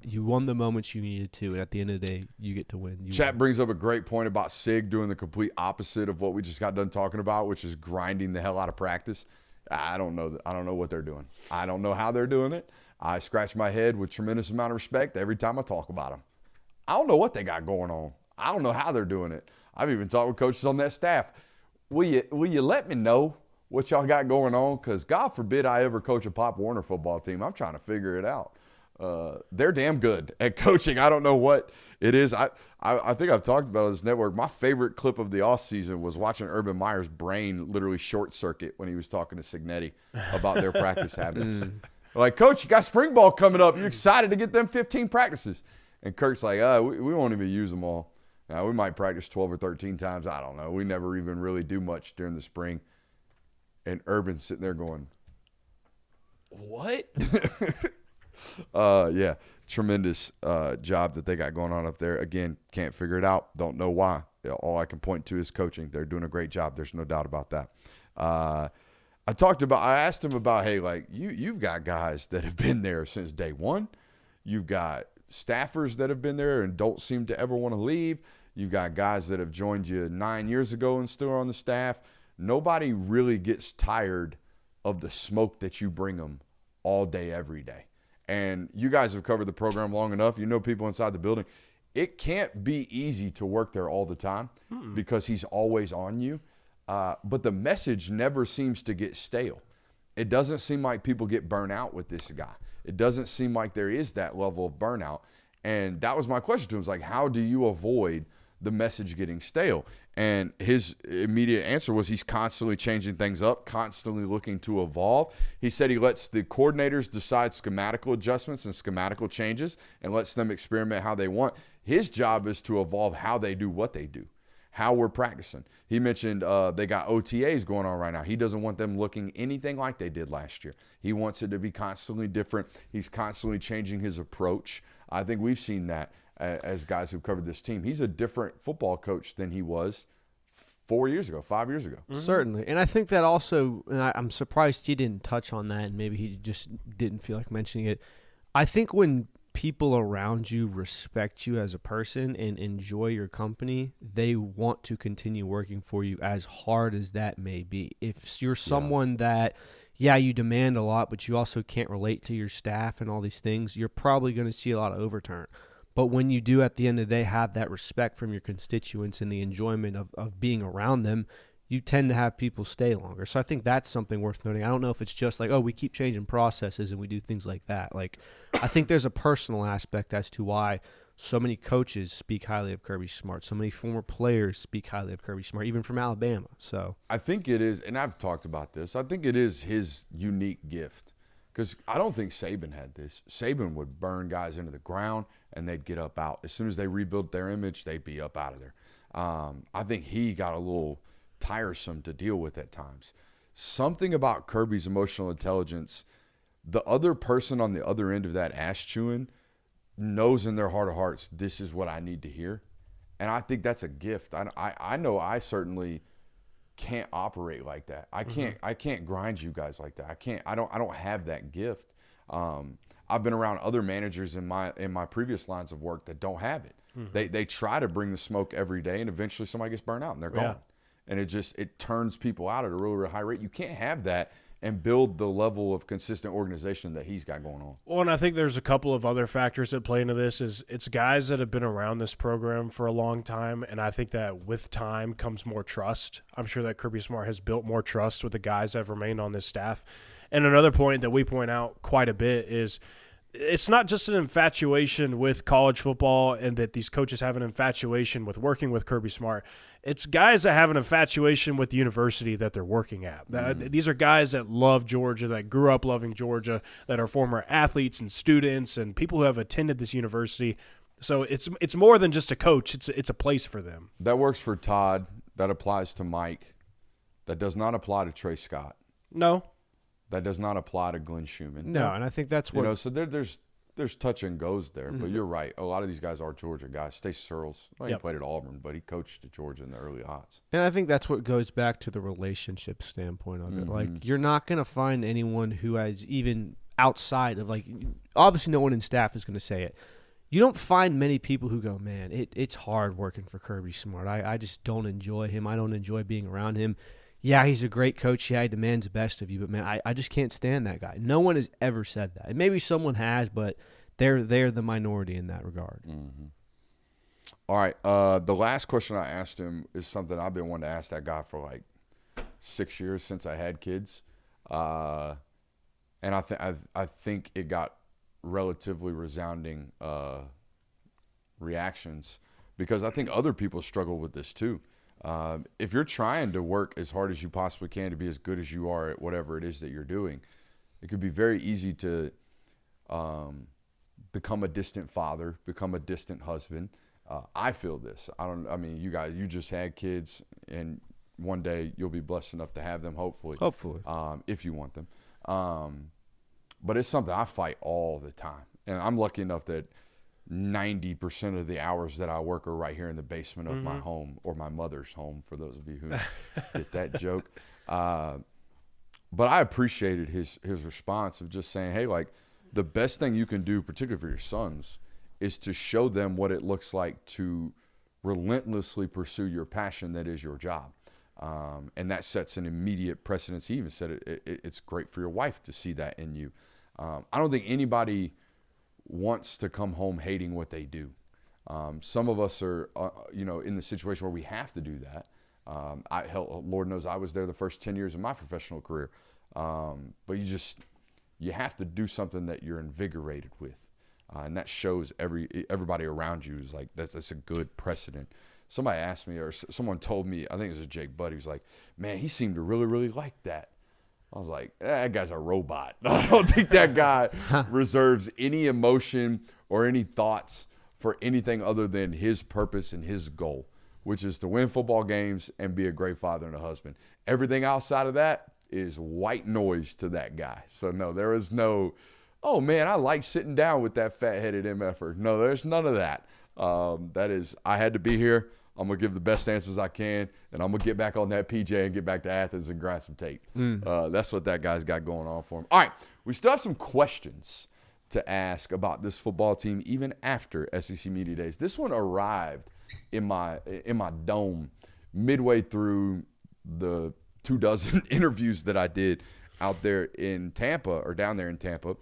you won the moments you needed to, and at the end of the day, you get to win. Chat brings up a great point about SIG doing the complete opposite of what we just got done talking about, which is grinding the hell out of practice. I don't know what they're doing. I don't know how they're doing it. I scratch my head with tremendous amount of respect every time I talk about them. I don't know what they got going on. I don't know how they're doing it. I've even talked with coaches on that staff. Will you let me know what y'all got going on? Because God forbid I ever coach a Pop Warner football team. I'm trying to figure it out. They're damn good at coaching. I don't know what it is. I think I've talked about on this network. My favorite clip of the offseason was watching Urban Meyer's brain literally short circuit when he was talking to Signetti about their practice habits. Like, Coach, you got spring ball coming up. You excited to get them 15 practices? And Kirk's like, we won't even use them all. Now, we might practice 12 or 13 times. I don't know. We never even really do much during the spring. And Urban's sitting there going, what? Yeah, tremendous job that they got going on up there. Again, can't figure it out. Don't know why. All I can point to is coaching. They're doing a great job. There's no doubt about that. I asked him about, hey, like you've got guys that have been there since day one. You've got staffers that have been there and don't seem to ever want to leave. You've got guys that have joined you 9 years ago and still are on the staff. Nobody really gets tired of the smoke that you bring them all day, every day. And you guys have covered the program long enough. You know people inside the building. It can't be easy to work there all the time because he's always on you. But the message never seems to get stale. It doesn't seem like people get burnt out with this guy. It doesn't seem like there is that level of burnout. And that was my question to him. It's like, how do you avoid the message getting stale? And his immediate answer was he's constantly changing things up, constantly looking to evolve. He said he lets the coordinators decide schematical adjustments and schematical changes and lets them experiment how they want. His job is to evolve how they do what they do, how we're practicing. He mentioned they got OTAs going on right now. He doesn't want them looking anything like they did last year. He wants it to be constantly different. He's constantly changing his approach. I think we've seen that as guys who've covered this team. He's a different football coach than he was 4 years ago, 5 years ago. Certainly. And I think that also, and I'm surprised he didn't touch on that, and maybe he just didn't feel like mentioning it. I think when people around you respect you as a person and enjoy your company, they want to continue working for you as hard as that may be. If you're someone that, you demand a lot, but you also can't relate to your staff and all these things, you're probably going to see a lot of overturn. But when you do, at the end of the day, have that respect from your constituents and the enjoyment of being around them, you tend to have people stay longer. So I think that's something worth noting. I don't know if it's just like, oh, we keep changing processes and we do things like that. Like, I think there's a personal aspect as to why so many coaches speak highly of Kirby Smart. So many former players speak highly of Kirby Smart, even from Alabama. So I think it is, and I've talked about this, I think it is his unique gift. Because I don't think Saban had this. Saban would burn guys into the ground, and they'd get up out. As soon as they rebuilt their image, they'd be up out of there. I think he got a little tiresome to deal with at times. Something about Kirby's emotional intelligence, the other person on the other end of that ass chewing knows in their heart of hearts, this is what I need to hear. And I think that's a gift. I know I certainly can't operate like that. I can't grind you guys like that. I don't have that gift. I've been around other managers in my previous lines of work that don't have it. They try to bring the smoke every day, and eventually somebody gets burned out and they're gone. And it turns people out at a really, really high rate. You can't have that and build the level of consistent organization that he's got going on. Well, and I think there's a couple of other factors that play into this. It's guys that have been around this program for a long time, and I think that with time comes more trust. I'm sure that Kirby Smart has built more trust with the guys that have remained on this staff. And another point that we point out quite a bit is it's not just an infatuation with college football and that these coaches have an infatuation with working with Kirby Smart. It's guys that have an infatuation with the university that they're working at. These are guys that love Georgia, that grew up loving Georgia, that are former athletes and students and people who have attended this university. So it's more than just a coach. It's a place for them. That works for Todd. That applies to Mike. That does not apply to Trey Scott. No. That does not apply to Glenn Schumann. No, and I think that's what so there's touch and goes there. But you're right. A lot of these guys are Georgia guys. Stacey Searles, he played at Auburn, but he coached at Georgia in the early aughts. And I think that's what goes back to the relationship standpoint of it. Like, you're not going to find anyone who has even outside of, like, obviously no one in staff is going to say it. You don't find many people who go, man, it's hard working for Kirby Smart. I just don't enjoy him. I don't enjoy being around him. Yeah, he's a great coach. Yeah, he demands the best of you. But, man, I just can't stand that guy. No one has ever said that. And maybe someone has, but they're the minority in that regard. All right. The last question I asked him is something I've been wanting to ask that guy for like 6 years since I had kids. And I think it got relatively resounding reactions because I think other people struggle with this too. If you're trying to work as hard as you possibly can to be as good as you are at whatever it is that you're doing, it could be very easy to become a distant father, become a distant husband. I feel this. You guys, you just had kids, and one day you'll be blessed enough to have them, hopefully. Hopefully. If you want them. But it's something I fight all the time. And I'm lucky enough that 90% of the hours that I work are right here in the basement of my home, or my mother's home, for those of you who get that joke. But I appreciated his response of just saying, hey, like, the best thing you can do, particularly for your sons, is to show them what it looks like to relentlessly pursue your passion that is your job. And that sets an immediate precedence. He even said it's great for your wife to see that in you. I don't think anybody wants to come home hating what they do. Some of us are, in the situation where we have to do that. Lord knows I was there the first 10 years of my professional career. But you have to do something that you're invigorated with. And that shows everybody around you is like, that's a good precedent. Somebody asked me, or someone told me, I think it was Jake Butt, he was like, man, he seemed to really, really like that. I was like, that guy's a robot. I don't think that guy reserves any emotion or any thoughts for anything other than his purpose and his goal, which is to win football games and be a great father and a husband. Everything outside of that is white noise to that guy. So, no, there is no, oh, man, I like sitting down with that fat-headed MFer. No, there's none of that. That is, I had to be here. I'm going to give the best answers I can, and I'm going to get back on that PJ and get back to Athens and grind some tape. That's what that guy's got going on for him. All right, we still have some questions to ask about this football team even after SEC Media Days. This one arrived in my dome midway through the 24 interviews that I did out there in Tampa, or down there in Tampa,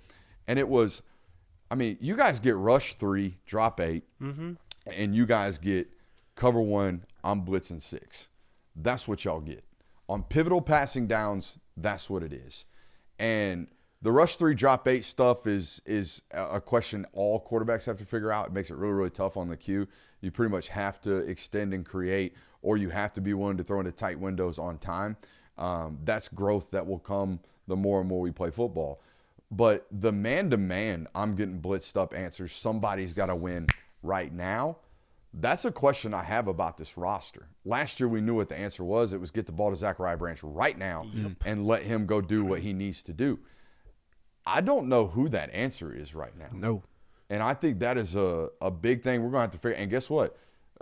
and it was, you guys get rush 3, drop 8, and you guys get cover 1, I'm blitzing 6. That's what y'all get. On pivotal passing downs, that's what it is. And the rush 3, drop 8 stuff is a question all quarterbacks have to figure out. It makes it really, really tough on the Q. You pretty much have to extend and create, or you have to be willing to throw into tight windows on time. That's growth that will come the more and more we play football. But the man-to-man, I'm getting blitzed up answers, somebody's got to win right now. That's a question I have about this roster. Last year we knew what the answer was. It was get the ball to Zachariah Branch right now and let him go do what he needs to do. I don't know who that answer is right now. No. And I think that is a big thing we're going to have to figure. And guess what?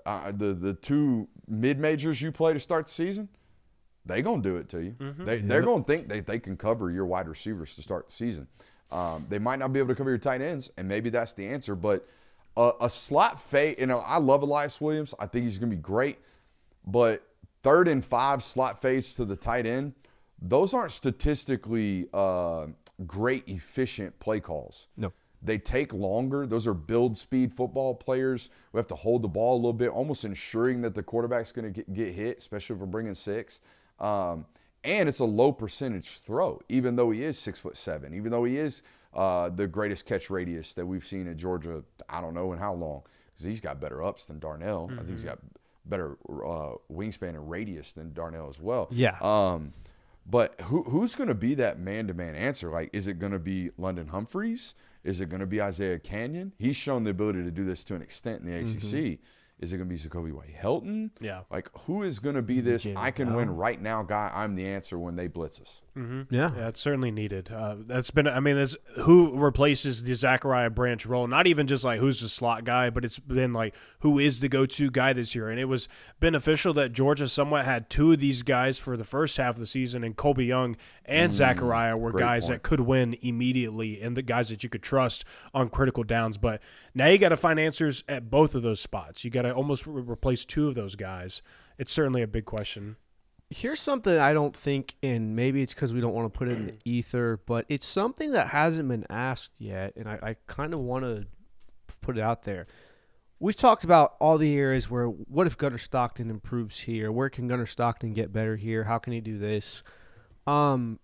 The 2 mid-majors you play to start the season, they're going to do it to you. They're going to think they can cover your wide receivers to start the season. They might not be able to cover your tight ends, and maybe that's the answer. But a slot fade, I love Elias Williams. I think he's going to be great. But 3rd and 5 slot fades to the tight end, those aren't statistically great, efficient play calls. No. They take longer. Those are build speed football players. We have to hold the ball a little bit, almost ensuring that the quarterback's going to get hit, especially if we're bringing 6. And it's a low percentage throw, even though he is 6'7", even though he is the greatest catch radius that we've seen at Georgia, I don't know in how long, because he's got better ups than Darnell. I think he's got better wingspan and radius than Darnell as well. Yeah. But who's going to be that man-to-man answer? Like, is it going to be London Humphreys? Is it going to be Isaiah Canyon? He's shown the ability to do this to an extent in the ACC. Is it going to be Jacoby White-Helton? Yeah. Like, who is going to be this I can win right now guy? I'm the answer when they blitz us. Yeah, it's certainly needed. That's been, that's who replaces the Zachariah Branch role. Not even just like who's the slot guy, but it's been like who is the go-to guy this year. And it was beneficial that Georgia somewhat had 2 of these guys for the first half of the season, and Colby Young and Zachariah were guys that could win immediately and the guys that you could trust on critical downs. But now you got to find answers at both of those spots. You got to almost replace 2 of those guys. It's certainly a big question. Here's something I don't think, and maybe it's because we don't want to put it in the ether, but it's something that hasn't been asked yet, and I kind of want to put it out there. We've talked about all the areas where, what if Gunnar Stockton improves here? Where can Gunnar Stockton get better here? How can he do this? What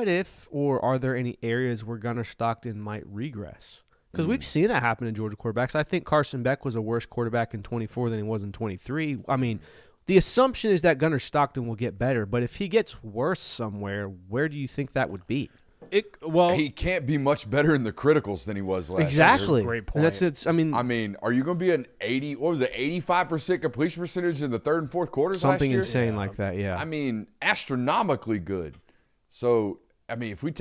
if, or are there any areas where Gunnar Stockton might regress? Because we've seen that happen in Georgia quarterbacks. I think Carson Beck was a worse quarterback in 24 than he was in 23. I mean, the assumption is that Gunnar Stockton will get better, but if he gets worse somewhere, where do you think that would be? He can't be much better in the criticals than he was last year. Exactly. Great point. I mean, are you going to be an 85% completion percentage in the 3rd and 4th quarters something last year? insane like that, yeah. I mean, astronomically good. So I mean, if we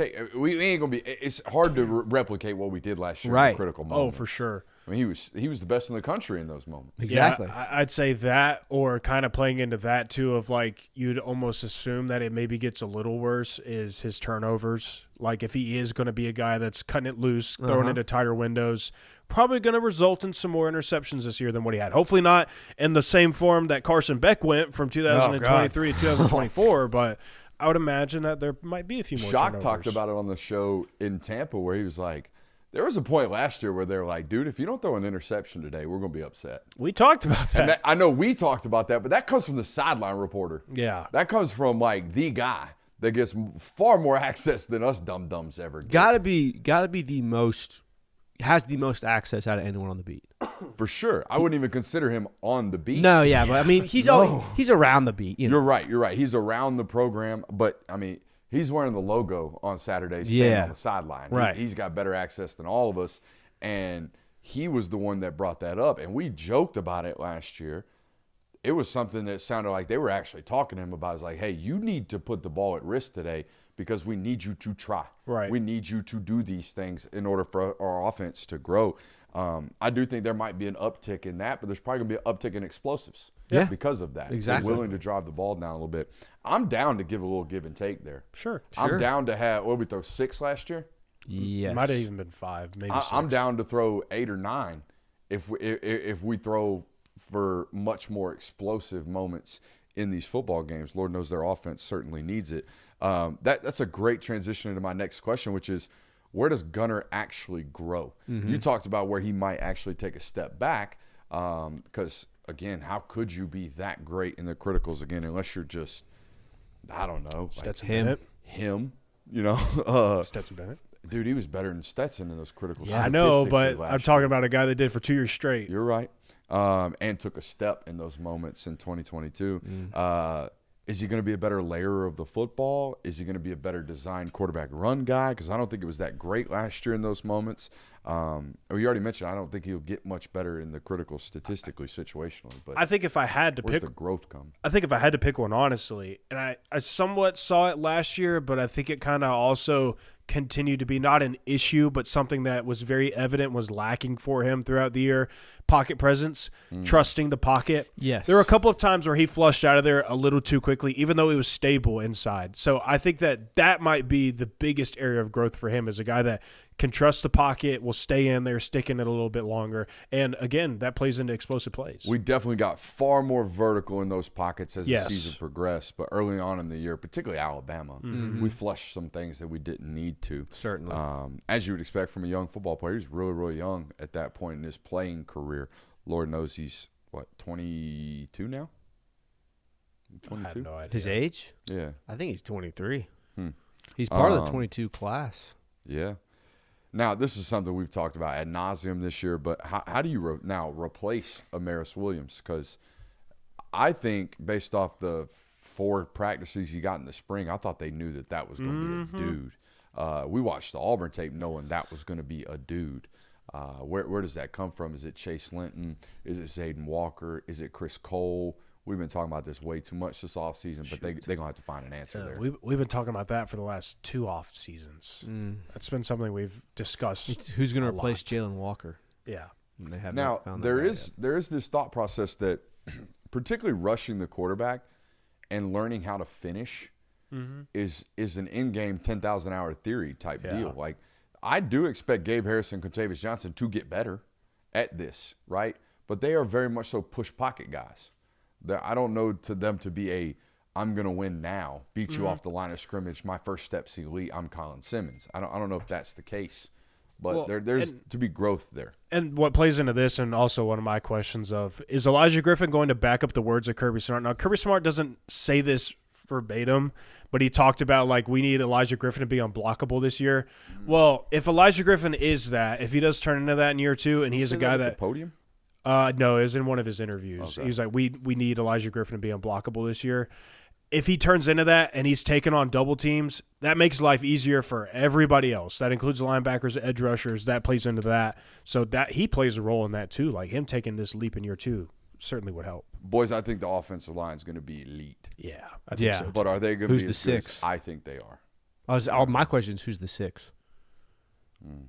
ain't gonna be. It's hard to replicate what we did last year in Right. critical Oh, moments. for sure. I mean, he was the best in the country in those moments. Exactly. Yeah, I'd say that, or kind of playing into that too, of like you'd almost assume that it maybe gets a little worse is his turnovers. Like if he is going to be a guy that's cutting it loose, throwing into tighter windows, probably going to result in some more interceptions this year than what he had. Hopefully not in the same form that Carson Beck went from 2023 to 2024, but I would imagine that there might be a few more Shock turnovers. talked about it on the show in Tampa where he was like, there was a point last year where they were like, dude, if you don't throw an interception today, we're going to be upset. We talked about that. And I know we talked about that, but that comes from the sideline reporter. Yeah. That comes from like the guy that gets far more access than us dum-dums ever get. Gotta be the most, has the most access out of anyone on the beat. For sure. I wouldn't even consider him on the beat. No, yeah, but I mean, he's around the beat. You know? You're right. He's around the program, but I mean, he's wearing the logo on Saturdays, standing on the sideline. Right. He's got better access than all of us, and he was the one that brought that up. And we joked about it last year. It was something that sounded like they were actually talking to him about. It's like, hey, you need to put the ball at risk today because we need you to try. Right. We need you to do these things in order for our offense to grow. I do think there might be an uptick in that, but there's probably going to be an uptick in explosives because of that. Exactly. They're willing to drive the ball down a little bit. I'm down to give a little give and take there. Sure. I'm down to have, what did we throw, 6 last year? Yes. Might have even been 5, maybe 6. I'm down to throw 8 or 9 if we throw for much more explosive moments in these football games. Lord knows their offense certainly needs it. That's a great transition into my next question, which is, where does Gunner actually grow? You talked about where he might actually take a step back because, again, how could you be that great in the criticals again unless you're just, I don't know. Stetson him. Bennett. Him, you know. Stetson Bennett. Dude, he was better than Stetson in those criticals. I know, but statistically I'm last talking year. about a guy that did for 2 years straight. You're right. And took a step in those moments in 2022. Is he going to be a better layer of the football? Is he going to be a better design quarterback run guy? Because I don't think it was that great last year in those moments. We already mentioned I don't think he'll get much better in the critical statistically, situationally. But I think if I had to where's pick the growth come? I think if I had to pick one, honestly, and I somewhat saw it last year, but I think it kind of also continued to be not an issue, but something that was very evident was lacking for him throughout the year. Pocket presence, trusting the pocket. Yes. There were a couple of times where he flushed out of there a little too quickly, even though he was stable inside. So I think that might be the biggest area of growth for him as a guy that can trust the pocket, will stay in there, stick in it a little bit longer. And, again, that plays into explosive plays. We definitely got far more vertical in those pockets as the season progressed. But early on in the year, particularly Alabama, we flushed some things that we didn't need to. Certainly. As you would expect from a young football player. He's really, really young at that point in his playing career. Lord knows he's, 22 now? I have 22? no idea. His age? Yeah. I think he's 23. He's part of the Um, 22 class. Yeah. Now, this is something we've talked about ad nauseum this year, but how do you now replace Amaris Williams? Because I think based off the 4 practices he got in the spring, I thought they knew that was going to be a dude. We watched the Auburn tape knowing that was going to be a dude. Where does that come from? Is it Chase Linton? Is it Zayden Walker? Is it Chris Cole? We've been talking about this way too much this offseason, but they're going to have to find an answer there. We've been talking about that for the last 2 off seasons. That's been something we've discussed. Who's going to a replace lot. Jalen Walker? Yeah. And they have Now, not found that there guy is this thought process that particularly rushing the quarterback and learning how to finish is an in-game 10,000-hour theory type deal. Like, I do expect Gabe Harris and Contavious Johnson to get better at this, right? But they are very much so push pocket guys. I don't know to them to be I'm going to win now, beat you off the line of scrimmage, my first step's elite, I'm Colin Simmons. I don't know if that's the case, but there's to be growth there. And what plays into this, and also one of my questions of, is Elijah Griffin going to back up the words of Kirby Smart? Now, Kirby Smart doesn't say this verbatim, but he talked about, like, we need Elijah Griffin to be unblockable this year. Well, if Elijah Griffin is that, if he does turn into that in year 2, and he is a guy at that the podium? No, it was in one of his interviews. Okay. He's like, we need Elijah Griffin to be unblockable this year. If he turns into that and he's taking on double teams, that makes life easier for everybody else. That includes the linebackers, edge rushers. That plays into that. So that he plays a role in that too. Like him taking this leap in year 2 certainly would help. Boys, I think the offensive line is going to be elite. Yeah, I think so. But are they going to Who's be the as good as 6? I think they are? My question is, who's the 6?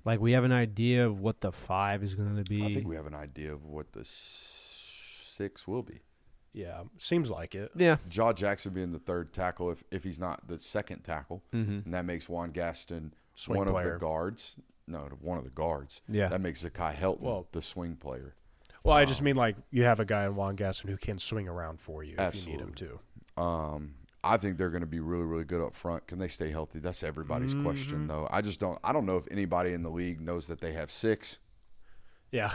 Like, we have an idea of what the 5 is going to be. I think we have an idea of what the 6 will be. Yeah, seems like it. Yeah. Jaw Jackson being the 3rd tackle if he's not the 2nd tackle. And that makes Juan Gaston Swing one player. of the guards. No, one of the guards. Yeah. That makes Zakai Helton the swing player. Well, I just mean like you have a guy in Juan Gaston who can swing around for you if you need him to. I think they're going to be really, really good up front. Can they stay healthy? That's everybody's question, though. I don't know if anybody in the league knows that they have 6. Yeah.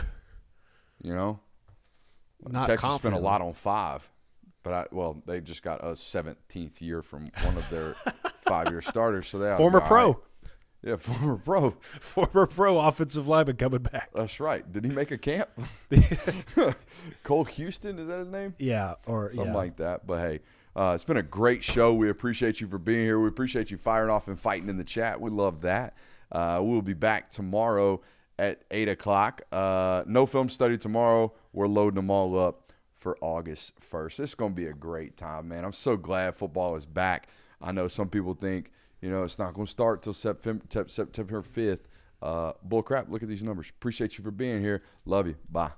You know? Not Texas spent a confidently. lot on 5. But, they just got a 17th year from one of their 5-year starters. So they Former pro. Right. Yeah, former pro. Former pro offensive lineman coming back. That's right. Did he make a camp? Cole Houston, is that his name? Yeah. Or Something like that. But, hey. It's been a great show. We appreciate you for being here. We appreciate you firing off and fighting in the chat. We love that. We'll be back tomorrow at 8 o'clock. No film study tomorrow. We're loading them all up for August 1st. This is going to be a great time, man. I'm so glad football is back. I know some people think, it's not going to start till September 5th. Bull crap. Look at these numbers. Appreciate you for being here. Love you. Bye.